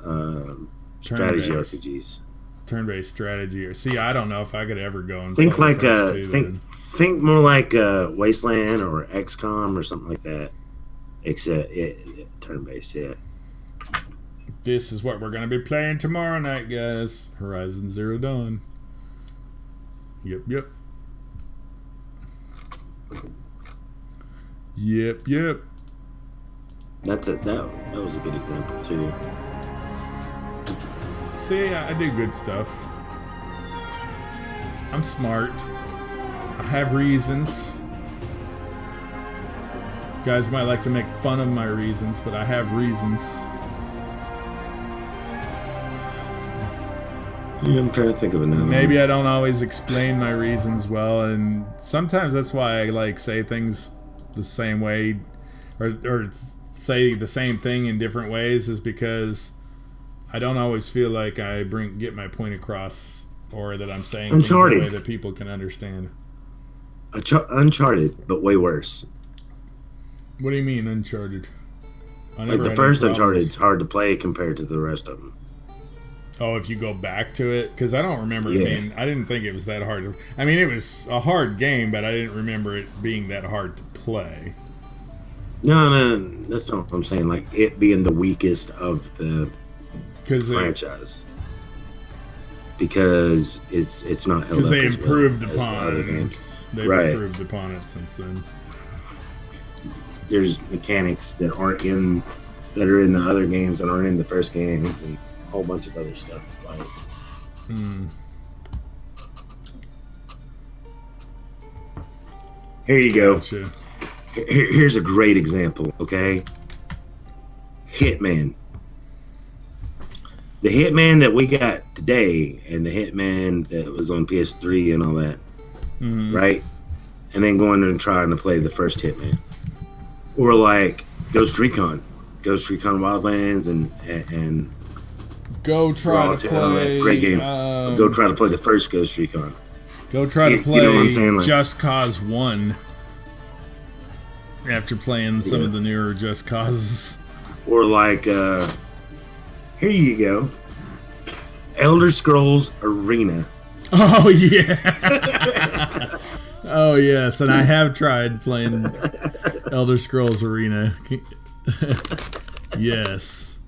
strategy turn-based. RPGs. Turn-based strategy. See, I don't know if I could ever go and Think play like the first two, think more like Wasteland or XCOM or something like that. Except turn-based, yeah. This is what we're going to be playing tomorrow night, guys. Horizon Zero Dawn. Yep. That's it. That was a good example too. See, I do good stuff. I'm smart. I have reasons. You guys might like to make fun of my reasons, but I have reasons. Yeah, I'm trying to think of another. Maybe I don't always explain my reasons well, and sometimes that's why I like say things the same way, or say the same thing in different ways, is because I don't always feel like I get my point across, or that I'm saying things in a way that people can understand. Uncharted, but way worse. What do you mean Uncharted? Like the first Uncharted's hard to play compared to the rest of them. Oh, if you go back to it? Because I don't remember it being... I didn't think it was that hard. I mean, it was a hard game, but I didn't remember it being that hard to play. No, that's not what I'm saying. Like, it being the weakest of the franchise. Because it's not held up. Because they as improved well upon it. They've improved upon it since then. There's mechanics that are in the other games that aren't in the first game, and a whole bunch of other stuff. Here you go. Gotcha. Here's a great example, okay? Hitman. The Hitman that we got today and the Hitman that was on PS3 and all that, right? And then going and trying to play the first Hitman. Or like Ghost Recon Wildlands and go try to play great game. Go try to play the first Ghost Recon. Go try to play you know what I'm saying? Like, Just Cause 1 after playing some of the newer Just Causes. Or like here you go. Elder Scrolls Arena. Oh yeah. Oh yes, and I have tried playing Elder Scrolls Arena. Yes.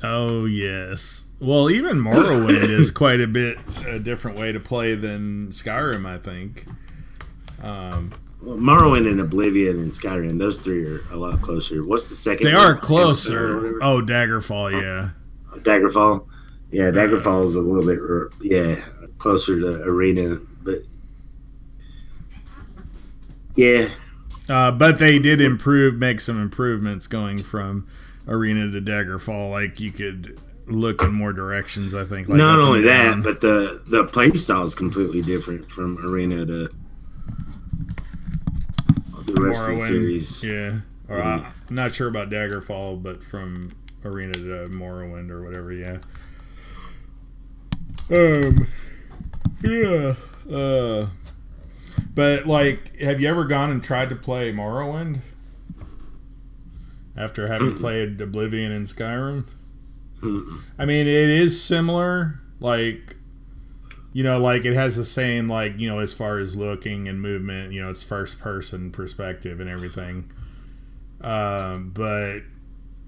Oh yes. Well, even Morrowind is quite a bit a different way to play than Skyrim, I think. Morrowind and Oblivion and Skyrim, those three are a lot closer. What's the second? They are closer. Oh, Daggerfall, yeah. Daggerfall? Yeah, Daggerfall is a little bit, closer to Arena, but Yeah. But they did make some improvements going from Arena to Daggerfall. Like you could look in more directions, I think. Like not only that, but the play style is completely different from Arena to the rest of the series. Yeah. Or I'm not sure about Daggerfall, but from Arena to Morrowind or whatever, yeah. Yeah. But like, have you ever gone and tried to play Morrowind after having played Oblivion and Skyrim? I mean, it is similar. Like, you know, like it has the same, like, you know, as far as looking and movement, you know, it's first person perspective and everything. But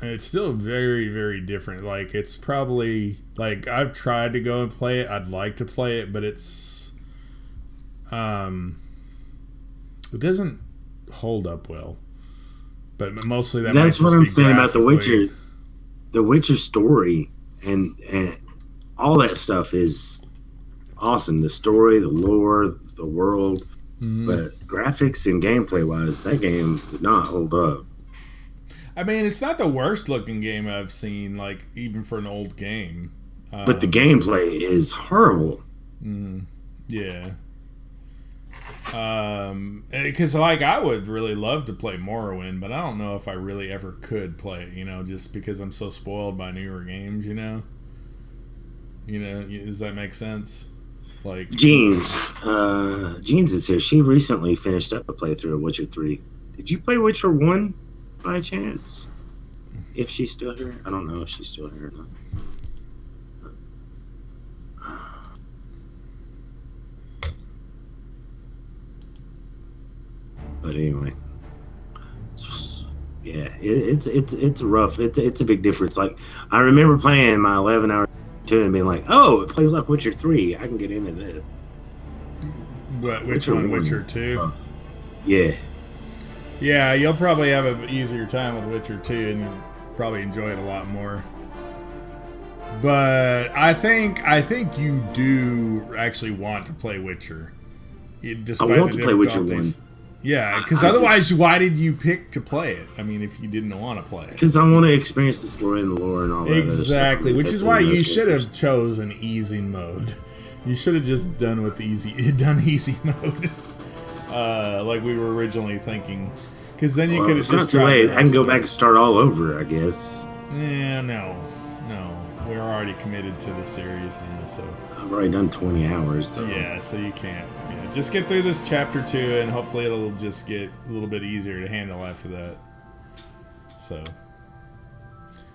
it's still very, very different. Like, it's probably, like, I've tried to go and play it. I'd like to play it, but it's, it doesn't hold up well. But mostly that's what I'm saying about The Witcher. The Witcher story and all that stuff is awesome. The story, the lore, the world. But graphics and gameplay wise, that game did not hold up. I mean, it's not the worst looking game I've seen, like, even for an old game. But the gameplay is horrible. Yeah. Because, like, I would really love to play Morrowind, but I don't know if I really ever could play it, you know, just because I'm so spoiled by newer games, you know? You know, does that make sense? Like, Jeans is here. She recently finished up a playthrough of Witcher 3. Did you play Witcher 1 by chance? If she's still here? I don't know if she's still here or not. But anyway, yeah, it's rough. It's a big difference. Like, I remember playing my 11-hour 2 and being like, oh, it plays like Witcher 3. I can get into that. What, which one? Witcher 2? Yeah. Yeah, you'll probably have an easier time with Witcher 2 and you'll probably enjoy it a lot more. But I think you do actually want to play Witcher. Despite I want to play Witcher 1. Yeah, because otherwise, why did you pick to play it? I mean, if you didn't want to play it. Because I want to experience the story and the lore and all that. Exactly, which is why you should have chosen easy mode. You should have just done easy mode, like we were originally thinking. Because then you could have just. It's not too late. I can go back and start all over, I guess. Yeah, no, we're already committed to the series now, so. I've already done 20 hours, though. Yeah, so you can't. Yeah, just get through this chapter 2, and hopefully it'll just get a little bit easier to handle after that. So,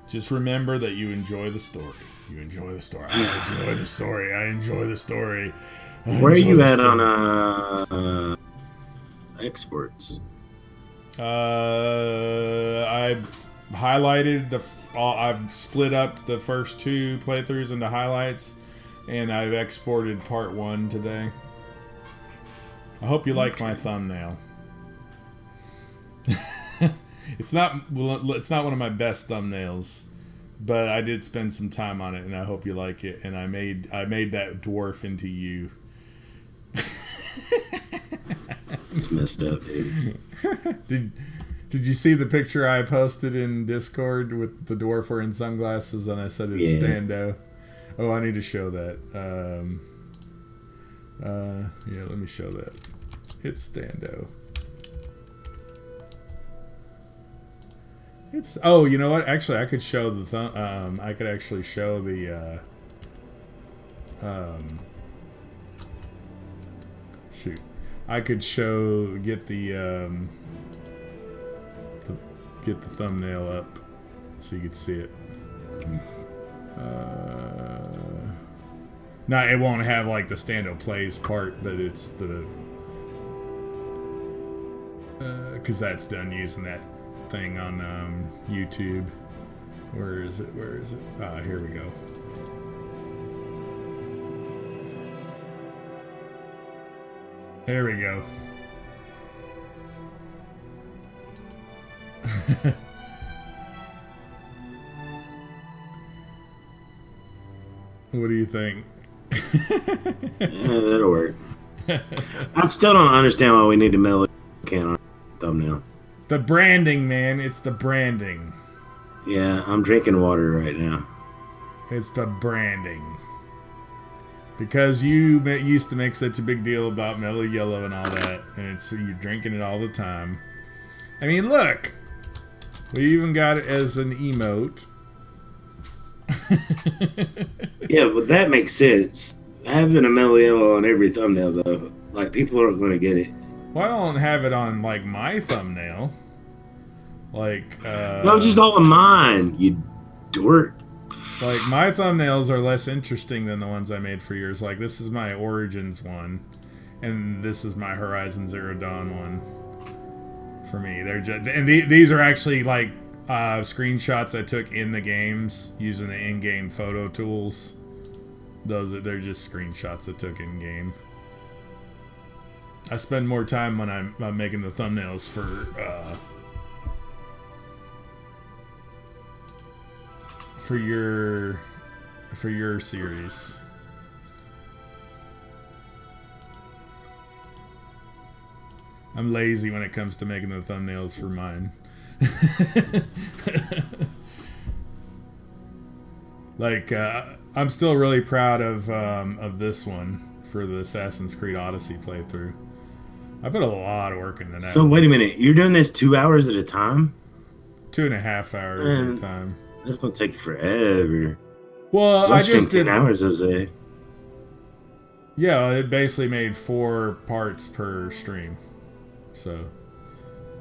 just remember that you enjoy the story. You enjoy the story. I enjoy the story. I enjoy the story. Where are you at on exports? I highlighted I've split up the first 2 playthroughs into highlights, and I've exported part 1 today. I hope you like my thumbnail. It's not one of my best thumbnails, but I did spend some time on it, and I hope you like it. And I made that dwarf into you. It's messed up, dude. Did you see the picture I posted in Discord with the dwarf wearing sunglasses, and I said it's Stando? Oh, I need to show that. Yeah, let me show that. It's Stando. Oh, you know what? Actually, I could show the I could actually show the shoot. I could get the thumbnail up so you could see it. No, it won't have like the Stando plays part, but it's the because that's done using that thing on YouTube. Where is it? Ah, here we go. There we go. What do you think? Yeah, that'll work. I still don't understand why we need to can on thumbnail. The branding, man. It's the branding. Yeah, I'm drinking water right now. It's the branding. Because you used to make such a big deal about Mellow Yellow and all that, and you're drinking it all the time. I mean, look! We even got it as an emote. Yeah, but that makes sense. Having a Mellow Yellow on every thumbnail, though, like, people aren't going to get it. Well, I don't have it on, like, my thumbnail. Like, No, just all of mine, you dork. Like, my thumbnails are less interesting than the ones I made for yours. Like, this is my Origins one, and this is my Horizon Zero Dawn one. For me, they're just, and these are actually like screenshots I took in the games using the in-game photo tools. They're just screenshots I took in game. I spend more time when I'm making the thumbnails for your series. I'm lazy when it comes to making the thumbnails for mine. Like, I'm still really proud of this one for the Assassin's Creed Odyssey playthrough. I put a lot of work into that. So wait a minute, you're doing this 2 hours at a time? 2.5 hours at a time. That's gonna take forever. Well, I just did 10 hours, Jose. Yeah, it basically made 4 parts per stream. So,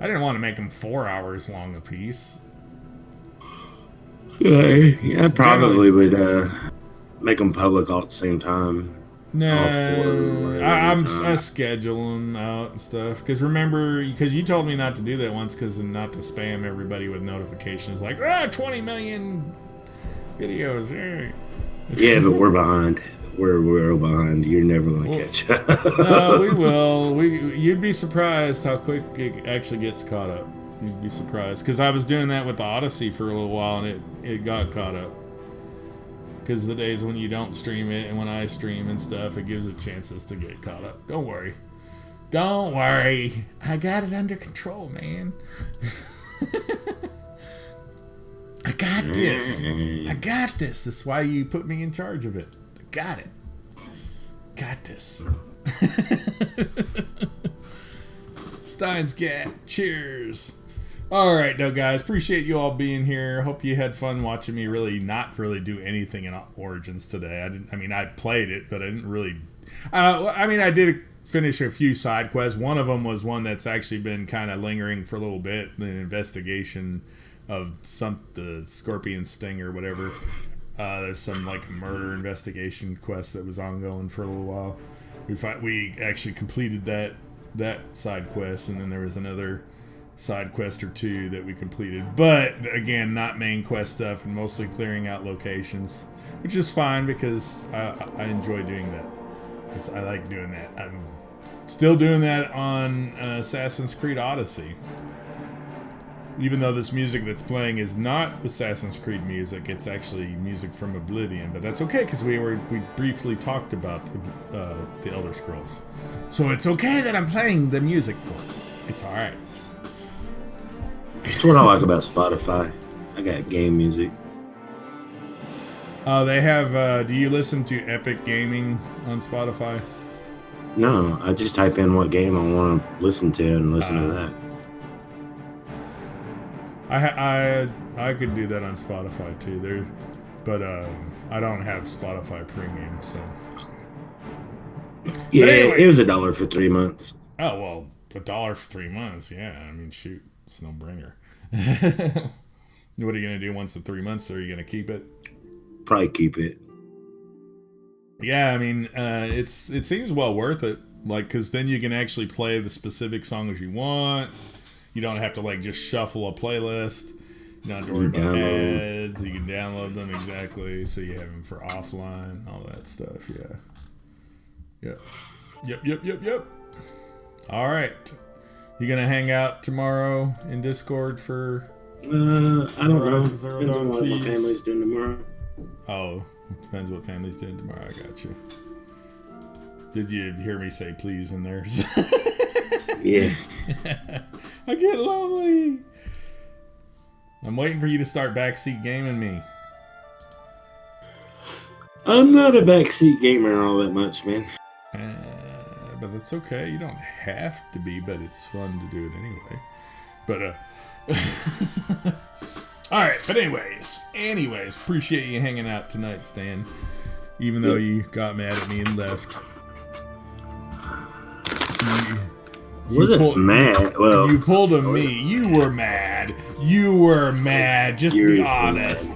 I didn't want to make them 4 hours long a piece. Yeah, I probably would make them public all at the same time. No, I schedule them out and stuff. Because remember, because you told me not to do that once, because not to spam everybody with notifications like 20 million videos. Yeah, but we're behind. We're behind. You're never gonna catch up. No, we will. You'd be surprised how quick it actually gets caught up. You'd be surprised, because I was doing that with the Odyssey for a little while, and it got caught up. Because the days when you don't stream it and when I stream and stuff, it gives it chances to get caught up. Don't worry. Don't worry. I got it under control, man. I got this. I got this. That's why you put me in charge of it. I got it. Got this. Steins Gap. Cheers. All right, though, guys. Appreciate you all being here. Hope you had fun watching me not really do anything in Origins today. I played it, but I didn't really. I did finish a few side quests. One of them was one that's actually been kind of lingering for a little bit. The investigation of the Scorpion Sting or whatever. There's some like murder investigation quest that was ongoing for a little while. We actually completed that side quest, and then there was another side quest or 2 that we completed, but again, not main quest stuff, and mostly clearing out locations, which is fine because I enjoy doing that. I like doing that. I'm still doing that on Assassin's Creed Odyssey, even though this music that's playing is not Assassin's Creed music. It's actually music from Oblivion, but that's okay because we briefly talked about the Elder Scrolls, so it's okay that I'm playing the music for it. It's all right. That's what I like about Spotify. I got game music. They have. Do you listen to Epic Gaming on Spotify? No, I just type in what game I want to listen to and listen to that. I could do that on Spotify too. But I don't have Spotify Premium, so. Yeah, anyway. It was $1 for 3 months. Oh well, $1 for 3 months. Yeah, I mean, shoot. It's no brainer. What are you gonna do once the 3 months? Are you gonna keep it? Probably keep it. Yeah, I mean, it seems well worth it. Like, because then you can actually play the specific songs you want. You don't have to like just shuffle a playlist. You don't have to worry about ads. You can download them exactly, so you have them for offline, all that stuff. Yeah. Yep. All right. You gonna hang out tomorrow in Discord for? I don't know. Depends on what my family's doing tomorrow. Oh, it depends what family's doing tomorrow. I got you. Did you hear me say please in there? Yeah. I get lonely. I'm waiting for you to start backseat gaming me. I'm not a backseat gamer all that much, man. But it's okay. You don't have to be, but it's fun to do it anyway. But, alright, but anyways, appreciate you hanging out tonight, Stan. Even though you got mad at me and left. Wasn't mad. Well, you pulled a me. You were mad. Just be honest.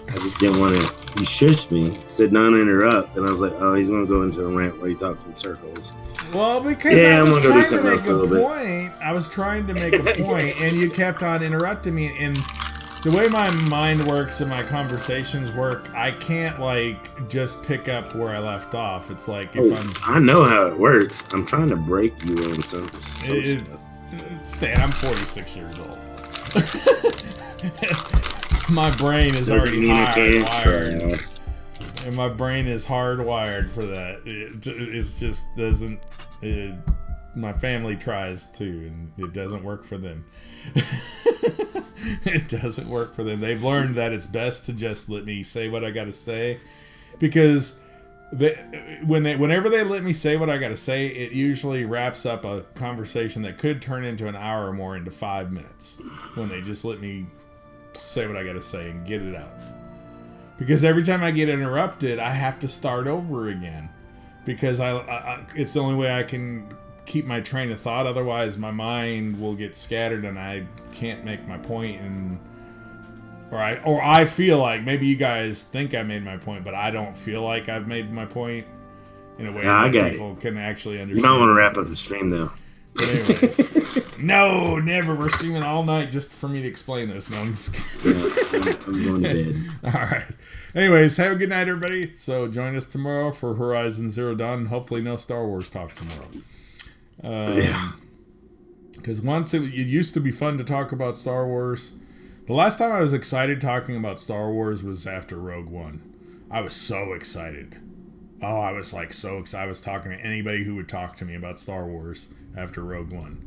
I just didn't want to. He shushed me, said not to interrupt, and I was like, oh, he's going to go into a rant where he talks in circles. Well, because I was trying to make a point. I was trying to make a point, and you kept on interrupting me. And the way my mind works and my conversations work, I can't just pick up where I left off. It's like I know how it works. I'm trying to break you in some Stan, I'm 46 years old. My brain is already hardwired. And my brain is hardwired for that. It just doesn't. My family tries to, and it doesn't work for them. It doesn't work for them. They've learned that it's best to just let me say what I got to say, because whenever they let me say what I got to say, it usually wraps up a conversation that could turn into an hour or more into 5 minutes. When they just let me say what I got to say and get it out. Because every time I get interrupted, I have to start over again. Because it's the only way I can keep my train of thought. Otherwise, my mind will get scattered and I can't make my point. Or I feel like maybe you guys think I made my point, but I don't feel like I've made my point in a way that people can actually understand. You might want to wrap up the stream, though. But anyways, no, never. We're streaming all night just for me to explain this. No, I'm just kidding. Yeah, I'm going to bed. All right. Anyways, have a good night, everybody. So join us tomorrow for Horizon Zero Dawn. Hopefully no Star Wars talk tomorrow. Because once it used to be fun to talk about Star Wars. The last time I was excited talking about Star Wars was after Rogue One. I was so excited. Oh, I was so excited. I was talking to anybody who would talk to me about Star Wars after Rogue One.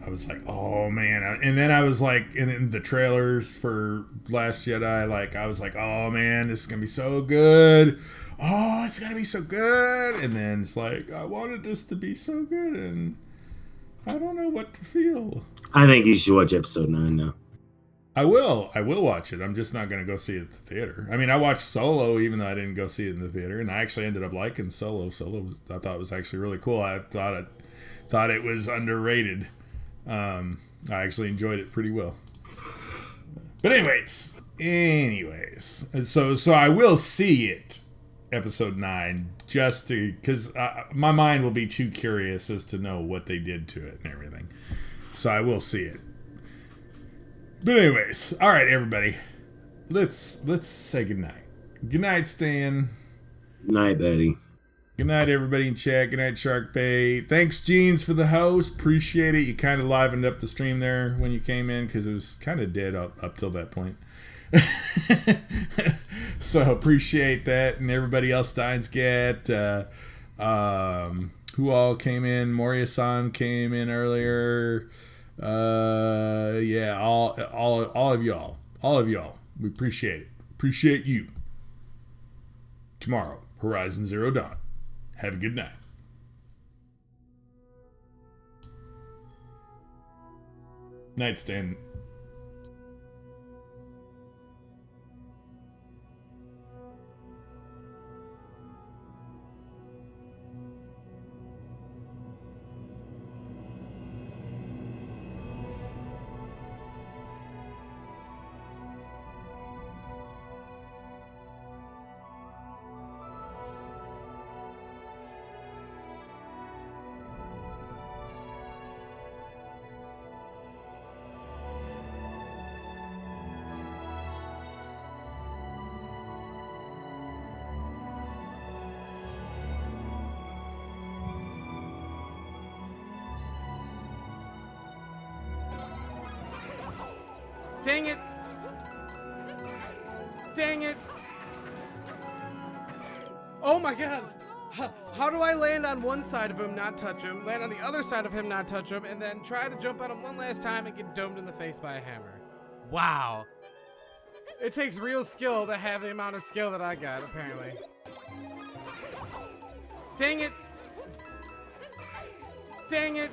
I was like, oh man. And then I was like, and then the trailers for Last Jedi, I was like, oh man, this is going to be so good. Oh, it's going to be so good. And then it's like, I wanted this to be so good and I don't know what to feel. I think you should watch episode 9 now. I will watch it. I'm just not going to go see it at the theater. I mean, I watched Solo even though I didn't go see it in the theater, and I actually ended up liking Solo. I thought it was actually really cool. I thought it was underrated. I actually enjoyed it pretty well. But anyways, so I will see it, episode 9, just because my mind will be too curious as to know what they did to it and everything. So I will see it. But anyways, all right, everybody, let's say goodnight. Good night, Stan. Night, Betty. Good night, everybody in chat. Good night, Shark Bay. Thanks, Jeans, for the host. Appreciate it. You kind of livened up the stream there when you came in because it was kind of dead up till that point. So appreciate that, and everybody else, Steinsgat, who all came in. Moria-san came in earlier. Yeah, all of y'all, we appreciate it. Appreciate you. Tomorrow, Horizon Zero Dawn. Have a good night. Night, Stan. Dang it! Dang it! Oh my god! How do I land on one side of him, not touch him, land on the other side of him, not touch him, and then try to jump on him one last time and get domed in the face by a hammer? Wow. It takes real skill to have the amount of skill that I got, apparently. Dang it! Dang it!